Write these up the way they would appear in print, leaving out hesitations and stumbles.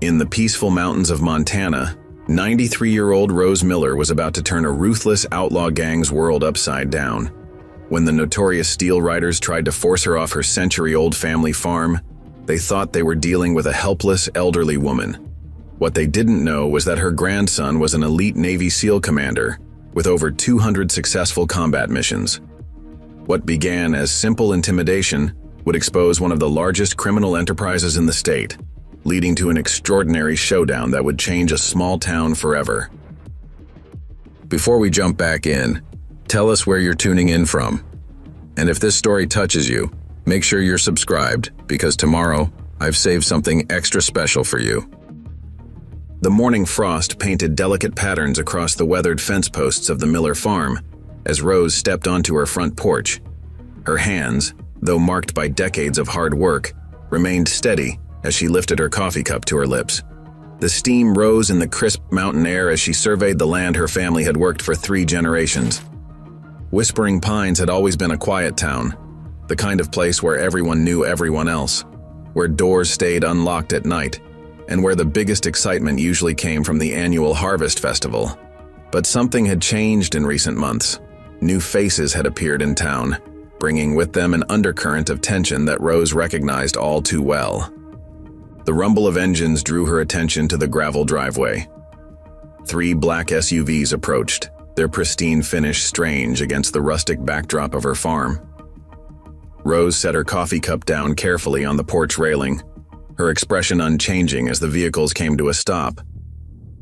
In the peaceful mountains of Montana, 93-year-old Rose Miller was about to turn a ruthless outlaw gang's world upside down. When the notorious Steel Riders tried to force her off her century-old family farm, they thought they were dealing with a helpless, elderly woman. What they didn't know was that her grandson was an elite Navy SEAL commander with over 200 successful combat missions. What began as simple intimidation would expose one of the largest criminal enterprises in the state, leading to an extraordinary showdown that would change a small town forever. Before we jump back in, tell us where you're tuning in from. And if this story touches you, make sure you're subscribed, because tomorrow I've saved something extra special for you. The morning frost painted delicate patterns across the weathered fence posts of the Miller farm as Rose stepped onto her front porch. Her hands, though marked by decades of hard work, remained steady as she lifted her coffee cup to her lips. The steam rose in the crisp mountain air as she surveyed the land her family had worked for 3 generations. Whispering Pines had always been a quiet town, the kind of place where everyone knew everyone else, where doors stayed unlocked at night, and where the biggest excitement usually came from the annual Harvest Festival. But something had changed in recent months. New faces had appeared in town, bringing with them an undercurrent of tension that Rose recognized all too well. The rumble of engines drew her attention to the gravel driveway. 3 black SUVs approached, their pristine finish strange against the rustic backdrop of her farm. Rose set her coffee cup down carefully on the porch railing, her expression unchanging as the vehicles came to a stop.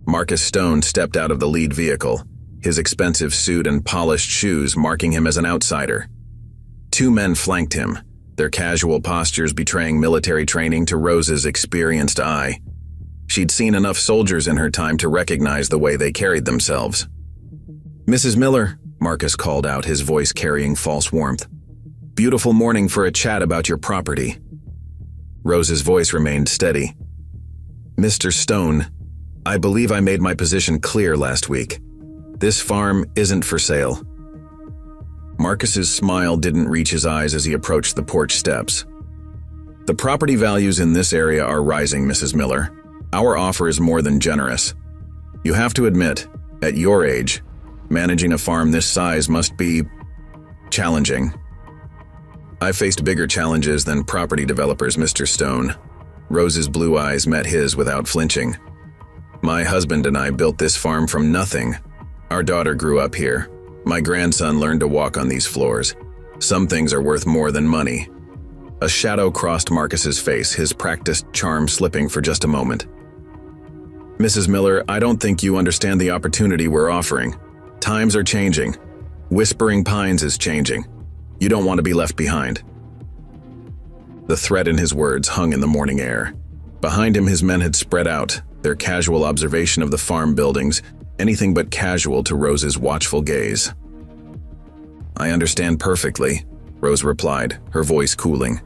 Marcus Stone stepped out of the lead vehicle, his expensive suit and polished shoes marking him as an outsider. 2 men flanked him, their casual postures betraying military training to Rose's experienced eye. She'd seen enough soldiers in her time to recognize the way they carried themselves. "Mrs. Miller," Marcus called out, his voice carrying false warmth. "Beautiful morning for a chat about your property." Rose's voice remained steady. "Mr. Stone, I believe I made my position clear last week. This farm isn't for sale." Marcus's smile didn't reach his eyes as he approached the porch steps. "The property values in this area are rising, Mrs. Miller. Our offer is more than generous. You have to admit, at your age, managing a farm this size must be challenging." "I've faced bigger challenges than property developers, Mr. Stone." Rose's blue eyes met his without flinching. "My husband and I built this farm from nothing. Our daughter grew up here. My grandson learned to walk on these floors. Some things are worth more than money." A shadow crossed Marcus's face, his practiced charm slipping for just a moment. "Mrs. Miller, I don't think you understand the opportunity we're offering. Times are changing. Whispering Pines is changing. You don't want to be left behind." The threat in his words hung in the morning air. Behind him, his men had spread out, their casual observation of the farm buildings anything but casual to Rose's watchful gaze. "I understand perfectly," Rose replied, her voice cooling.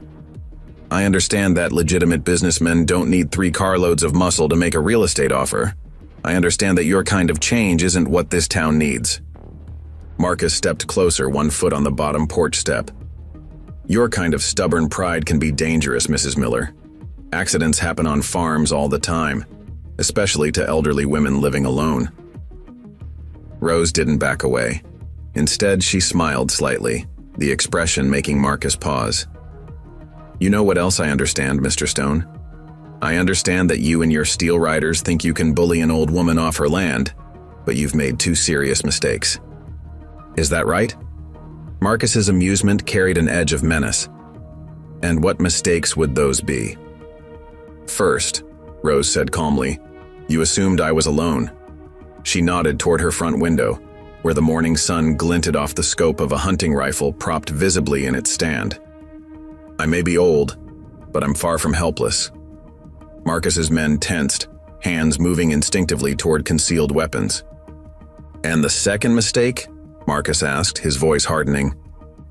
"I understand that legitimate businessmen don't need 3 carloads of muscle to make a real estate offer. I understand that your kind of change isn't what this town needs." Marcus stepped closer, 1 foot on the bottom porch step. "Your kind of stubborn pride can be dangerous, Mrs. Miller. Accidents happen on farms all the time, especially to elderly women living alone." Rose didn't back away. Instead, she smiled slightly, the expression making Marcus pause. "You know what else I understand, Mr. Stone? I understand that you and your Steel Riders think you can bully an old woman off her land, but you've made 2 serious mistakes. Is that right?" Marcus's amusement carried an edge of menace. "And what mistakes would those be?" "First," Rose said calmly, "you assumed I was alone." She nodded toward her front window, where the morning sun glinted off the scope of a hunting rifle propped visibly in its stand. "I may be old, but I'm far from helpless." Marcus's men tensed, hands moving instinctively toward concealed weapons. "And the second mistake?" Marcus asked, his voice hardening.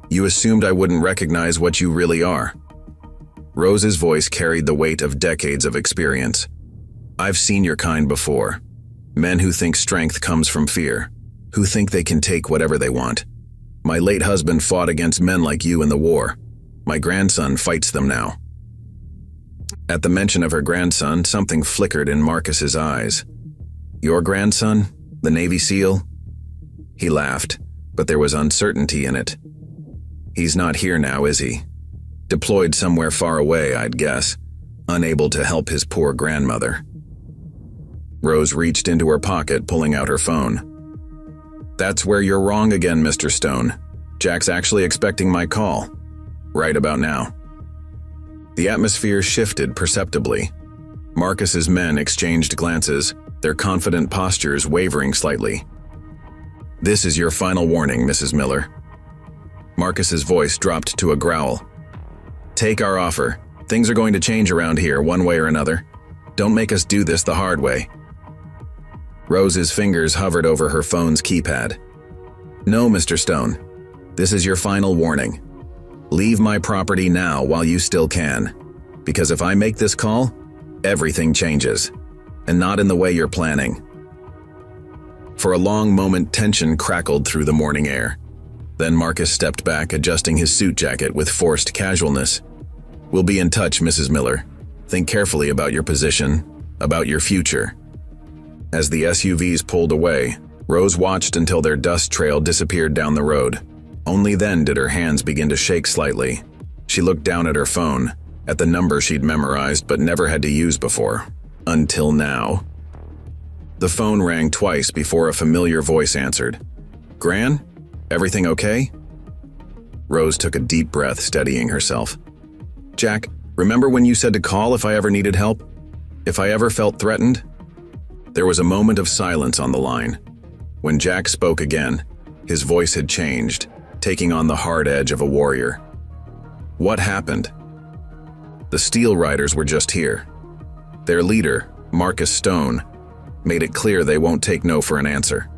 "You assumed I wouldn't recognize what you really are." Rose's voice carried the weight of decades of experience. "I've seen your kind before. Men who think strength comes from fear, who think they can take whatever they want. My late husband fought against men like you in the war. My grandson fights them now." At the mention of her grandson, something flickered in Marcus's eyes. Your grandson? The Navy SEAL? He laughed, but there was uncertainty in it. He's not here now, is he? Deployed somewhere far away, I'd guess, unable to help his poor grandmother. Rose reached into her pocket, pulling out her phone. That's where you're wrong again, Mr. Stone. Jack's actually expecting my call. Right about now. The atmosphere shifted perceptibly. Marcus's men exchanged glances, their confident postures wavering slightly. This is your final warning, Mrs. Miller. Marcus's voice dropped to a growl. Take our offer. Things are going to change around here one way or another. Don't make us do this the hard way. Rose's fingers hovered over her phone's keypad. No, Mr. Stone. This is your final warning. Leave my property now while you still can. Because if I make this call, everything changes. And not in the way you're planning. For a long moment, tension crackled through the morning air. Then Marcus stepped back, adjusting his suit jacket with forced casualness. We'll be in touch, Mrs. Miller. Think carefully about your position, about your future. As the SUVs pulled away, Rose watched until their dust trail disappeared down the road. Only then did her hands begin to shake slightly. She looked down at her phone, at the number she'd memorized but never had to use before. Until now. The phone rang twice before a familiar voice answered. Gran? Everything okay? Rose took a deep breath, steadying herself. Jack, remember when you said to call if I ever needed help? If I ever felt threatened? There was a moment of silence on the line. When Jack spoke again, his voice had changed, taking on the hard edge of a warrior. What happened? The Steel Riders were just here. Their leader, Marcus Stone, made it clear they won't take no for an answer.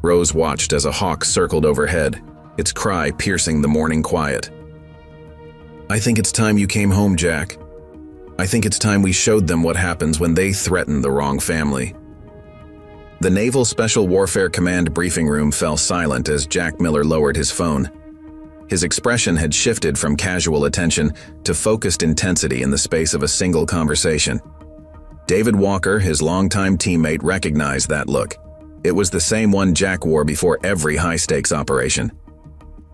Rose watched as a hawk circled overhead, its cry piercing the morning quiet. I think it's time you came home, Jack. I think it's time we showed them what happens when they threaten the wrong family. The Naval Special Warfare Command briefing room fell silent as Jack Miller lowered his phone. His expression had shifted from casual attention to focused intensity in the space of a single conversation. David Walker, his longtime teammate, recognized that look. It was the same one Jack wore before every high-stakes operation.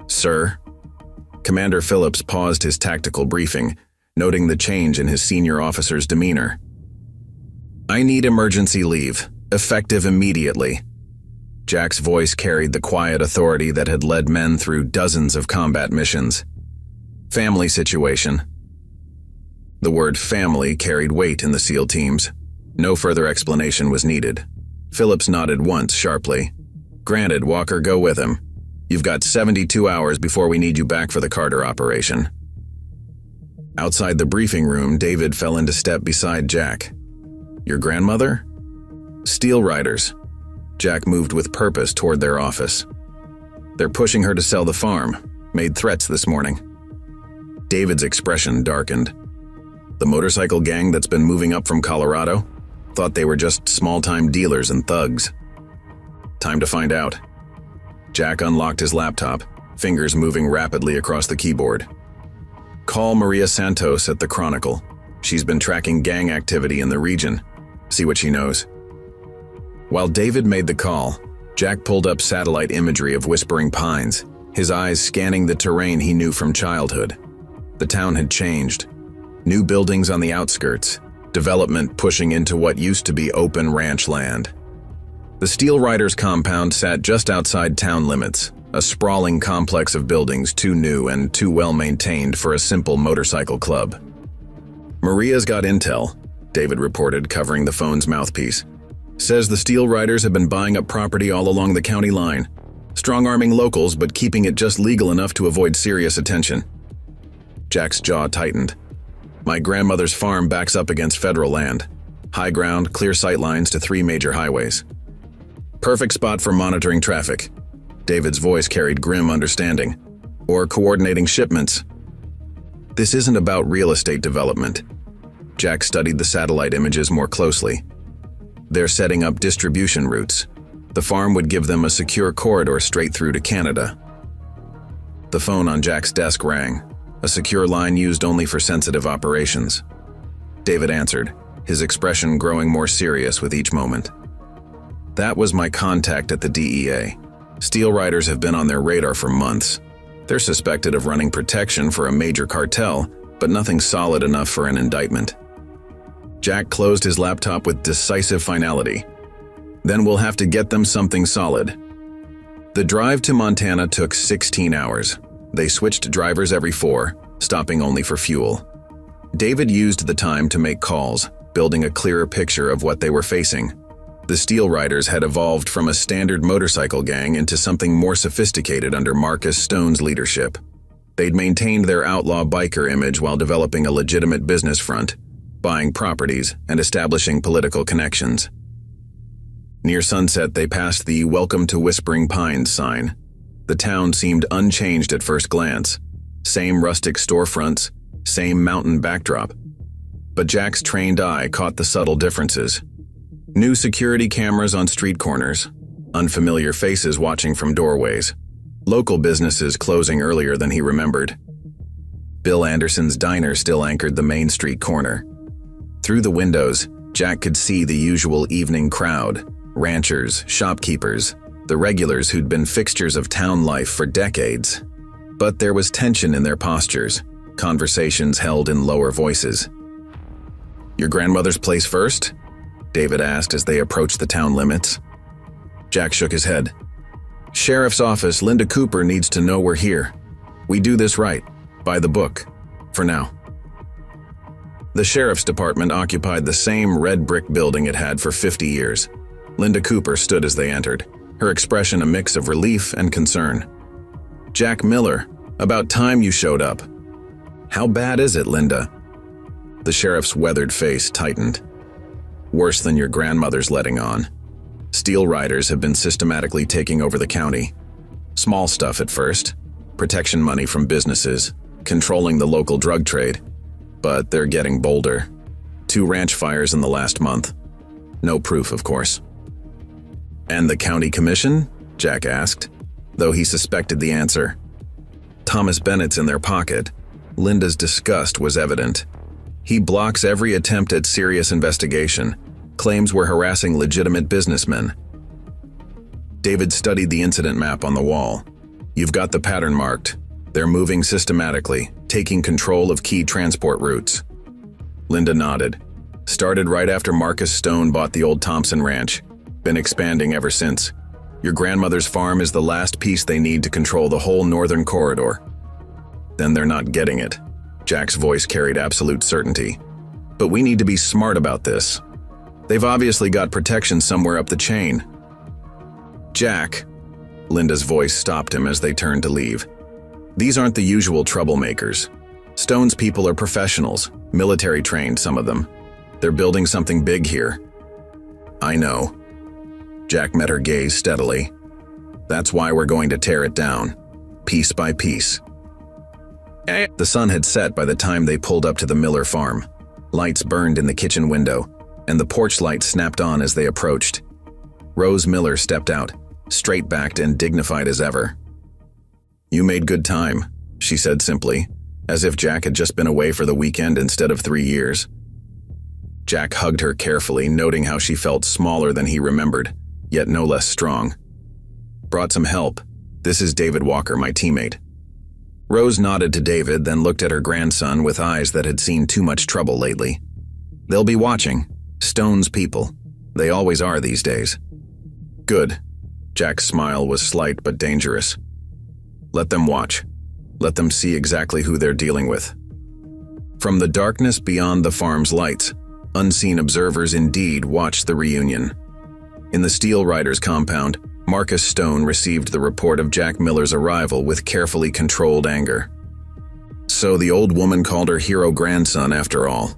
Sir? Commander Phillips paused his tactical briefing, noting the change in his senior officer's demeanor. I need emergency leave, effective immediately. Jack's voice carried the quiet authority that had led men through dozens of combat missions. Family situation. The word family carried weight in the SEAL teams. No further explanation was needed. Phillips nodded once sharply. Granted, Walker, go with him. You've got 72 hours before we need you back for the Carter operation. Outside the briefing room, David fell into step beside Jack. Your grandmother? Steel Riders. Jack moved with purpose toward their office. They're pushing her to sell the farm. Made threats this morning. David's expression darkened. The motorcycle gang that's been moving up from Colorado? Thought they were just small-time dealers and thugs. Time to find out. Jack unlocked his laptop, fingers moving rapidly across the keyboard. Call Maria Santos at the Chronicle. She's been tracking gang activity in the region. See what she knows. While David made the call, Jack pulled up satellite imagery of Whispering Pines, his eyes scanning the terrain he knew from childhood. The town had changed. New buildings on the outskirts, development pushing into what used to be open ranch land. The Steel Riders compound sat just outside town limits, a sprawling complex of buildings too new and too well-maintained for a simple motorcycle club. Maria's got intel, David reported, covering the phone's mouthpiece. Says the Steel Riders have been buying up property all along the county line, strong-arming locals but keeping it just legal enough to avoid serious attention. Jack's jaw tightened. My grandmother's farm backs up against federal land. High ground, clear sight lines to 3 major highways. Perfect spot for monitoring traffic. David's voice carried grim understanding. Or coordinating shipments. This isn't about real estate development. Jack studied the satellite images more closely. They're setting up distribution routes. The farm would give them a secure corridor straight through to Canada. The phone on Jack's desk rang, a secure line used only for sensitive operations. David answered, his expression growing more serious with each moment. "That was my contact at the DEA. Steel Riders have been on their radar for months. They're suspected of running protection for a major cartel, but nothing solid enough for an indictment." Jack closed his laptop with decisive finality. "Then we'll have to get them something solid." The drive to Montana took 16 hours. They switched drivers every 4, stopping only for fuel. David used the time to make calls, building a clearer picture of what they were facing. The Steel Riders had evolved from a standard motorcycle gang into something more sophisticated under Marcus Stone's leadership. They'd maintained their outlaw biker image while developing a legitimate business front, buying properties and establishing political connections. Near sunset, they passed the "Welcome to Whispering Pines" sign. The town seemed unchanged at first glance. Same rustic storefronts, same mountain backdrop. But Jack's trained eye caught the subtle differences. New security cameras on street corners, unfamiliar faces watching from doorways, local businesses closing earlier than he remembered. Bill Anderson's diner still anchored the Main Street corner. Through the windows, Jack could see the usual evening crowd, ranchers, shopkeepers, the regulars who'd been fixtures of town life for decades. But there was tension in their postures, conversations held in lower voices. "Your grandmother's place first?" David asked as they approached the town limits. Jack shook his head. "Sheriff's office, Linda Cooper needs to know we're here. We do this right, by the book, for now." The sheriff's department occupied the same red brick building it had for 50 years. Linda Cooper stood as they entered, her expression a mix of relief and concern. "Jack Miller, about time you showed up." "How bad is it, Linda?" The sheriff's weathered face tightened. "Worse than your grandmother's letting on. Steel Riders have been systematically taking over the county. Small stuff at first, protection money from businesses, controlling the local drug trade. But they're getting bolder. 2 ranch fires in the last month. No proof, of course." "And the county commission?" Jack asked, though he suspected the answer. Thomas Bennett's in their pocket. Linda's disgust was evident. "He blocks every attempt at serious investigation, claims we're harassing legitimate businessmen." David studied the incident map on the wall. "You've got the pattern marked. They're moving systematically, taking control of key transport routes." Linda nodded. "Started right after Marcus Stone bought the old Thompson Ranch. Been expanding ever since. Your grandmother's farm is the last piece they need to control the whole northern corridor." "Then they're not getting it." Jack's voice carried absolute certainty. "But we need to be smart about this. They've obviously got protection somewhere up the chain." "Jack," Linda's voice stopped him as they turned to leave. "These aren't the usual troublemakers. Stone's people are professionals, military trained, some of them. They're building something big here." "I know." Jack met her gaze steadily. "That's why we're going to tear it down, piece by piece." The sun had set by the time they pulled up to the Miller farm. Lights burned in the kitchen window, and the porch light snapped on as they approached. Rose Miller stepped out, straight-backed and dignified as ever. "You made good time," she said simply, as if Jack had just been away for the weekend instead of 3 years. Jack hugged her carefully, noting how she felt smaller than he remembered, yet no less strong. "Brought some help. This is David Walker, my teammate." Rose nodded to David, then looked at her grandson with eyes that had seen too much trouble lately. "They'll be watching. Stone's people. They always are these days." "Good." Jack's smile was slight but dangerous. "Let them watch. Let them see exactly who they're dealing with." From the darkness beyond the farm's lights, unseen observers indeed watched the reunion. In the Steel Riders compound, Marcus Stone received the report of Jack Miller's arrival with carefully controlled anger. So the old woman called her hero grandson after all.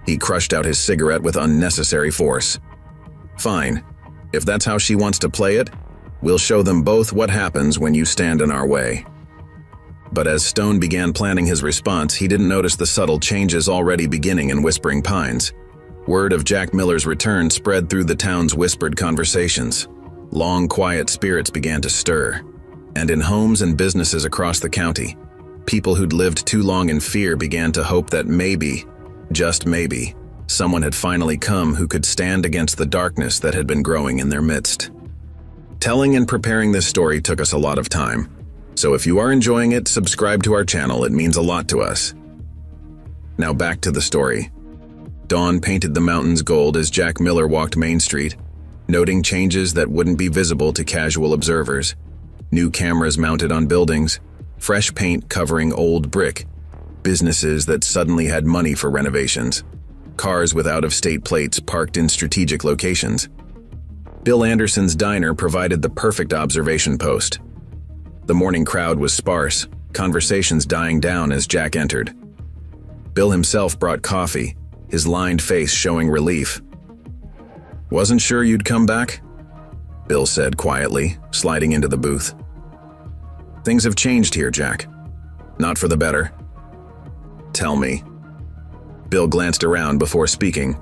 He crushed out his cigarette with unnecessary force. "Fine. If that's how she wants to play it, we'll show them both what happens when you stand in our way." But as Stone began planning his response, he didn't notice the subtle changes already beginning in Whispering Pines. Word of Jack Miller's return spread through the town's whispered conversations. Long, quiet spirits began to stir. And in homes and businesses across the county, people who'd lived too long in fear began to hope that maybe, just maybe, Someone had finally come who could stand against the darkness that had been growing in their midst. Telling and preparing this story took us a lot of time, so if you are enjoying it, subscribe to our channel, it means a lot to us. Now back to the story. Dawn painted the mountains gold as Jack Miller walked Main Street, noting changes that wouldn't be visible to casual observers. New cameras mounted on buildings, fresh paint covering old brick, businesses that suddenly had money for renovations, cars with out-of-state plates parked in strategic locations. Bill Anderson's diner provided the perfect observation post. The morning crowd was sparse, conversations dying down as Jack entered. Bill himself brought coffee, his lined face showing relief. "Wasn't sure you'd come back?" Bill said quietly, sliding into the booth. "Things have changed here, Jack. Not for the better." "Tell me." Bill glanced around before speaking.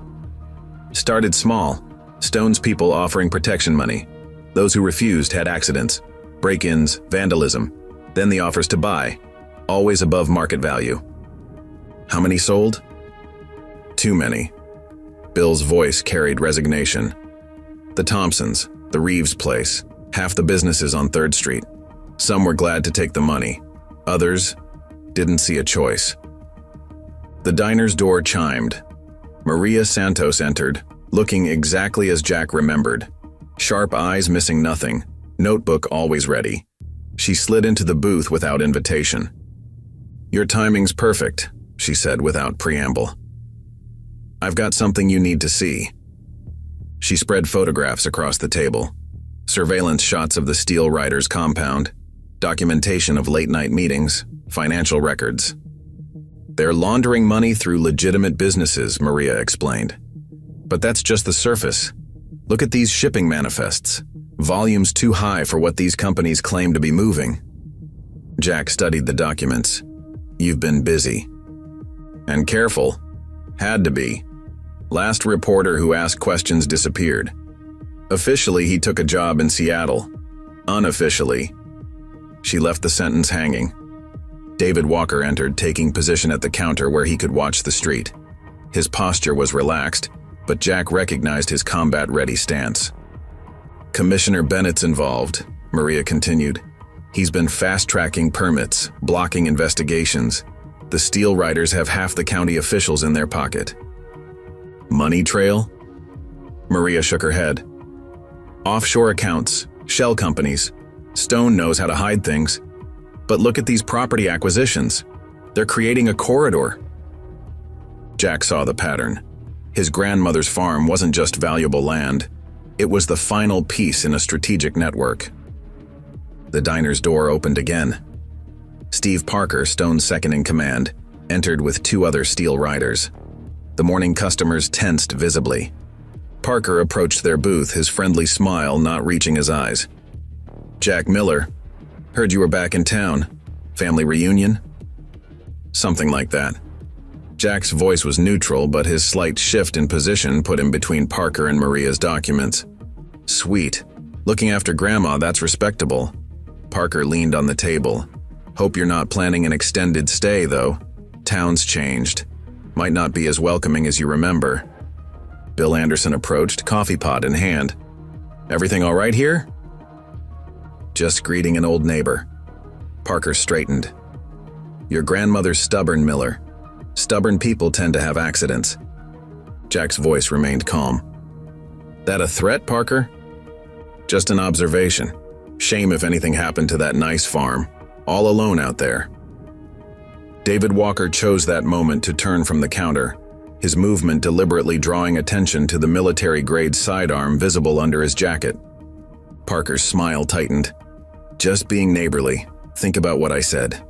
"Started small. Stone's people offering protection money. Those who refused had accidents, break-ins, vandalism. Then the offers to buy, always above market value." "How many sold?" "Too many." Bill's voice carried resignation. "The Thompsons, the Reeves place, half the businesses on 3rd Street. Some were glad to take the money. Others didn't see a choice." The diner's door chimed. Maria Santos entered, looking exactly as Jack remembered. Sharp eyes missing nothing, notebook always ready. She slid into the booth without invitation. "Your timing's perfect," she said without preamble. "I've got something you need to see." She spread photographs across the table. Surveillance shots of the Steel Riders compound, documentation of late-night meetings, financial records. "They're laundering money through legitimate businesses," Maria explained. "But that's just the surface. Look at these shipping manifests. Volumes too high for what these companies claim to be moving." Jack studied the documents. "You've been busy." "And careful. Had to be. Last reporter who asked questions disappeared. Officially, he took a job in Seattle. Unofficially." She left the sentence hanging. David Walker entered, taking position at the counter where he could watch the street. His posture was relaxed, but Jack recognized his combat-ready stance. "Commissioner Bennett's involved," Maria continued. "He's been fast-tracking permits, blocking investigations. The Steel Riders have half the county officials in their pocket." "Money trail?" Maria shook her head. "Offshore accounts, shell companies. Stone knows how to hide things. But look at these property acquisitions. They're creating a corridor." Jack saw the pattern. His grandmother's farm wasn't just valuable land. It was the final piece in a strategic network. The diner's door opened again. Steve Parker, Stone's second-in-command, entered with 2 other Steel Riders. The morning customers tensed visibly. Parker approached their booth, his friendly smile not reaching his eyes. "Jack Miller. Heard you were back in town. Family reunion?" "Something like that." Jack's voice was neutral, but his slight shift in position put him between Parker and Maria's documents. "Sweet. Looking after Grandma, that's respectable." Parker leaned on the table. "Hope you're not planning an extended stay, though. Town's changed. Might not be as welcoming as you remember." Bill Anderson approached, coffee pot in hand. "Everything all right here?" "Just greeting an old neighbor." Parker straightened. "Your grandmother's stubborn, Miller. Stubborn people tend to have accidents." Jack's voice remained calm. "That a threat, Parker?" "Just an observation. Shame if anything happened to that nice farm. All alone out there." David Walker chose that moment to turn from the counter, his movement deliberately drawing attention to the military-grade sidearm visible under his jacket. Parker's smile tightened. "Just being neighborly. Think about what I said."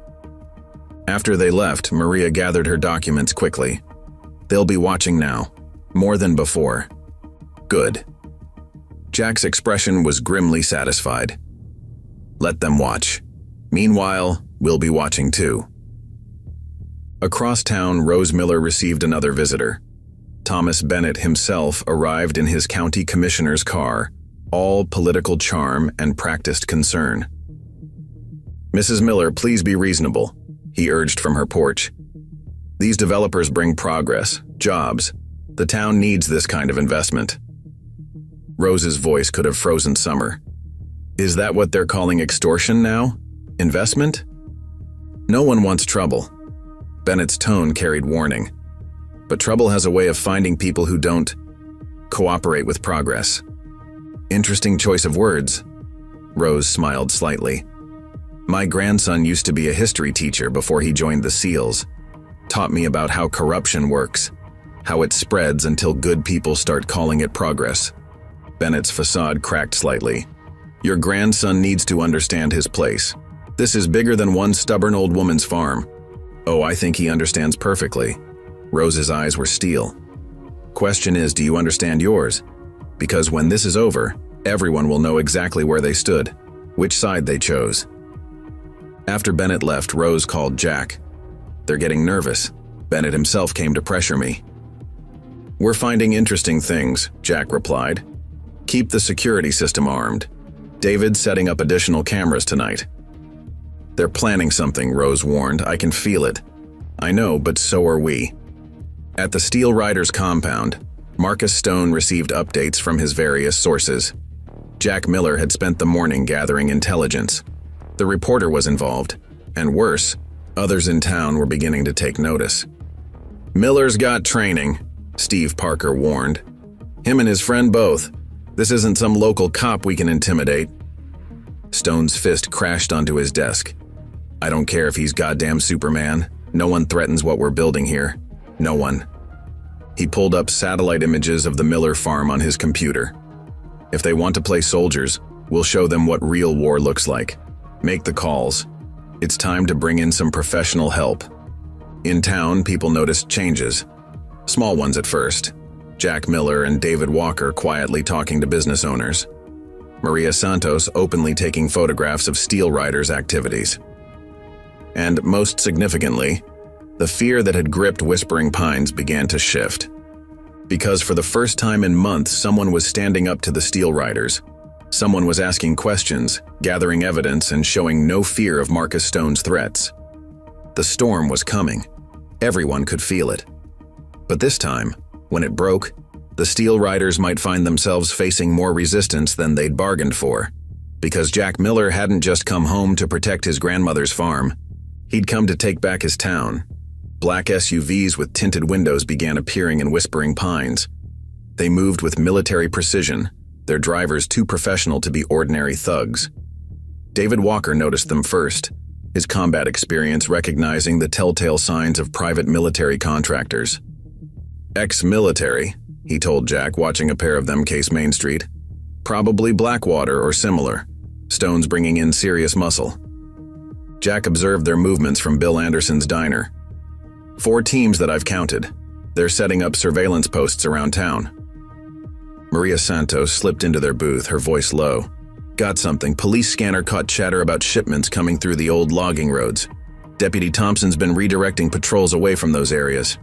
After they left, Maria gathered her documents quickly. "They'll be watching now. More than before." "Good." Jack's expression was grimly satisfied. "Let them watch. Meanwhile, we'll be watching too." Across town, Rose Miller received another visitor. Thomas Bennett himself arrived in his county commissioner's car, all political charm and practiced concern. "Mrs. Miller, please be reasonable," he urged from her porch. "These developers bring progress, jobs. The town needs this kind of investment." Rose's voice could have frozen summer. "Is that what they're calling extortion now? Investment?" "No one wants trouble." Bennett's tone carried warning. "But trouble has a way of finding people who don't cooperate with progress." "Interesting choice of words." Rose smiled slightly. "My grandson used to be a history teacher before he joined the SEALs. Taught me about how corruption works, how it spreads until good people start calling it progress." Bennett's facade cracked slightly. "Your grandson needs to understand his place. This is bigger than one stubborn old woman's farm." "Oh, I think he understands perfectly." Rose's eyes were steel. "Question is, do you understand yours? Because when this is over, everyone will know exactly where they stood, which side they chose." After Bennett left, Rose called Jack. "They're getting nervous. Bennett himself came to pressure me." "We're finding interesting things," Jack replied. "Keep the security system armed. David's setting up additional cameras tonight." "They're planning something," Rose warned. "I can feel it." "I know, but so are we." At the Steel Riders compound, Marcus Stone received updates from his various sources. Jack Miller had spent the morning gathering intelligence. The reporter was involved, and worse, others in town were beginning to take notice. "Miller's got training," Steve Parker warned. "Him and his friend both. This isn't some local cop we can intimidate." Stone's fist crashed onto his desk. "I don't care if he's goddamn Superman. No one threatens what we're building here. No one." He pulled up satellite images of the Miller farm on his computer. "If they want to play soldiers, we'll show them what real war looks like. Make the calls. It's time to bring in some professional help." In town, people noticed changes. Small ones at first. Jack Miller and David Walker quietly talking to business owners. Maria Santos openly taking photographs of Steel Riders' activities. And most significantly, the fear that had gripped Whispering Pines began to shift. Because for the first time in months, someone was standing up to the Steel Riders. Someone was asking questions, gathering evidence, and showing no fear of Marcus Stone's threats. The storm was coming. Everyone could feel it. But this time, when it broke, the Steel Riders might find themselves facing more resistance than they'd bargained for. Because Jack Miller hadn't just come home to protect his grandmother's farm. He'd come to take back his town. Black SUVs with tinted windows began appearing in Whispering Pines. They moved with military precision, their drivers too professional to be ordinary thugs. David Walker noticed them first, his combat experience recognizing the telltale signs of private military contractors. "Ex-military," he told Jack, watching a pair of them case Main Street. "Probably Blackwater or similar. Stone's bringing in serious muscle." Jack observed their movements from Bill Anderson's diner. 4 teams that I've counted. They're setting up surveillance posts around town. Maria Santos slipped into their booth, her voice low. "Got something. Police scanner caught chatter about shipments coming through the old logging roads. Deputy Thompson's been redirecting patrols away from those areas."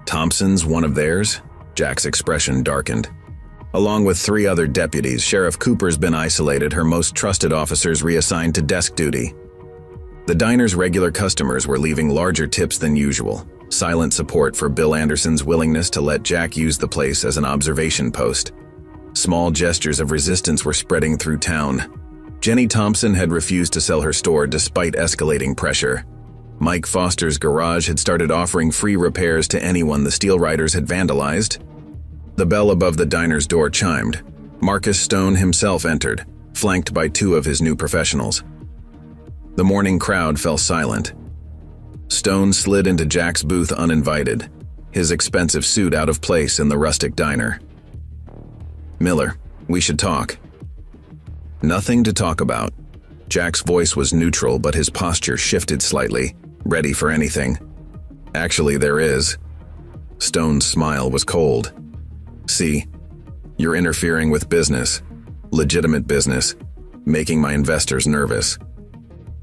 "Thompson's one of theirs?" Jack's expression darkened. "Along with 3 other deputies, Sheriff Cooper's been isolated, her most trusted officers reassigned to desk duty." The diner's regular customers were leaving larger tips than usual, silent support for Bill Anderson's willingness to let Jack use the place as an observation post. Small gestures of resistance were spreading through town. Jenny Thompson had refused to sell her store despite escalating pressure. Mike Foster's garage had started offering free repairs to anyone the Steel Riders had vandalized. The bell above the diner's door chimed. Marcus Stone himself entered, flanked by 2 of his new professionals. The morning crowd fell silent. Stone slid into Jack's booth uninvited, his expensive suit out of place in the rustic diner. "Miller, we should talk." "Nothing to talk about." Jack's voice was neutral, but his posture shifted slightly, ready for anything. "Actually, there is." Stone's smile was cold. "See, you're interfering with business, legitimate business, making my investors nervous."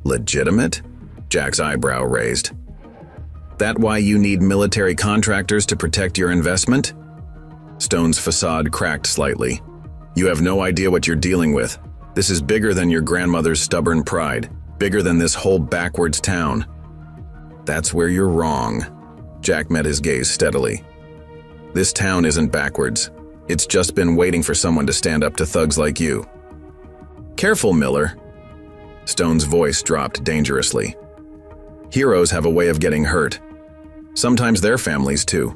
"Legitimate?" Jack's eyebrow raised. "That why you need military contractors to protect your investment?" Stone's facade cracked slightly. "You have no idea what you're dealing with. This is bigger than your grandmother's stubborn pride, bigger than this whole backwards town." "That's where you're wrong." Jack met his gaze steadily. This town isn't backwards. It's just been waiting for someone to stand up to thugs like you." "Careful, Miller." Stone's voice dropped dangerously. "Heroes have a way of getting hurt. Sometimes their families too."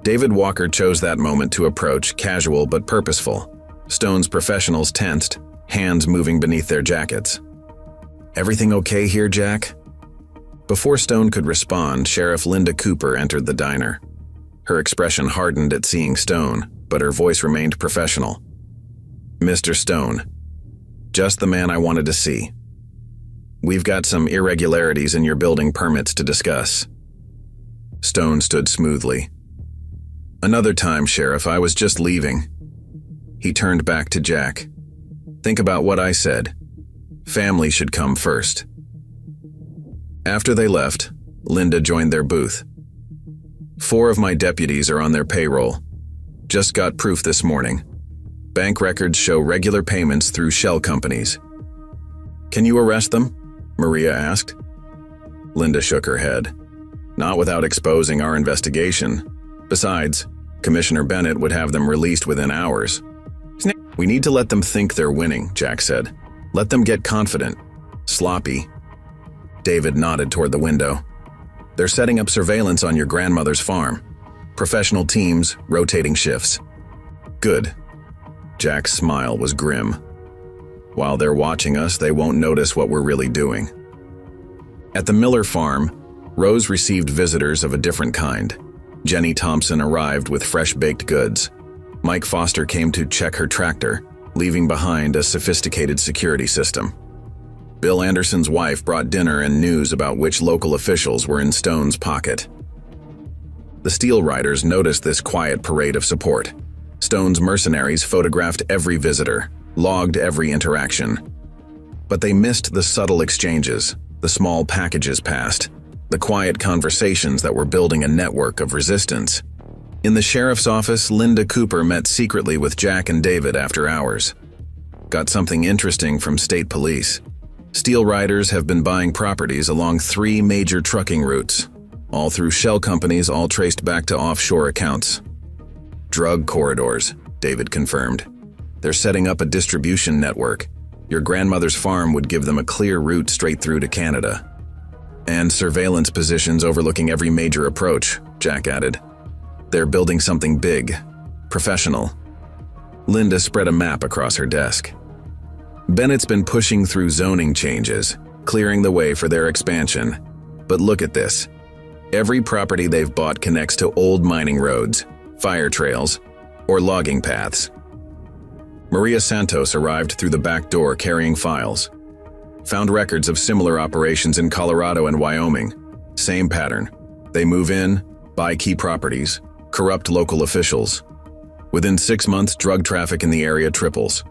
David Walker chose that moment to approach, casual but purposeful. Stone's professionals tensed, hands moving beneath their jackets. "Everything okay here, Jack?" Before Stone could respond, Sheriff Linda Cooper entered the diner. Her expression hardened at seeing Stone, but her voice remained professional. "Mr. Stone, just the man I wanted to see. We've got some irregularities in your building permits to discuss." Stone stood smoothly. "Another time, Sheriff, I was just leaving." He turned back to Jack. "Think about what I said. Family should come first." After they left, Linda joined their booth. "4 of my deputies are on their payroll. Just got proof this morning. Bank records show regular payments through shell companies." "Can you arrest them?" Maria asked. Linda shook her head. "Not without exposing our investigation. Besides, Commissioner Bennett would have them released within hours." "We need to let them think they're winning," Jack said. "Let them get confident. Sloppy." David nodded toward the window. "They're setting up surveillance on your grandmother's farm. Professional teams, rotating shifts." "Good." Jack's smile was grim. "While they're watching us, they won't notice what we're really doing." At the Miller farm, Rose received visitors of a different kind. Jenny Thompson arrived with fresh baked goods. Mike Foster came to check her tractor, leaving behind a sophisticated security system. Bill Anderson's wife brought dinner and news about which local officials were in Stone's pocket. The Steel Riders noticed this quiet parade of support. Stone's mercenaries photographed every visitor, logged every interaction. But they missed the subtle exchanges, the small packages passed, the quiet conversations that were building a network of resistance. In the sheriff's office, Linda Cooper met secretly with Jack and David after hours. "Got something interesting from state police. Steel Riders have been buying properties along 3 major trucking routes, all through shell companies, all traced back to offshore accounts." "Drug corridors," David confirmed. "They're setting up a distribution network. Your grandmother's farm would give them a clear route straight through to Canada." "And surveillance positions overlooking every major approach," Jack added. "They're building something big, professional." Linda spread a map across her desk. "Bennett's been pushing through zoning changes, clearing the way for their expansion. But look at this. Every property they've bought connects to old mining roads, fire trails, or logging paths." Maria Santos arrived through the back door carrying files. "Found records of similar operations in Colorado and Wyoming. Same pattern. They move in, buy key properties, corrupt local officials. Within 6 months, drug traffic in the area triples."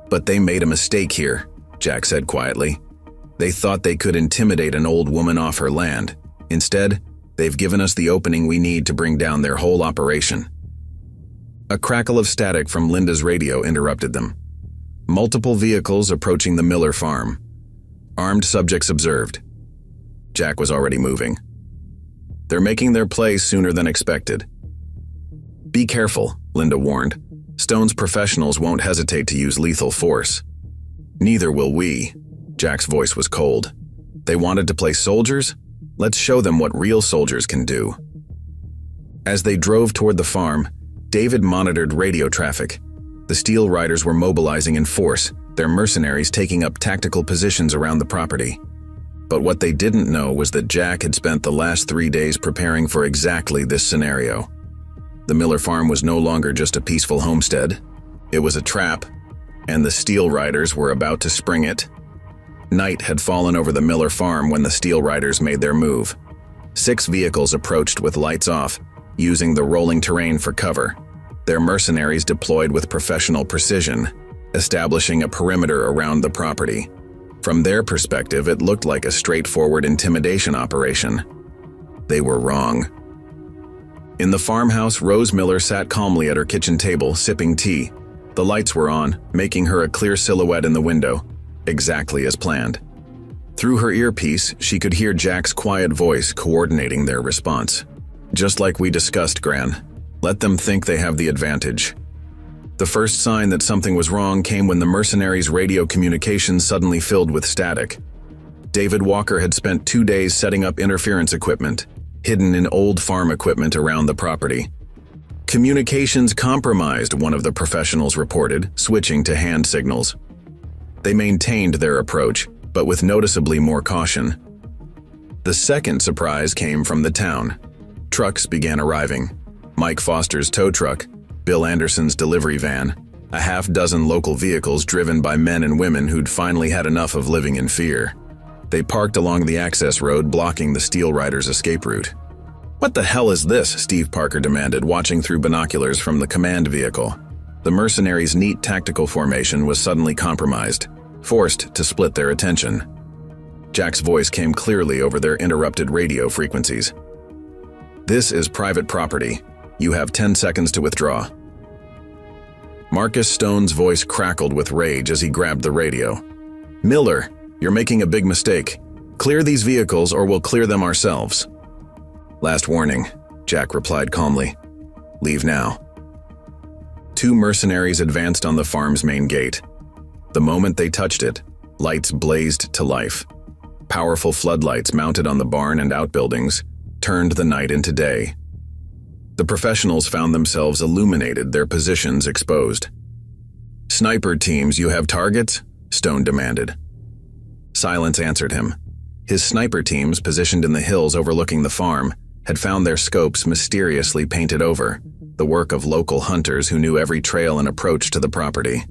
"But they made a mistake here," Jack said quietly. "They thought they could intimidate an old woman off her land. Instead, they've given us the opening we need to bring down their whole operation." A crackle of static from Linda's radio interrupted them. Multiple vehicles approaching the Miller farm. Armed subjects observed. Jack was already moving. "They're making their play sooner than expected." "Be careful," Linda warned. "Stone's professionals won't hesitate to use lethal force." "Neither will we." Jack's voice was cold. "They wanted to play soldiers? Let's show them what real soldiers can do." As they drove toward the farm, David monitored radio traffic. The Steel Riders were mobilizing in force, their mercenaries taking up tactical positions around the property. But what they didn't know was that Jack had spent the last 3 days preparing for exactly this scenario. The Miller farm was no longer just a peaceful homestead. It was a trap, and the Steel Riders were about to spring it. Night had fallen over the Miller farm when the Steel Riders made their move. 6 vehicles approached with lights off, using the rolling terrain for cover. Their mercenaries deployed with professional precision, establishing a perimeter around the property. From their perspective, it looked like a straightforward intimidation operation. They were wrong. In the farmhouse, Rose Miller sat calmly at her kitchen table, sipping tea. The lights were on, making her a clear silhouette in the window, exactly as planned. Through her earpiece, she could hear Jack's quiet voice coordinating their response. Just like we discussed, Gran. Let them think they have the advantage. The first sign that something was wrong came when the mercenaries' radio communications suddenly filled with static. David Walker had spent 2 days setting up interference equipment, hidden in old farm equipment around the property. Communications compromised, one of the professionals reported, switching to hand signals. They maintained their approach, but with noticeably more caution. The second surprise came from the town. Trucks began arriving. Mike Foster's tow truck, Bill Anderson's delivery van, a half-dozen local vehicles driven by men and women who'd finally had enough of living in fear. They parked along the access road, blocking the Steel Riders' escape route. "What the hell is this?" Steve Parker demanded, watching through binoculars from the command vehicle. The mercenaries' neat tactical formation was suddenly compromised, forced to split their attention. Jack's voice came clearly over their interrupted radio frequencies. "This is private property. You have 10 seconds to withdraw." Marcus Stone's voice crackled with rage as he grabbed the radio. "Miller, you're making a big mistake. Clear these vehicles or we'll clear them ourselves." "Last warning," Jack replied calmly. "Leave now." 2 mercenaries advanced on the farm's main gate. The moment they touched it, lights blazed to life. Powerful floodlights mounted on the barn and outbuildings turned the night into day. The professionals found themselves illuminated, their positions exposed. "Sniper teams, you have targets?" Stone demanded. Silence answered him. His sniper teams, positioned in the hills overlooking the farm, had found their scopes mysteriously painted over, the work of local hunters who knew every trail and approach to the property.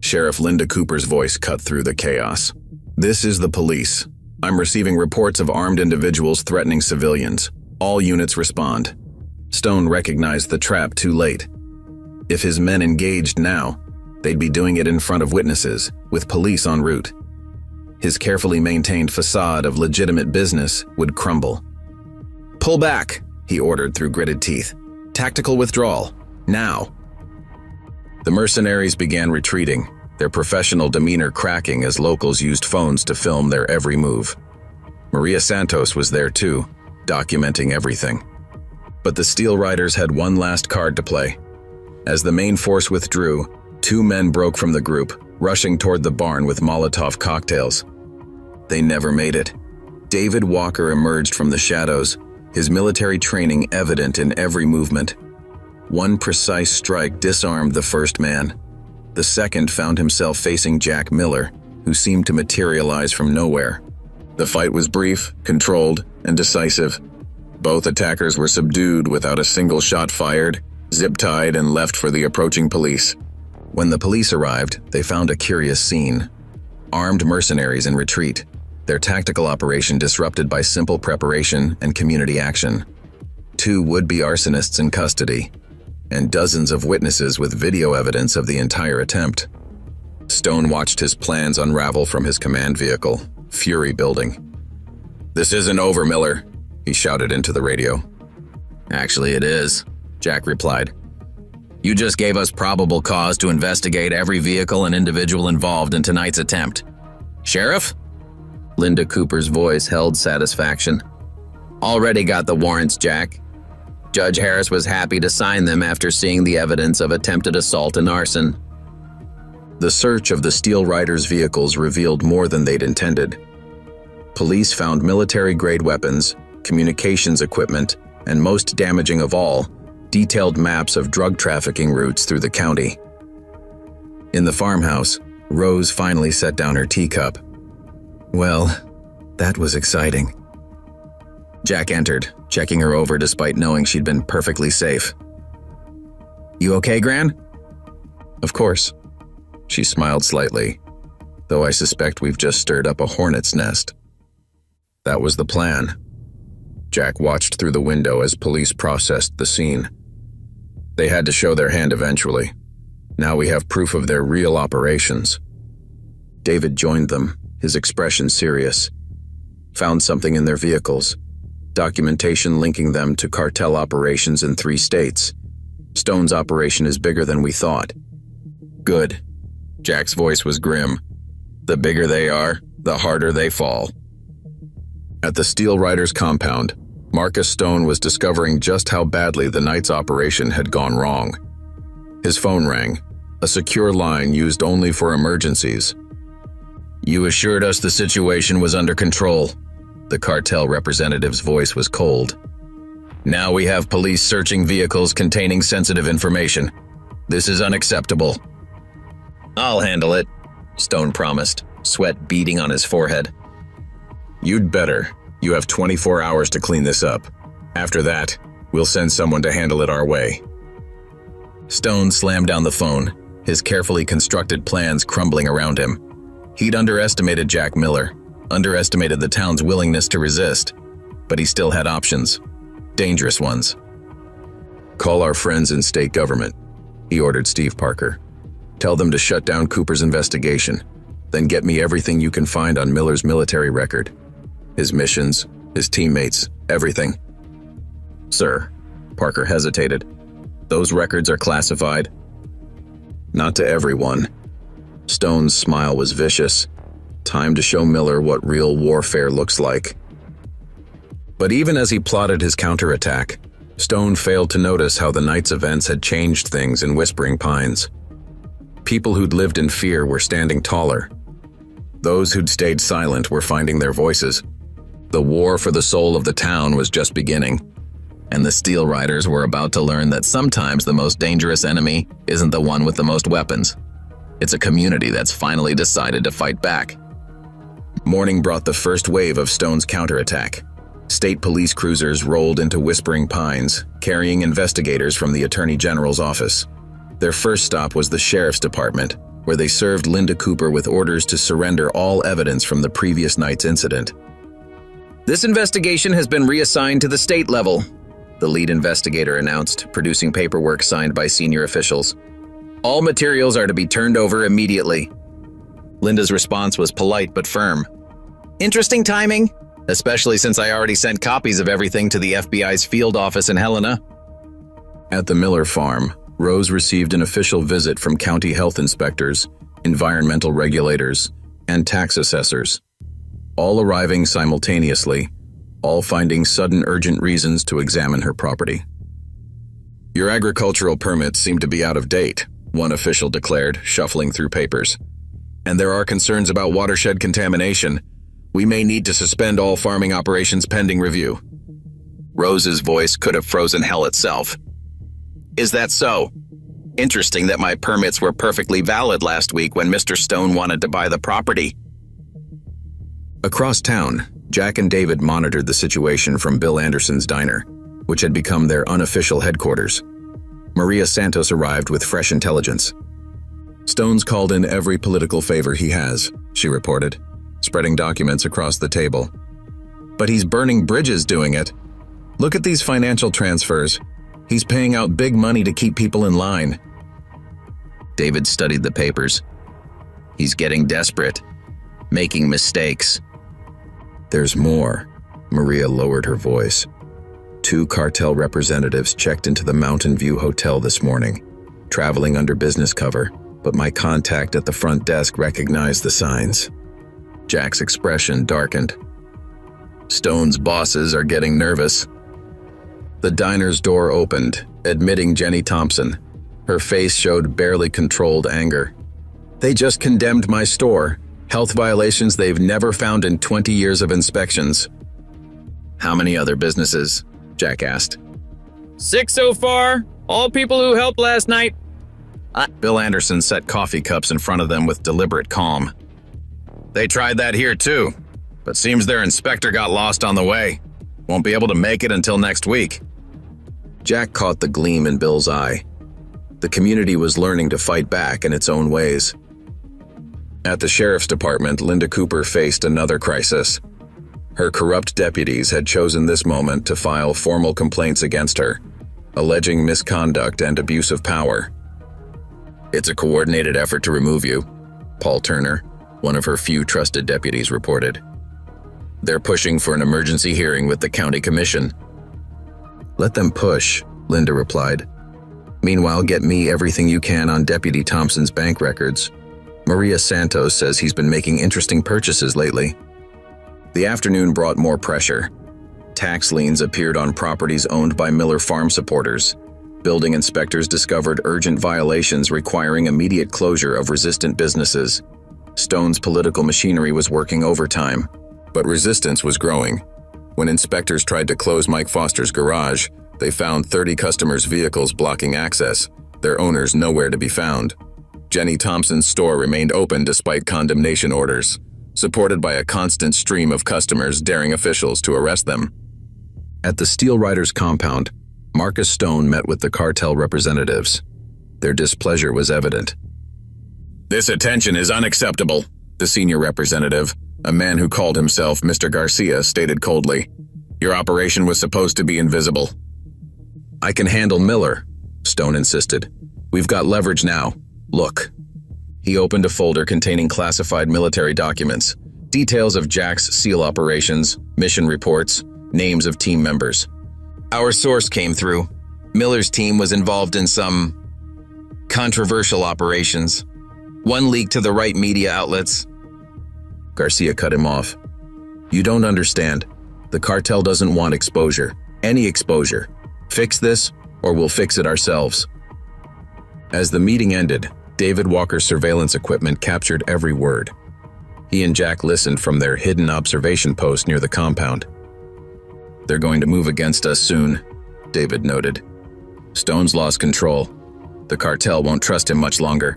Sheriff Linda Cooper's voice cut through the chaos. "This is the police. I'm receiving reports of armed individuals threatening civilians. All units respond." Stone recognized the trap too late. If his men engaged now, they'd be doing it in front of witnesses, with police en route. His carefully maintained facade of legitimate business would crumble. "Pull back," he ordered through gritted teeth. "Tactical withdrawal. Now." The mercenaries began retreating, their professional demeanor cracking as locals used phones to film their every move. Maria Santos was there too, documenting everything. But the Steel Riders had one last card to play. As the main force withdrew, 2 men broke from the group, rushing toward the barn with Molotov cocktails. They never made it. David Walker emerged from the shadows, his military training evident in every movement. One precise strike disarmed the first man. The second found himself facing Jack Miller, who seemed to materialize from nowhere. The fight was brief, controlled, and decisive. Both attackers were subdued without a single shot fired, zip-tied and left for the approaching police. When the police arrived, they found a curious scene. Armed mercenaries in retreat, their tactical operation disrupted by simple preparation and community action. 2 would-be arsonists in custody, and dozens of witnesses with video evidence of the entire attempt. Stone watched his plans unravel from his command vehicle, fury building. "This isn't over, Miller," he shouted into the radio. "Actually, it is," Jack replied. "You just gave us probable cause to investigate every vehicle and individual involved in tonight's attempt. Sheriff?" Linda Cooper's voice held satisfaction. "Already got the warrants, Jack. Judge Harris was happy to sign them after seeing the evidence of attempted assault and arson." The search of the Steel Riders' vehicles revealed more than they'd intended. Police found military-grade weapons, communications equipment, and most damaging of all, detailed maps of drug trafficking routes through the county. In the farmhouse, Rose finally set down her teacup. Well, that was exciting. Jack entered, checking her over despite knowing she'd been perfectly safe. "You okay, Gran?" "Of course." She smiled slightly, though I suspect we've just stirred up a hornet's nest. That was the plan. Jack watched through the window as police processed the scene. They had to show their hand eventually. Now we have proof of their real operations. David joined them, his expression serious. Found something in their vehicles. Documentation linking them to cartel operations in 3 states. Stone's operation is bigger than we thought. Good. Jack's voice was grim. The bigger they are, the harder they fall. At the Steel Riders compound, Marcus Stone was discovering just how badly the night's operation had gone wrong. His phone rang, a secure line used only for emergencies. "You assured us the situation was under control." The cartel representative's voice was cold. "Now we have police searching vehicles containing sensitive information. This is unacceptable." "I'll handle it," Stone promised, sweat beading on his forehead. "You'd better. You have 24 hours to clean this up. After that, we'll send someone to handle it our way." Stone slammed down the phone, his carefully constructed plans crumbling around him. He'd underestimated Jack Miller, underestimated the town's willingness to resist, but he still had options, dangerous ones. "Call our friends in state government," he ordered Steve Parker. "Tell them to shut down Cooper's investigation, then get me everything you can find on Miller's military record. His missions, his teammates, everything." "Sir," Parker hesitated. "Those records are classified." "Not to everyone." Stone's smile was vicious. Time to show Miller what real warfare looks like. But even as he plotted his counterattack, Stone failed to notice how the night's events had changed things in Whispering Pines. People who'd lived in fear were standing taller. Those who'd stayed silent were finding their voices. The war for the soul of the town was just beginning, and the Steel Riders were about to learn that sometimes the most dangerous enemy isn't the one with the most weapons. It's a community that's finally decided to fight back. Morning brought the first wave of Stone's counterattack. State police cruisers rolled into Whispering Pines, carrying investigators from the Attorney General's office. Their first stop was the Sheriff's Department, where they served Linda Cooper with orders to surrender all evidence from the previous night's incident. "This investigation has been reassigned to the state level," the lead investigator announced, producing paperwork signed by senior officials. "All materials are to be turned over immediately." Linda's response was polite but firm. "Interesting timing, especially since I already sent copies of everything to the FBI's field office in Helena." At the Miller farm, Rose received an official visit from county health inspectors, environmental regulators, and tax assessors, all arriving simultaneously, all finding sudden urgent reasons to examine her property. "Your agricultural permits seem to be out of date," one official declared, shuffling through papers. "And there are concerns about watershed contamination. We may need to suspend all farming operations pending review." Rose's voice could have frozen hell itself. "Is that so? Interesting that my permits were perfectly valid last week when Mr. Stone wanted to buy the property." Across town, Jack and David monitored the situation from Bill Anderson's diner, which had become their unofficial headquarters. Maria Santos arrived with fresh intelligence. "Stone's called in every political favor he has," she reported, spreading documents across the table. "But he's burning bridges doing it. Look at these financial transfers. He's paying out big money to keep people in line." David studied the papers. "He's getting desperate, making mistakes." "There's more." Maria lowered her voice. "2 cartel representatives checked into the Mountain View Hotel this morning, traveling under business cover, but my contact at the front desk recognized the signs." Jack's expression darkened. "Stone's bosses are getting nervous." The diner's door opened, admitting Jenny Thompson. Her face showed barely controlled anger. "They just condemned my store. Health violations they've never found in 20 years of inspections." "How many other businesses?" Jack asked. 6 so far, all people who helped last night." Bill Anderson set coffee cups in front of them with deliberate calm. "They tried that here too, but seems their inspector got lost on the way. Won't be able to make it until next week." Jack caught the gleam in Bill's eye. The community was learning to fight back in its own ways. At the Sheriff's Department, Linda Cooper faced another crisis. Her corrupt deputies had chosen this moment to file formal complaints against her, alleging misconduct and abuse of power. "It's a coordinated effort to remove you," Paul Turner, one of her few trusted deputies, reported. "They're pushing for an emergency hearing with the county commission." "Let them push," Linda replied. "Meanwhile, get me everything you can on Deputy Thompson's bank records. Maria Santos says he's been making interesting purchases lately." The afternoon brought more pressure. Tax liens appeared on properties owned by Miller farm supporters. Building inspectors discovered urgent violations requiring immediate closure of resistant businesses. Stone's political machinery was working overtime, but resistance was growing. When inspectors tried to close Mike Foster's garage, they found 30 customers' vehicles blocking access, their owners nowhere to be found. Jenny Thompson's store remained open despite condemnation orders, supported by a constant stream of customers daring officials to arrest them. At the Steel Riders compound, Marcus Stone met with the cartel representatives. Their displeasure was evident. "This attention is unacceptable," the senior representative, a man who called himself Mr. Garcia, stated coldly. "Your operation was supposed to be invisible." "I can handle Miller," Stone insisted. "We've got leverage now. Look." He opened a folder containing classified military documents, details of Jack's SEAL operations, mission reports, names of team members. "Our source came through. Miller's team was involved in some controversial operations. One leaked to the right media outlets." Garcia cut him off. "You don't understand. The cartel doesn't want exposure. Any exposure. Fix this, or we'll fix it ourselves." As the meeting ended, David Walker's surveillance equipment captured every word. He and Jack listened from their hidden observation post near the compound. "They're going to move against us soon," David noted. "Stone's lost control. The cartel won't trust him much longer."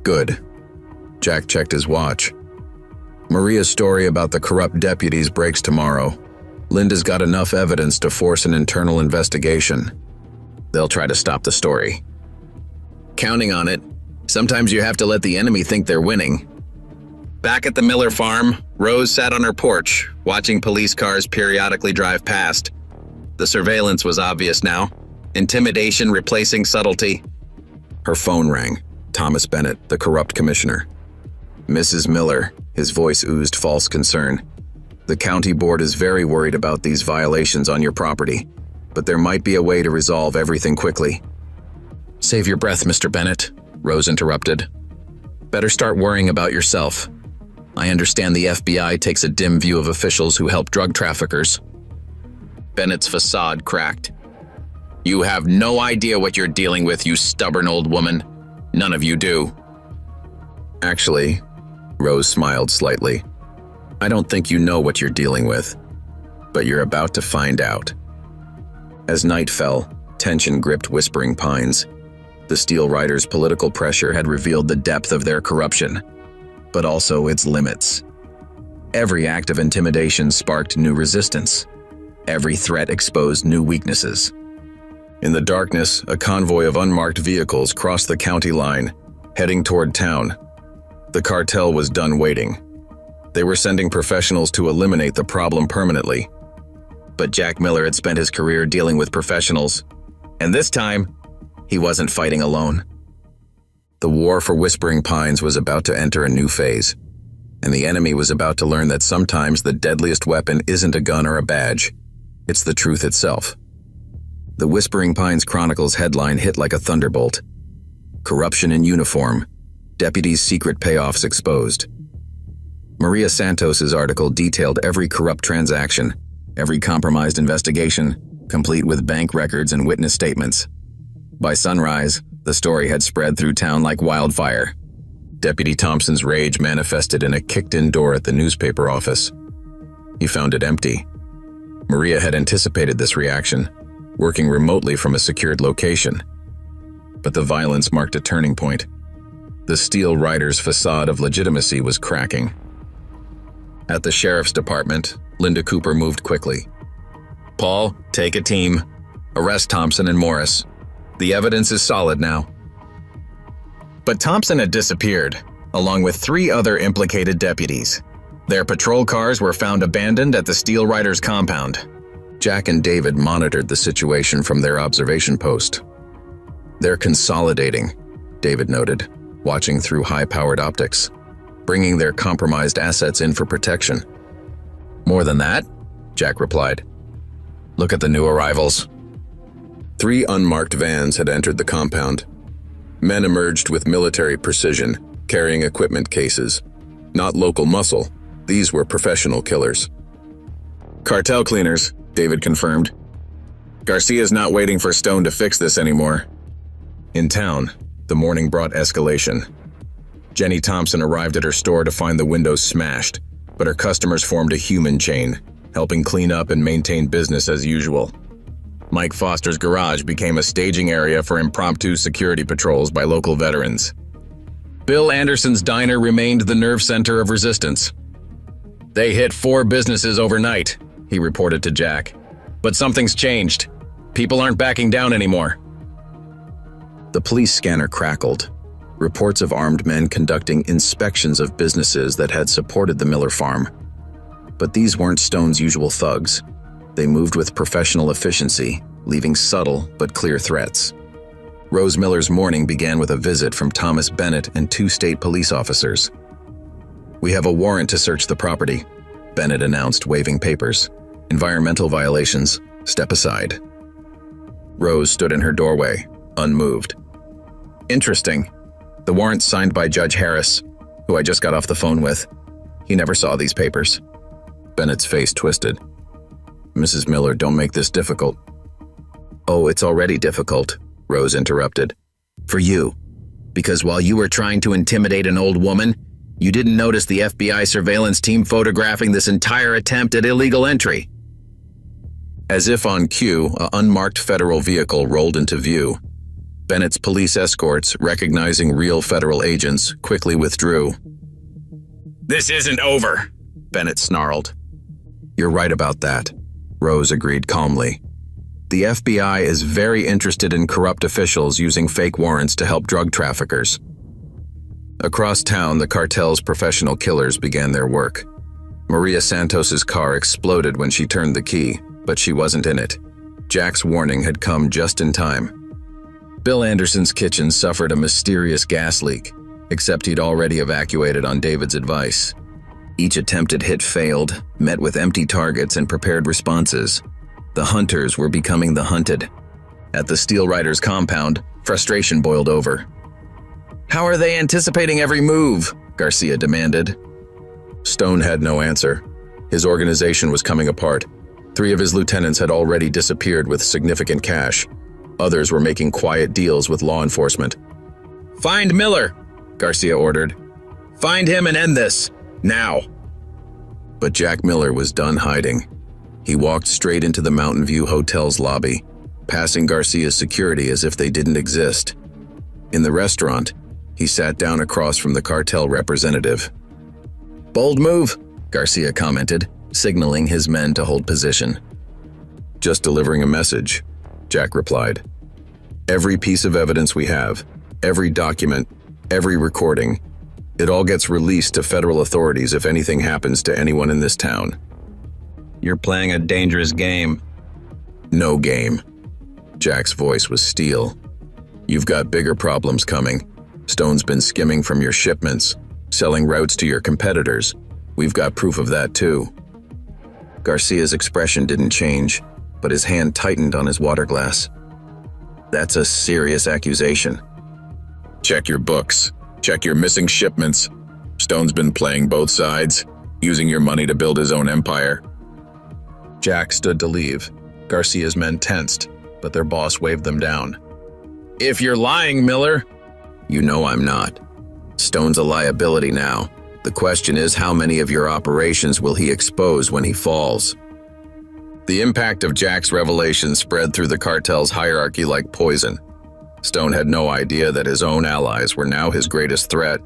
"Good." Jack checked his watch. "Maria's story about the corrupt deputies breaks tomorrow. Linda's got enough evidence to force an internal investigation. They'll try to stop the story." "Counting on it. Sometimes you have to let the enemy think they're winning." Back at the Miller farm, Rose sat on her porch, watching police cars periodically drive past. The surveillance was obvious now. Intimidation replacing subtlety. Her phone rang. Thomas Bennett, the corrupt commissioner. "Mrs. Miller," his voice oozed false concern. "The county board is very worried about these violations on your property, but there might be a way to resolve everything quickly." "Save your breath, Mr. Bennett," Rose interrupted. "Better start worrying about yourself. I understand the FBI takes a dim view of officials who help drug traffickers." Bennett's facade cracked. "You have no idea what you're dealing with, you stubborn old woman. None of you do." "Actually," Rose smiled slightly, "I don't think you know what you're dealing with, but you're about to find out." As night fell, tension gripped Whispering Pines. The Steel Riders' political pressure had revealed the depth of their corruption, but also its limits. Every act of intimidation sparked new resistance. Every threat exposed new weaknesses. In the darkness, a convoy of unmarked vehicles crossed the county line, heading toward town. The cartel was done waiting. They were sending professionals to eliminate the problem permanently. But Jack Miller had spent his career dealing with professionals, and this time, he wasn't fighting alone. The war for Whispering Pines was about to enter a new phase, and the enemy was about to learn that sometimes the deadliest weapon isn't a gun or a badge, it's the truth itself. The Whispering Pines Chronicles headline hit like a thunderbolt. "Corruption in uniform. Deputies' secret payoffs exposed." Maria Santos's article detailed every corrupt transaction, every compromised investigation, complete with bank records and witness statements. By sunrise, the story had spread through town like wildfire. Deputy Thompson's rage manifested in a kicked-in door at the newspaper office. He found it empty. Maria had anticipated this reaction, working remotely from a secured location. But the violence marked a turning point. The Steel Riders' facade of legitimacy was cracking. At the sheriff's department, Linda Cooper moved quickly. "Paul, take a team. Arrest Thompson and Morris. The evidence is solid now." But Thompson had disappeared, along with 3 other implicated deputies. Their patrol cars were found abandoned at the Steel Riders compound. Jack and David monitored the situation from their observation post. "They're consolidating," David noted, watching through high-powered optics, bringing their compromised assets in for protection. "More than that," Jack replied. "Look at the new arrivals." 3 unmarked vans had entered the compound. Men emerged with military precision, carrying equipment cases. Not local muscle, these were professional killers. Cartel cleaners, David confirmed. Garcia's not waiting for Stone to fix this anymore. In town, the morning brought escalation. Jenny Thompson arrived at her store to find the windows smashed, but her customers formed a human chain, helping clean up and maintain business as usual. Mike Foster's garage became a staging area for impromptu security patrols by local veterans. Bill Anderson's diner remained the nerve center of resistance. "They hit 4 businesses overnight," he reported to Jack. "But something's changed. People aren't backing down anymore." The police scanner crackled. Reports of armed men conducting inspections of businesses that had supported the Miller farm. But these weren't Stone's usual thugs. They moved with professional efficiency, leaving subtle but clear threats. Rose Miller's morning began with a visit from Thomas Bennett and 2 state police officers. "We have a warrant to search the property," Bennett announced, waving papers. "Environmental violations, step aside." Rose stood in her doorway, unmoved. "Interesting. The warrant's signed by Judge Harris, who I just got off the phone with. He never saw these papers." Bennett's face twisted. "Mrs. Miller, don't make this difficult." "Oh, it's already difficult," Rose interrupted. "For you. Because while you were trying to intimidate an old woman, you didn't notice the FBI surveillance team photographing this entire attempt at illegal entry." As if on cue, an unmarked federal vehicle rolled into view. Bennett's police escorts, recognizing real federal agents, quickly withdrew. "This isn't over," Bennett snarled. "You're right about that," Rose agreed calmly. "The FBI is very interested in corrupt officials using fake warrants to help drug traffickers." Across town, the cartel's professional killers began their work. Maria Santos's car exploded when she turned the key, but she wasn't in it. Jack's warning had come just in time. Bill Anderson's kitchen suffered a mysterious gas leak, except he'd already evacuated on David's advice. Each attempted hit failed, met with empty targets and prepared responses. The hunters were becoming the hunted. At the Steel Riders compound, frustration boiled over. "How are they anticipating every move?" Garcia demanded. Stone had no answer. His organization was coming apart. 3 of his lieutenants had already disappeared with significant cash. Others were making quiet deals with law enforcement. "Find Miller," Garcia ordered. "Find him and end this. Now." But Jack Miller was done hiding. He walked straight into the Mountain View Hotel's lobby, passing Garcia's security as if they didn't exist. In the restaurant, he sat down across from the cartel representative. "Bold move," Garcia commented, signaling his men to hold position. "Just delivering a message," Jack replied. "Every piece of evidence we have, every document, every recording, it all gets released to federal authorities if anything happens to anyone in this town." "You're playing a dangerous game." "No game." Jack's voice was steel. "You've got bigger problems coming. Stone's been skimming from your shipments, selling routes to your competitors. We've got proof of that too." Garcia's expression didn't change, but his hand tightened on his water glass. "That's a serious accusation." "Check your books. Check your missing shipments. Stone's been playing both sides, using your money to build his own empire." Jack stood to leave. Garcia's men tensed, but their boss waved them down. "If you're lying, Miller." "You know I'm not. Stone's a liability now. The question is, how many of your operations will he expose when he falls?" The impact of Jack's revelation spread through the cartel's hierarchy like poison. Stone had no idea that his own allies were now his greatest threat.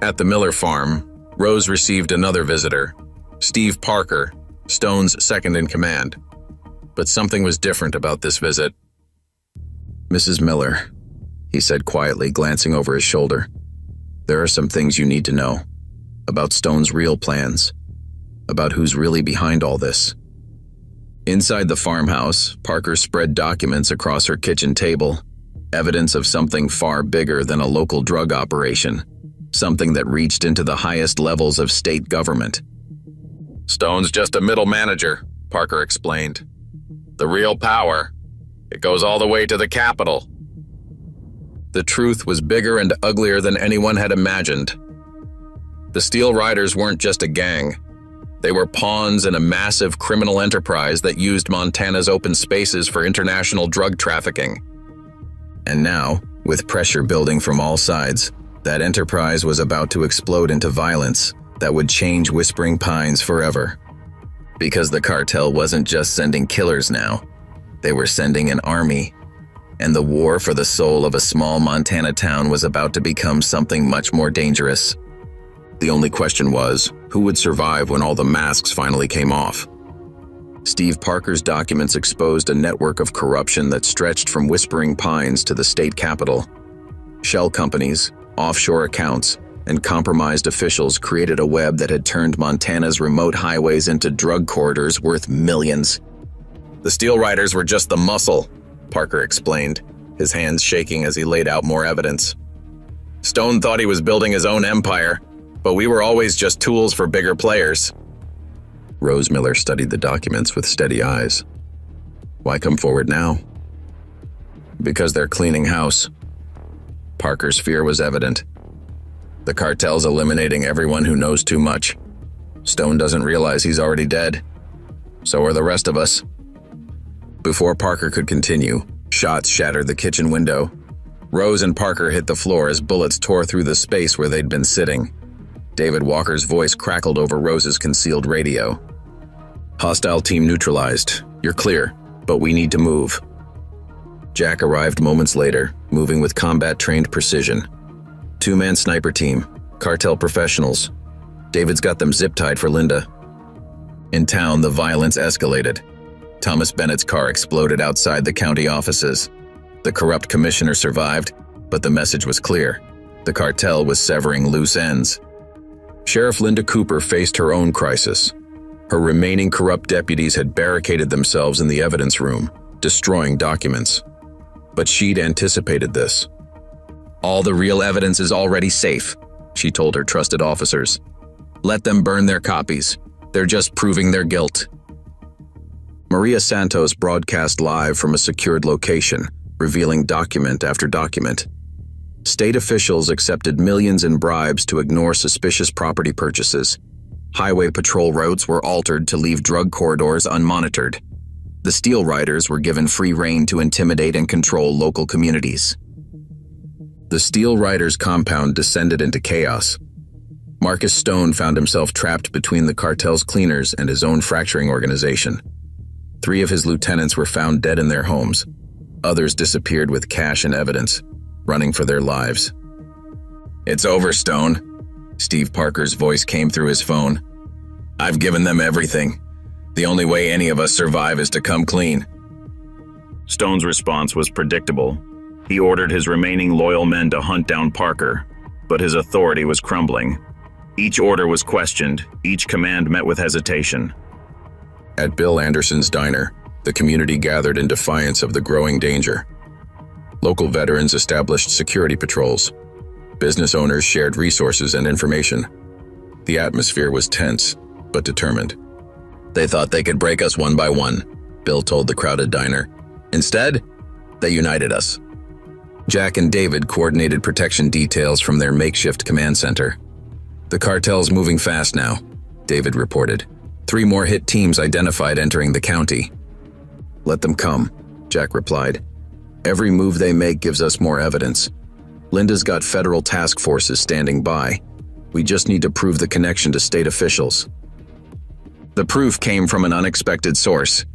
At the Miller farm, Rose received another visitor, Steve Parker, Stone's second-in-command. But something was different about this visit. "Mrs. Miller," he said quietly, glancing over his shoulder, "there are some things you need to know. About Stone's real plans. About who's really behind all this." Inside the farmhouse, Parker spread documents across her kitchen table, evidence of something far bigger than a local drug operation, something that reached into the highest levels of state government. "Stone's just a middle manager," Parker explained. "The real power, it goes all the way to the Capitol." The truth was bigger and uglier than anyone had imagined. The Steel Riders weren't just a gang. They were pawns in a massive criminal enterprise that used Montana's open spaces for international drug trafficking. And now, with pressure building from all sides, that enterprise was about to explode into violence that would change Whispering Pines forever. Because the cartel wasn't just sending killers now, they were sending an army, and the war for the soul of a small Montana town was about to become something much more dangerous. The only question was, who would survive when all the masks finally came off? Steve Parker's documents exposed a network of corruption that stretched from Whispering Pines to the state capitol. Shell companies, offshore accounts, and compromised officials created a web that had turned Montana's remote highways into drug corridors worth millions. The Steel Riders were just the muscle, Parker explained, his hands shaking as he laid out more evidence. Stone thought he was building his own empire, but we were always just tools for bigger players. Rose Miller studied the documents with steady eyes. Why come forward now? Because they're cleaning house. Parker's fear was evident. The cartel's eliminating everyone who knows too much. Stone doesn't realize he's already dead. So are the rest of us. Before Parker could continue, shots shattered the kitchen window. Rose and Parker hit the floor as bullets tore through the space where they'd been sitting. David Walker's voice crackled over Rose's concealed radio. Hostile team neutralized. You're clear, but we need to move. Jack arrived moments later, moving with combat-trained precision. Two-man sniper team, cartel professionals. David's got them zip-tied for Linda. In town, the violence escalated. Thomas Bennett's car exploded outside the county offices. The corrupt commissioner survived, but the message was clear. The cartel was severing loose ends. Sheriff Linda Cooper faced her own crisis. Her remaining corrupt deputies had barricaded themselves in the evidence room, destroying documents. But she'd anticipated this. All the real evidence is already safe, she told her trusted officers. Let them burn their copies. They're just proving their guilt. Maria Santos broadcast live from a secured location, revealing document after document. State officials accepted millions in bribes to ignore suspicious property purchases. Highway patrol routes were altered to leave drug corridors unmonitored. The Steel Riders were given free rein to intimidate and control local communities. The Steel Riders' compound descended into chaos. Marcus Stone found himself trapped between the cartel's cleaners and his own fracturing organization. 3 of his lieutenants were found dead in their homes. Others disappeared with cash and evidence, running for their lives. It's over, Stone. Steve Parker's voice came through his phone. I've given them everything. The only way any of us survive is to come clean. Stone's response was predictable. He ordered his remaining loyal men to hunt down Parker, but his authority was crumbling. Each order was questioned, each command met with hesitation. At Bill Anderson's diner, the community gathered in defiance of the growing danger. Local veterans established security patrols. Business owners shared resources and information. The atmosphere was tense, but determined. They thought they could break us one by one, Bill told the crowded diner. Instead, they united us. Jack and David coordinated protection details from their makeshift command center. The cartel's moving fast now, David reported. 3 more hit teams identified entering the county. Let them come, Jack replied. Every move they make gives us more evidence. Linda's got federal task forces standing by. We just need to prove the connection to state officials. The proof came from an unexpected source.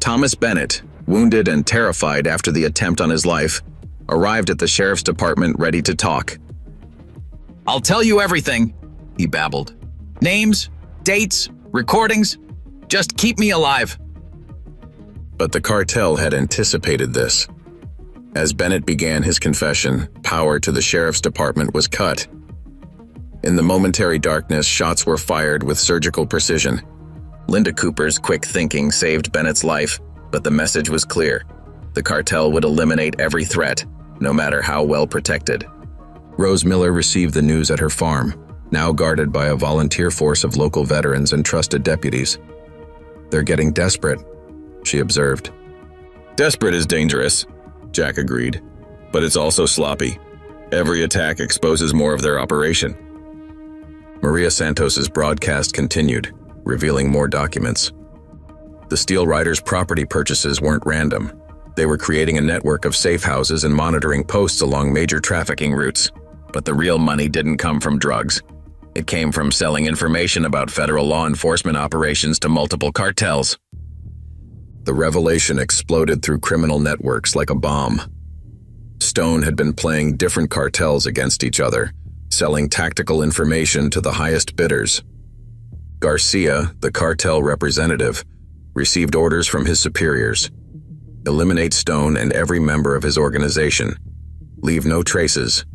Thomas Bennett, wounded and terrified after the attempt on his life, arrived at the sheriff's department ready to talk. I'll tell you everything, he babbled. Names, dates, recordings, just keep me alive. But the cartel had anticipated this. As Bennett began his confession, power to the sheriff's department was cut. In the momentary darkness, shots were fired with surgical precision. Linda Cooper's quick thinking saved Bennett's life, but the message was clear. The cartel would eliminate every threat, no matter how well protected. Rose Miller received the news at her farm, now guarded by a volunteer force of local veterans and trusted deputies. They're getting desperate, she observed. Desperate is dangerous, Jack agreed, but it's also sloppy. Every attack exposes more of their operation. Maria Santos's broadcast continued, revealing more documents. The Steel Riders' property purchases weren't random. They were creating a network of safe houses and monitoring posts along major trafficking routes. But the real money didn't come from drugs. It came from selling information about federal law enforcement operations to multiple cartels. The revelation exploded through criminal networks like a bomb. Stone had been playing different cartels against each other, selling tactical information to the highest bidders. Garcia, the cartel representative, received orders from his superiors. Eliminate Stone and every member of his organization. Leave no traces,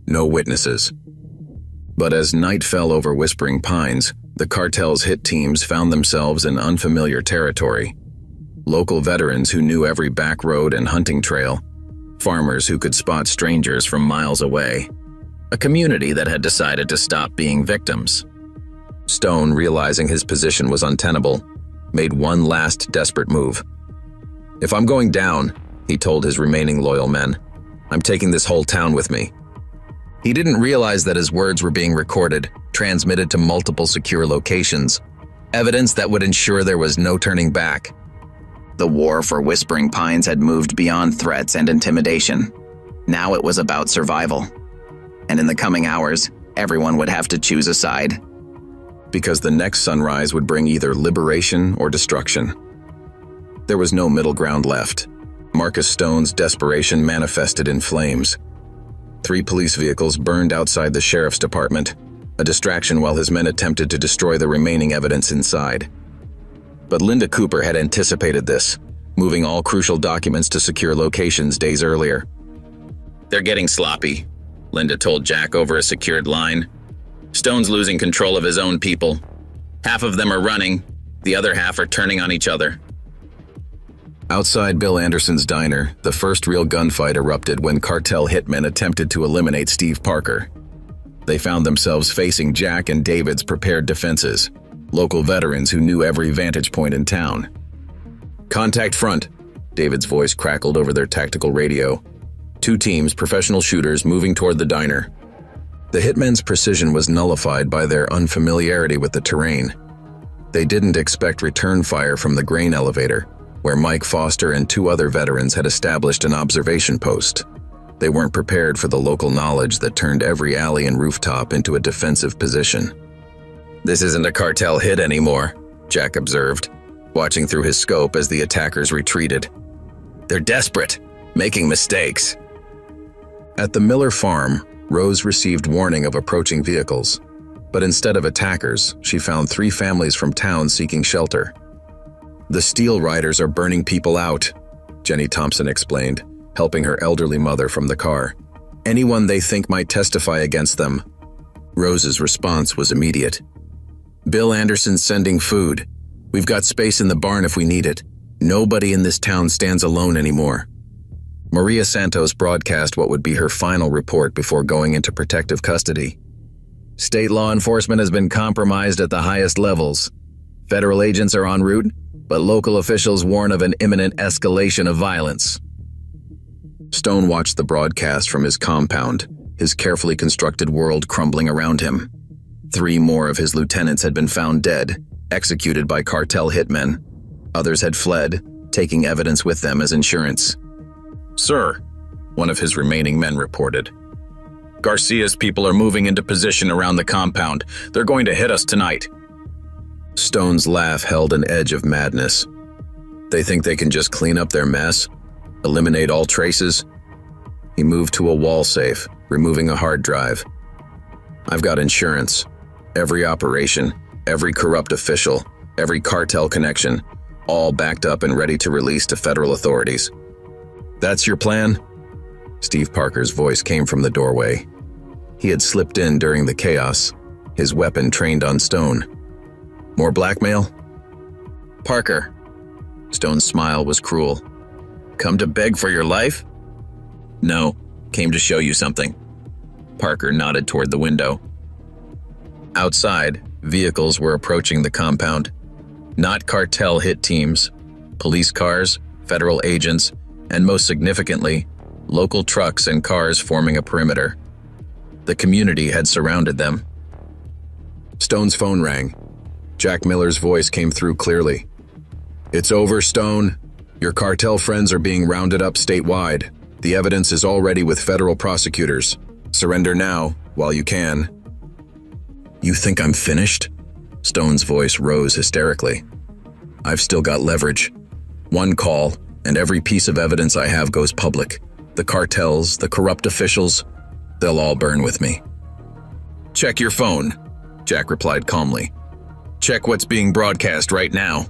no witnesses. But as night fell over Whispering Pines, the cartel's hit teams found themselves in unfamiliar territory. Local veterans who knew every back road and hunting trail. Farmers who could spot strangers from miles away. A community that had decided to stop being victims. Stone, realizing his position was untenable, made one last desperate move. "If I'm going down," he told his remaining loyal men, "I'm taking this whole town with me." He didn't realize that his words were being recorded, transmitted to multiple secure locations, evidence that would ensure there was no turning back. The war for Whispering Pines had moved beyond threats and intimidation. Now it was about survival. And in the coming hours, everyone would have to choose a side. Because the next sunrise would bring either liberation or destruction. There was no middle ground left. Marcus Stone's desperation manifested in flames. 3 police vehicles burned outside the sheriff's department, a distraction while his men attempted to destroy the remaining evidence inside. But Linda Cooper had anticipated this, moving all crucial documents to secure locations days earlier. "They're getting sloppy," Linda told Jack over a secured line. "Stone's losing control of his own people. Half of them are running, the other half are turning on each other." Outside Bill Anderson's diner, the first real gunfight erupted when cartel hitmen attempted to eliminate Steve Parker. They found themselves facing Jack and David's prepared defenses, local veterans who knew every vantage point in town. "Contact front," David's voice crackled over their tactical radio. 2 teams, professional shooters, moving toward the diner. The hitmen's precision was nullified by their unfamiliarity with the terrain. They didn't expect return fire from the grain elevator, where Mike Foster and 2 other veterans had established an observation post. They weren't prepared for the local knowledge that turned every alley and rooftop into a defensive position. "This isn't a cartel hit anymore," Jack observed, watching through his scope as the attackers retreated. "They're desperate, making mistakes." At the Miller farm, Rose received warning of approaching vehicles, but instead of attackers, she found 3 families from town seeking shelter. "The Steel Riders are burning people out," Jenny Thompson explained, helping her elderly mother from the car. "Anyone they think might testify against them." Rose's response was immediate. "Bill Anderson's sending food. We've got space in the barn if we need it. Nobody in this town stands alone anymore." Maria Santos broadcast what would be her final report before going into protective custody. "State law enforcement has been compromised at the highest levels. Federal agents are en route, but local officials warn of an imminent escalation of violence." Stone watched the broadcast from his compound, his carefully constructed world crumbling around him. 3 more of his lieutenants had been found dead, executed by cartel hitmen. Others had fled, taking evidence with them as insurance. "Sir," one of his remaining men reported, "Garcia's people are moving into position around the compound. They're going to hit us tonight." Stone's laugh held an edge of madness. "They think they can just clean up their mess? Eliminate all traces?" He moved to a wall safe, removing a hard drive. "I've got insurance. Every operation, every corrupt official, every cartel connection, all backed up and ready to release to federal authorities." "That's your plan?" Steve Parker's voice came from the doorway. He had slipped in during the chaos, his weapon trained on Stone. "More blackmail?" "Parker." Stone's smile was cruel. "Come to beg for your life?" "No, came to show you something." Parker nodded toward the window. Outside, vehicles were approaching the compound. Not cartel hit teams, police cars, federal agents, and most significantly, local trucks and cars forming a perimeter. The community had surrounded them. Stone's phone rang. Jack Miller's voice came through clearly. "It's over, Stone. Your cartel friends are being rounded up statewide. The evidence is already with federal prosecutors. Surrender now, while you can." "You think I'm finished?" Stone's voice rose hysterically. "I've still got leverage. One call, and every piece of evidence I have goes public. The cartels, the corrupt officials, they'll all burn with me." "Check your phone," Jack replied calmly. "Check what's being broadcast right now."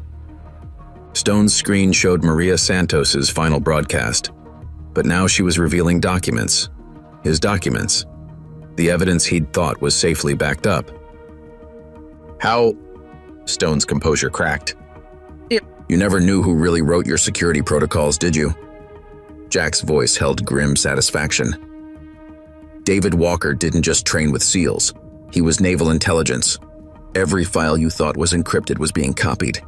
Stone's screen showed Maria Santos's final broadcast, but now she was revealing documents. His documents. The evidence he'd thought was safely backed up. "How?" Stone's composure cracked. "You never knew who really wrote your security protocols, did you?" Jack's voice held grim satisfaction. "David Walker didn't just train with SEALs. He was naval intelligence. Every file you thought was encrypted was being copied.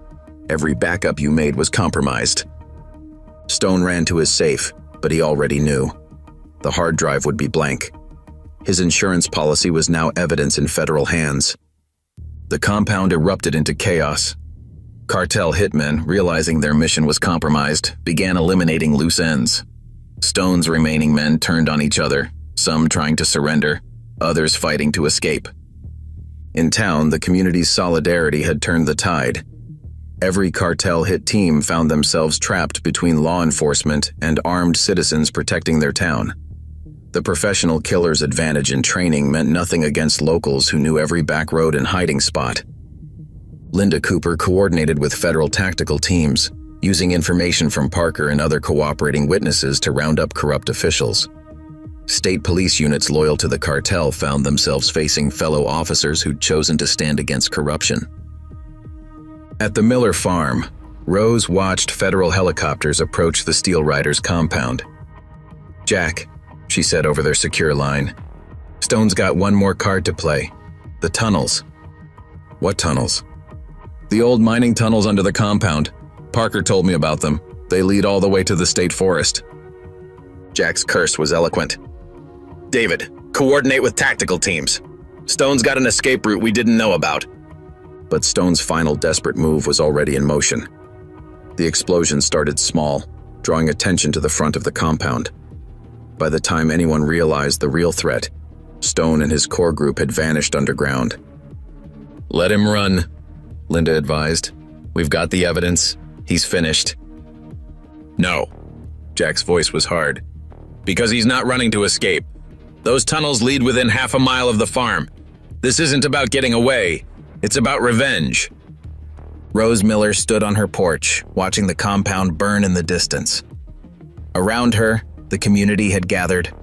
Every backup you made was compromised." Stone ran to his safe, but he already knew. The hard drive would be blank. His insurance policy was now evidence in federal hands. The compound erupted into chaos. Cartel hitmen, realizing their mission was compromised, began eliminating loose ends. Stone's remaining men turned on each other, some trying to surrender, others fighting to escape. In town, the community's solidarity had turned the tide. Every cartel-hit team found themselves trapped between law enforcement and armed citizens protecting their town. The professional killer's advantage in training meant nothing against locals who knew every back road and hiding spot. Linda Cooper coordinated with federal tactical teams, using information from Parker and other cooperating witnesses to round up corrupt officials. State police units loyal to the cartel found themselves facing fellow officers who'd chosen to stand against corruption. At the Miller farm, Rose watched federal helicopters approach the Steel Riders' compound. "Jack," she said over their secure line, "Stone's got one more card to play. The tunnels." "What tunnels?" "The old mining tunnels under the compound. Parker told me about them. They lead all the way to the state forest." Jack's curse was eloquent. "David, coordinate with tactical teams. Stone's got an escape route we didn't know about." But Stone's final desperate move was already in motion. The explosion started small, drawing attention to the front of the compound. By the time anyone realized the real threat, Stone and his core group had vanished underground. "Let him run," Linda advised. "We've got the evidence. He's finished." "No." Jack's voice was hard. "Because he's not running to escape. Those tunnels lead within half a mile of the farm. This isn't about getting away. It's about revenge." Rose Miller stood on her porch, watching the compound burn in the distance. Around her, the community had gathered,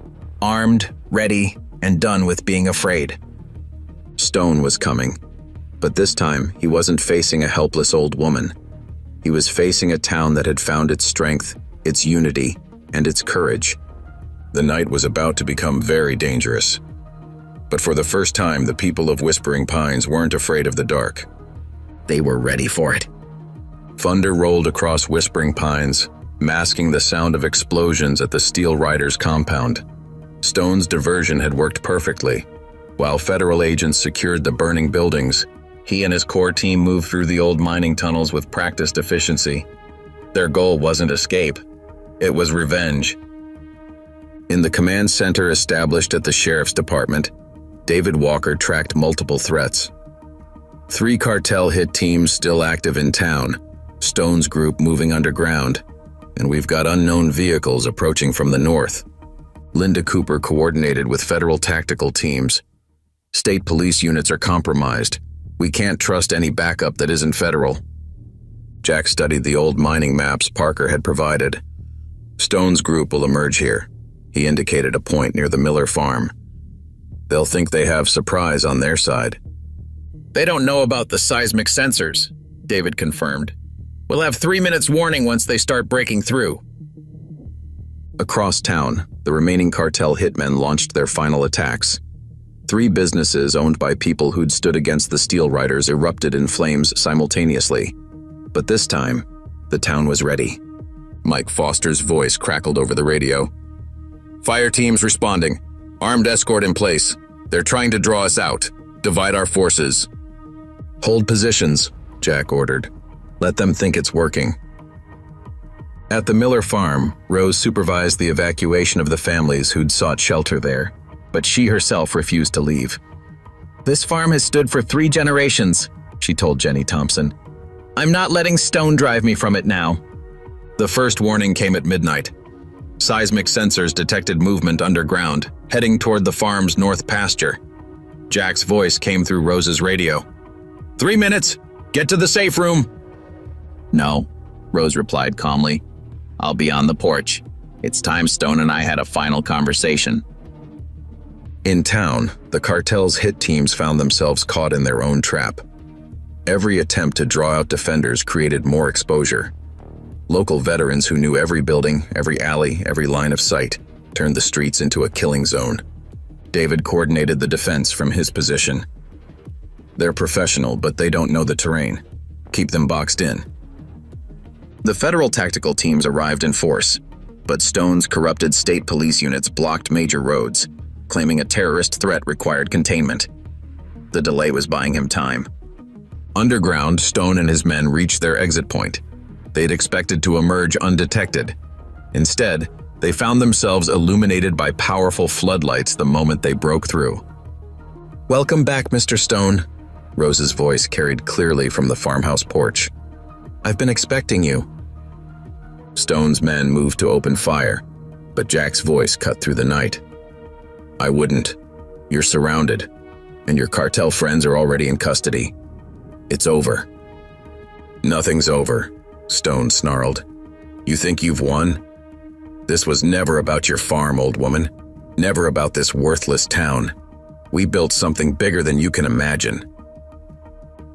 armed, ready, and done with being afraid. Stone was coming, but this time he wasn't facing a helpless old woman. He was facing a town that had found its strength, its unity, and its courage. The night was about to become very dangerous. But for the first time, the people of Whispering Pines weren't afraid of the dark. They were ready for it. Thunder rolled across Whispering Pines, masking the sound of explosions at the Steel Riders' compound. Stone's diversion had worked perfectly. While federal agents secured the burning buildings, he and his core team moved through the old mining tunnels with practiced efficiency. Their goal wasn't escape. It was revenge. In the command center established at the sheriff's department, David Walker tracked multiple threats. 3 cartel-hit teams still active in town, Stone's group moving underground, and we've got unknown vehicles approaching from the north. Linda Cooper coordinated with federal tactical teams. State police units are compromised. We can't trust any backup that isn't federal. Jack studied the old mining maps Parker had provided. Stone's group will emerge here. He indicated a point near the Miller farm. They'll think they have surprise on their side. "They don't know about the seismic sensors," David confirmed. "We'll have 3 minutes warning once they start breaking through." Across town, the remaining cartel hitmen launched their final attacks. 3 businesses owned by people who'd stood against the Steel Riders erupted in flames simultaneously. But this time, the town was ready. Mike Foster's voice crackled over the radio. "Fire teams responding. Armed escort in place. They're trying to draw us out. Divide our forces." "Hold positions," Jack ordered. "Let them think it's working." At the Miller farm, Rose supervised the evacuation of the families who'd sought shelter there, but she herself refused to leave. "This farm has stood for 3 generations," she told Jenny Thompson. "I'm not letting Stone drive me from it now." The first warning came at midnight. Seismic sensors detected movement underground, heading toward the farm's north pasture. Jack's voice came through Rose's radio. 3 minutes! Get to the safe room! "No," Rose replied calmly. "I'll be on the porch. It's time Stone and I had a final conversation." In town, the cartel's hit teams found themselves caught in their own trap. Every attempt to draw out defenders created more exposure. Local veterans who knew every building, every alley, every line of sight turned the streets into a killing zone. David coordinated the defense from his position. "They're professional, but they don't know the terrain. Keep them boxed in." The federal tactical teams arrived in force, but Stone's corrupted state police units blocked major roads, claiming a terrorist threat required containment. The delay was buying him time. Underground, Stone and his men reached their exit point. They'd expected to emerge undetected. Instead, they found themselves illuminated by powerful floodlights the moment they broke through. "Welcome back, Mr. Stone," Rose's voice carried clearly from the farmhouse porch. "I've been expecting you." Stone's men moved to open fire, but Jack's voice cut through the night. "I wouldn't. You're surrounded, and your cartel friends are already in custody. It's over." "Nothing's over," Stone snarled. "You think you've won? This was never about your farm, old woman. Never about this worthless town. We built something bigger than you can imagine."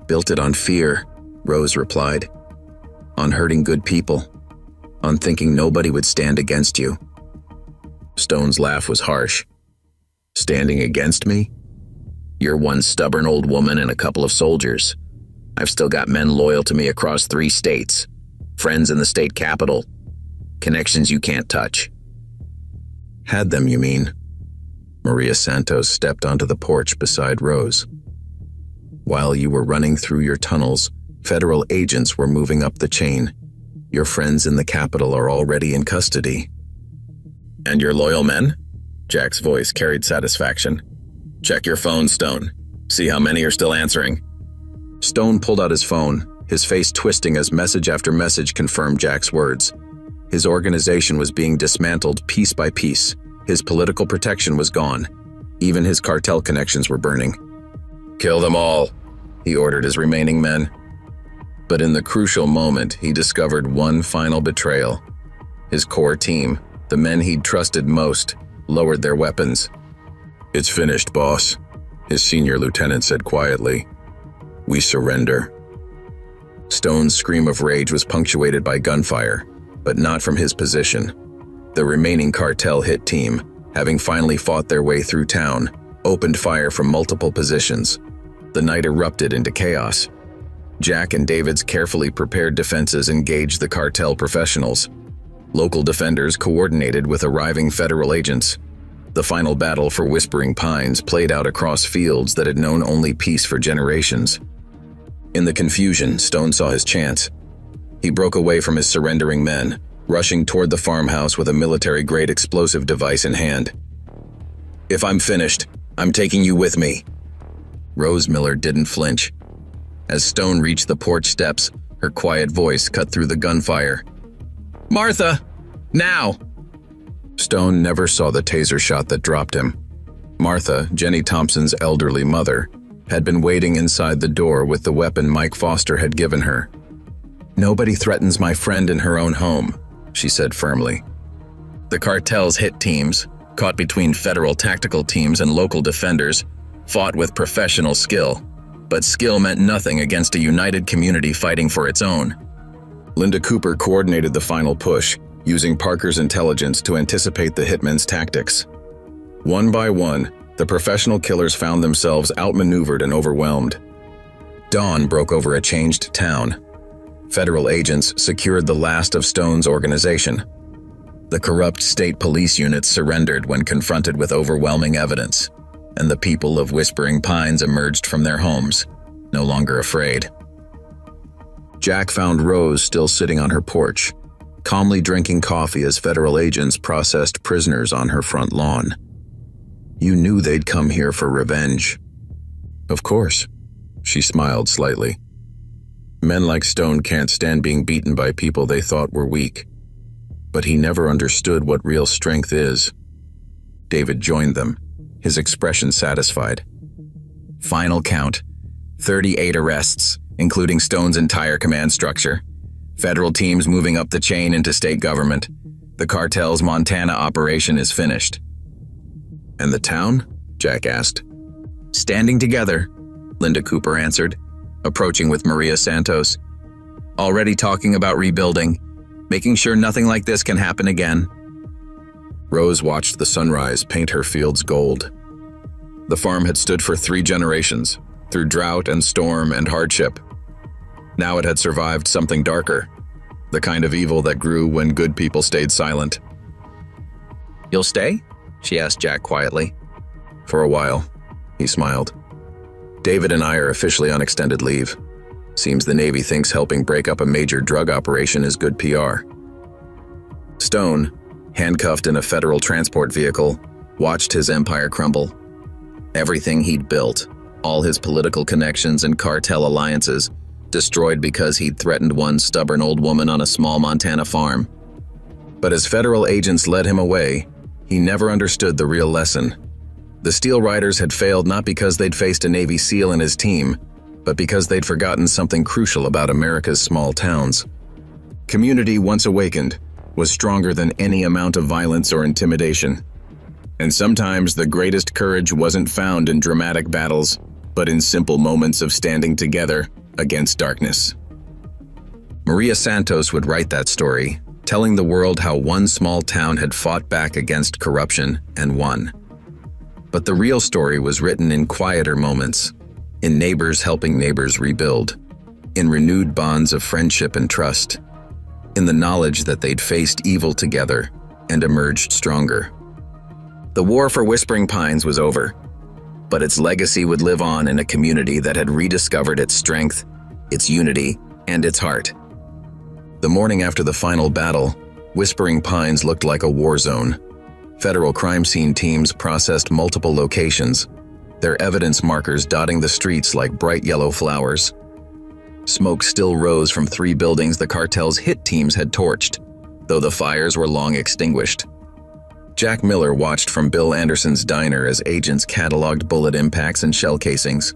"Built it on fear," Rose replied. "On hurting good people. On thinking nobody would stand against you." Stone's laugh was harsh. "Standing against me? You're one stubborn old woman and a couple of soldiers. I've still got men loyal to me across 3 states. Friends in the state capital. Connections you can't touch." "Had them, you mean?" Maria Santos stepped onto the porch beside Rose. "While you were running through your tunnels, federal agents were moving up the chain. Your friends in the capital are already in custody." "And your loyal men?" Jack's voice carried satisfaction. "Check your phone, Stone. See how many are still answering." Stone pulled out his phone, his face twisting as message after message confirmed Jack's words. His organization was being dismantled piece by piece. His political protection was gone. Even his cartel connections were burning. "Kill them all," he ordered his remaining men. But in the crucial moment, he discovered one final betrayal. His core team, the men he'd trusted most, lowered their weapons. "It's finished, boss," his senior lieutenant said quietly. "We surrender." Stone's scream of rage was punctuated by gunfire, but not from his position. The remaining cartel hit team, having finally fought their way through town, opened fire from multiple positions. The night erupted into chaos. Jack and David's carefully prepared defenses engaged the cartel professionals. Local defenders coordinated with arriving federal agents. The final battle for Whispering Pines played out across fields that had known only peace for generations. In the confusion, Stone saw his chance. He broke away from his surrendering men, rushing toward the farmhouse with a military-grade explosive device in hand. "If I'm finished, I'm taking you with me." Rose Miller didn't flinch. As Stone reached the porch steps, her quiet voice cut through the gunfire. "Martha! Now!" Stone never saw the taser shot that dropped him. Martha, Jenny Thompson's elderly mother, had been waiting inside the door with the weapon Mike Foster had given her. "Nobody threatens my friend in her own home," she said firmly. The cartel's hit teams, caught between federal tactical teams and local defenders, fought with professional skill, but skill meant nothing against a united community fighting for its own. Linda Cooper coordinated the final push, using Parker's intelligence to anticipate the hitmen's tactics. One by one, the professional killers found themselves outmaneuvered and overwhelmed. Dawn broke over a changed town. Federal agents secured the last of Stone's organization. The corrupt state police units surrendered when confronted with overwhelming evidence, and the people of Whispering Pines emerged from their homes, no longer afraid. Jack found Rose still sitting on her porch, calmly drinking coffee as federal agents processed prisoners on her front lawn. You knew they'd come here for revenge. Of course, she smiled slightly. Men like Stone can't stand being beaten by people they thought were weak. But he never understood what real strength is. David joined them, his expression satisfied. Final count, 38 arrests, including Stone's entire command structure. Federal teams moving up the chain into state government. The cartel's Montana operation is finished. And the town? Jack asked. Standing together, Linda Cooper answered, approaching with Maria Santos. Already talking about rebuilding, making sure nothing like this can happen again. Rose watched the sunrise paint her fields gold. The farm had stood for 3 generations, through drought and storm and hardship. Now it had survived something darker, the kind of evil that grew when good people stayed silent. You'll stay? She asked Jack quietly. For a while, he smiled. David and I are officially on extended leave. Seems the Navy thinks helping break up a major drug operation is good PR. Stone, handcuffed in a federal transport vehicle, watched his empire crumble. Everything he'd built, all his political connections and cartel alliances, destroyed because he'd threatened one stubborn old woman on a small Montana farm. But as federal agents led him away, he never understood the real lesson. The Steel Riders had failed not because they'd faced a Navy SEAL in his team, but because they'd forgotten something crucial about America's small towns. Community, once awakened, was stronger than any amount of violence or intimidation. And sometimes the greatest courage wasn't found in dramatic battles, but in simple moments of standing together against darkness. Maria Santos would write that story, telling the world how one small town had fought back against corruption and won. But the real story was written in quieter moments, in neighbors helping neighbors rebuild, in renewed bonds of friendship and trust, in the knowledge that they'd faced evil together and emerged stronger. The war for Whispering Pines was over, but its legacy would live on in a community that had rediscovered its strength, its unity, and its heart. The morning after the final battle, Whispering Pines looked like a war zone. Federal crime scene teams processed multiple locations, their evidence markers dotting the streets like bright yellow flowers. Smoke still rose from 3 buildings the cartel's hit teams had torched, though the fires were long extinguished. Jack Miller watched from Bill Anderson's diner as agents cataloged bullet impacts and shell casings.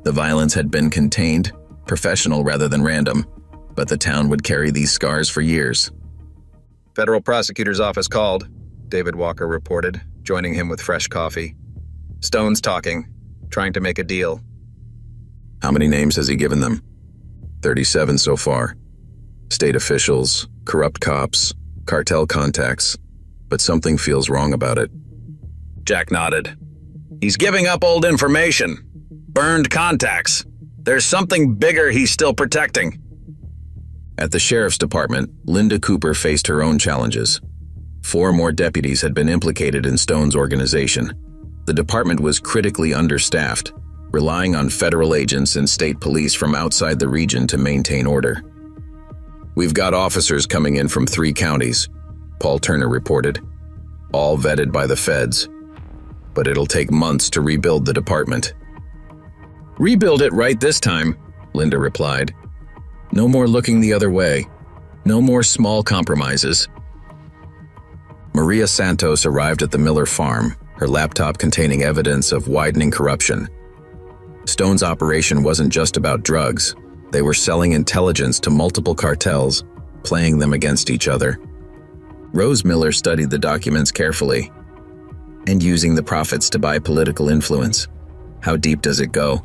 The violence had been contained, professional rather than random, but the town would carry these scars for years. Federal prosecutor's office called, David Walker reported, joining him with fresh coffee. Stone's talking, trying to make a deal. How many names has he given them? 37 so far. State officials, corrupt cops, cartel contacts, but something feels wrong about it. Jack nodded. He's giving up old information. Burned contacts. There's something bigger he's still protecting. At the sheriff's department, Linda Cooper faced her own challenges. 4 more deputies had been implicated in Stone's organization. The department was critically understaffed, relying on federal agents and state police from outside the region to maintain order. We've got officers coming in from 3 counties, Paul Turner reported, all vetted by the feds. But it'll take months to rebuild the department. Rebuild it right this time, Linda replied. No more looking the other way. No more small compromises. Maria Santos arrived at the Miller farm, her laptop containing evidence of widening corruption. Stone's operation wasn't just about drugs. They were selling intelligence to multiple cartels, playing them against each other. Rose Miller studied the documents carefully. And using the profits to buy political influence. How deep does it go?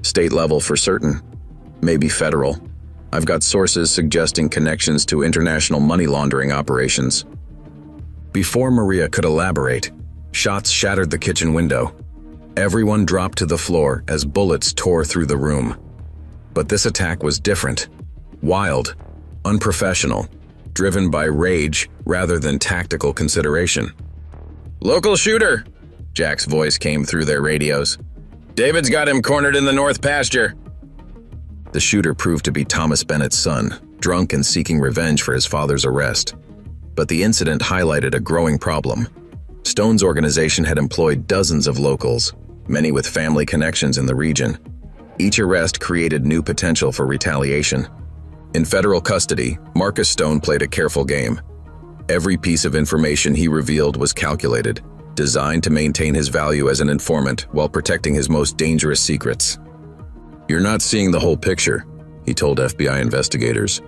State level for certain. Maybe federal. I've got sources suggesting connections to international money laundering operations. Before Maria could elaborate, shots shattered the kitchen window. Everyone dropped to the floor as bullets tore through the room. But this attack was different. Wild, unprofessional, driven by rage rather than tactical consideration. Local shooter, Jack's voice came through their radios. David's got him cornered in the north pasture. The shooter proved to be Thomas Bennett's son, drunk and seeking revenge for his father's arrest. But the incident highlighted a growing problem. Stone's organization had employed dozens of locals, many with family connections in the region. Each arrest created new potential for retaliation. In federal custody, Marcus Stone played a careful game. Every piece of information he revealed was calculated, designed to maintain his value as an informant while protecting his most dangerous secrets. "You're not seeing the whole picture," he told FBI investigators.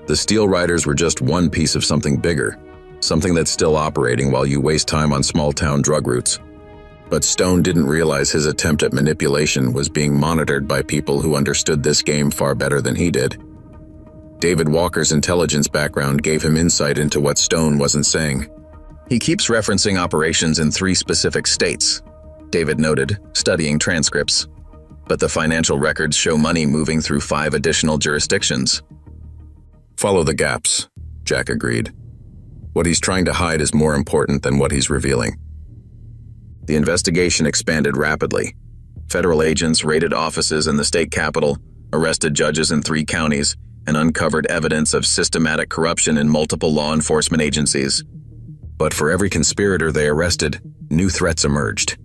"The Steel Riders were just one piece of something bigger, something that's still operating while you waste time on small-town drug routes." But Stone didn't realize his attempt at manipulation was being monitored by people who understood this game far better than he did. David Walker's intelligence background gave him insight into what Stone wasn't saying. "He keeps referencing operations in 3 specific states," David noted, studying transcripts. "But the financial records show money moving through 5 additional jurisdictions." "Follow the gaps," Jack agreed. "What he's trying to hide is more important than what he's revealing." The investigation expanded rapidly. Federal agents raided offices in the state capitol, arrested judges in 3 counties, and uncovered evidence of systematic corruption in multiple law enforcement agencies. But for every conspirator they arrested, new threats emerged.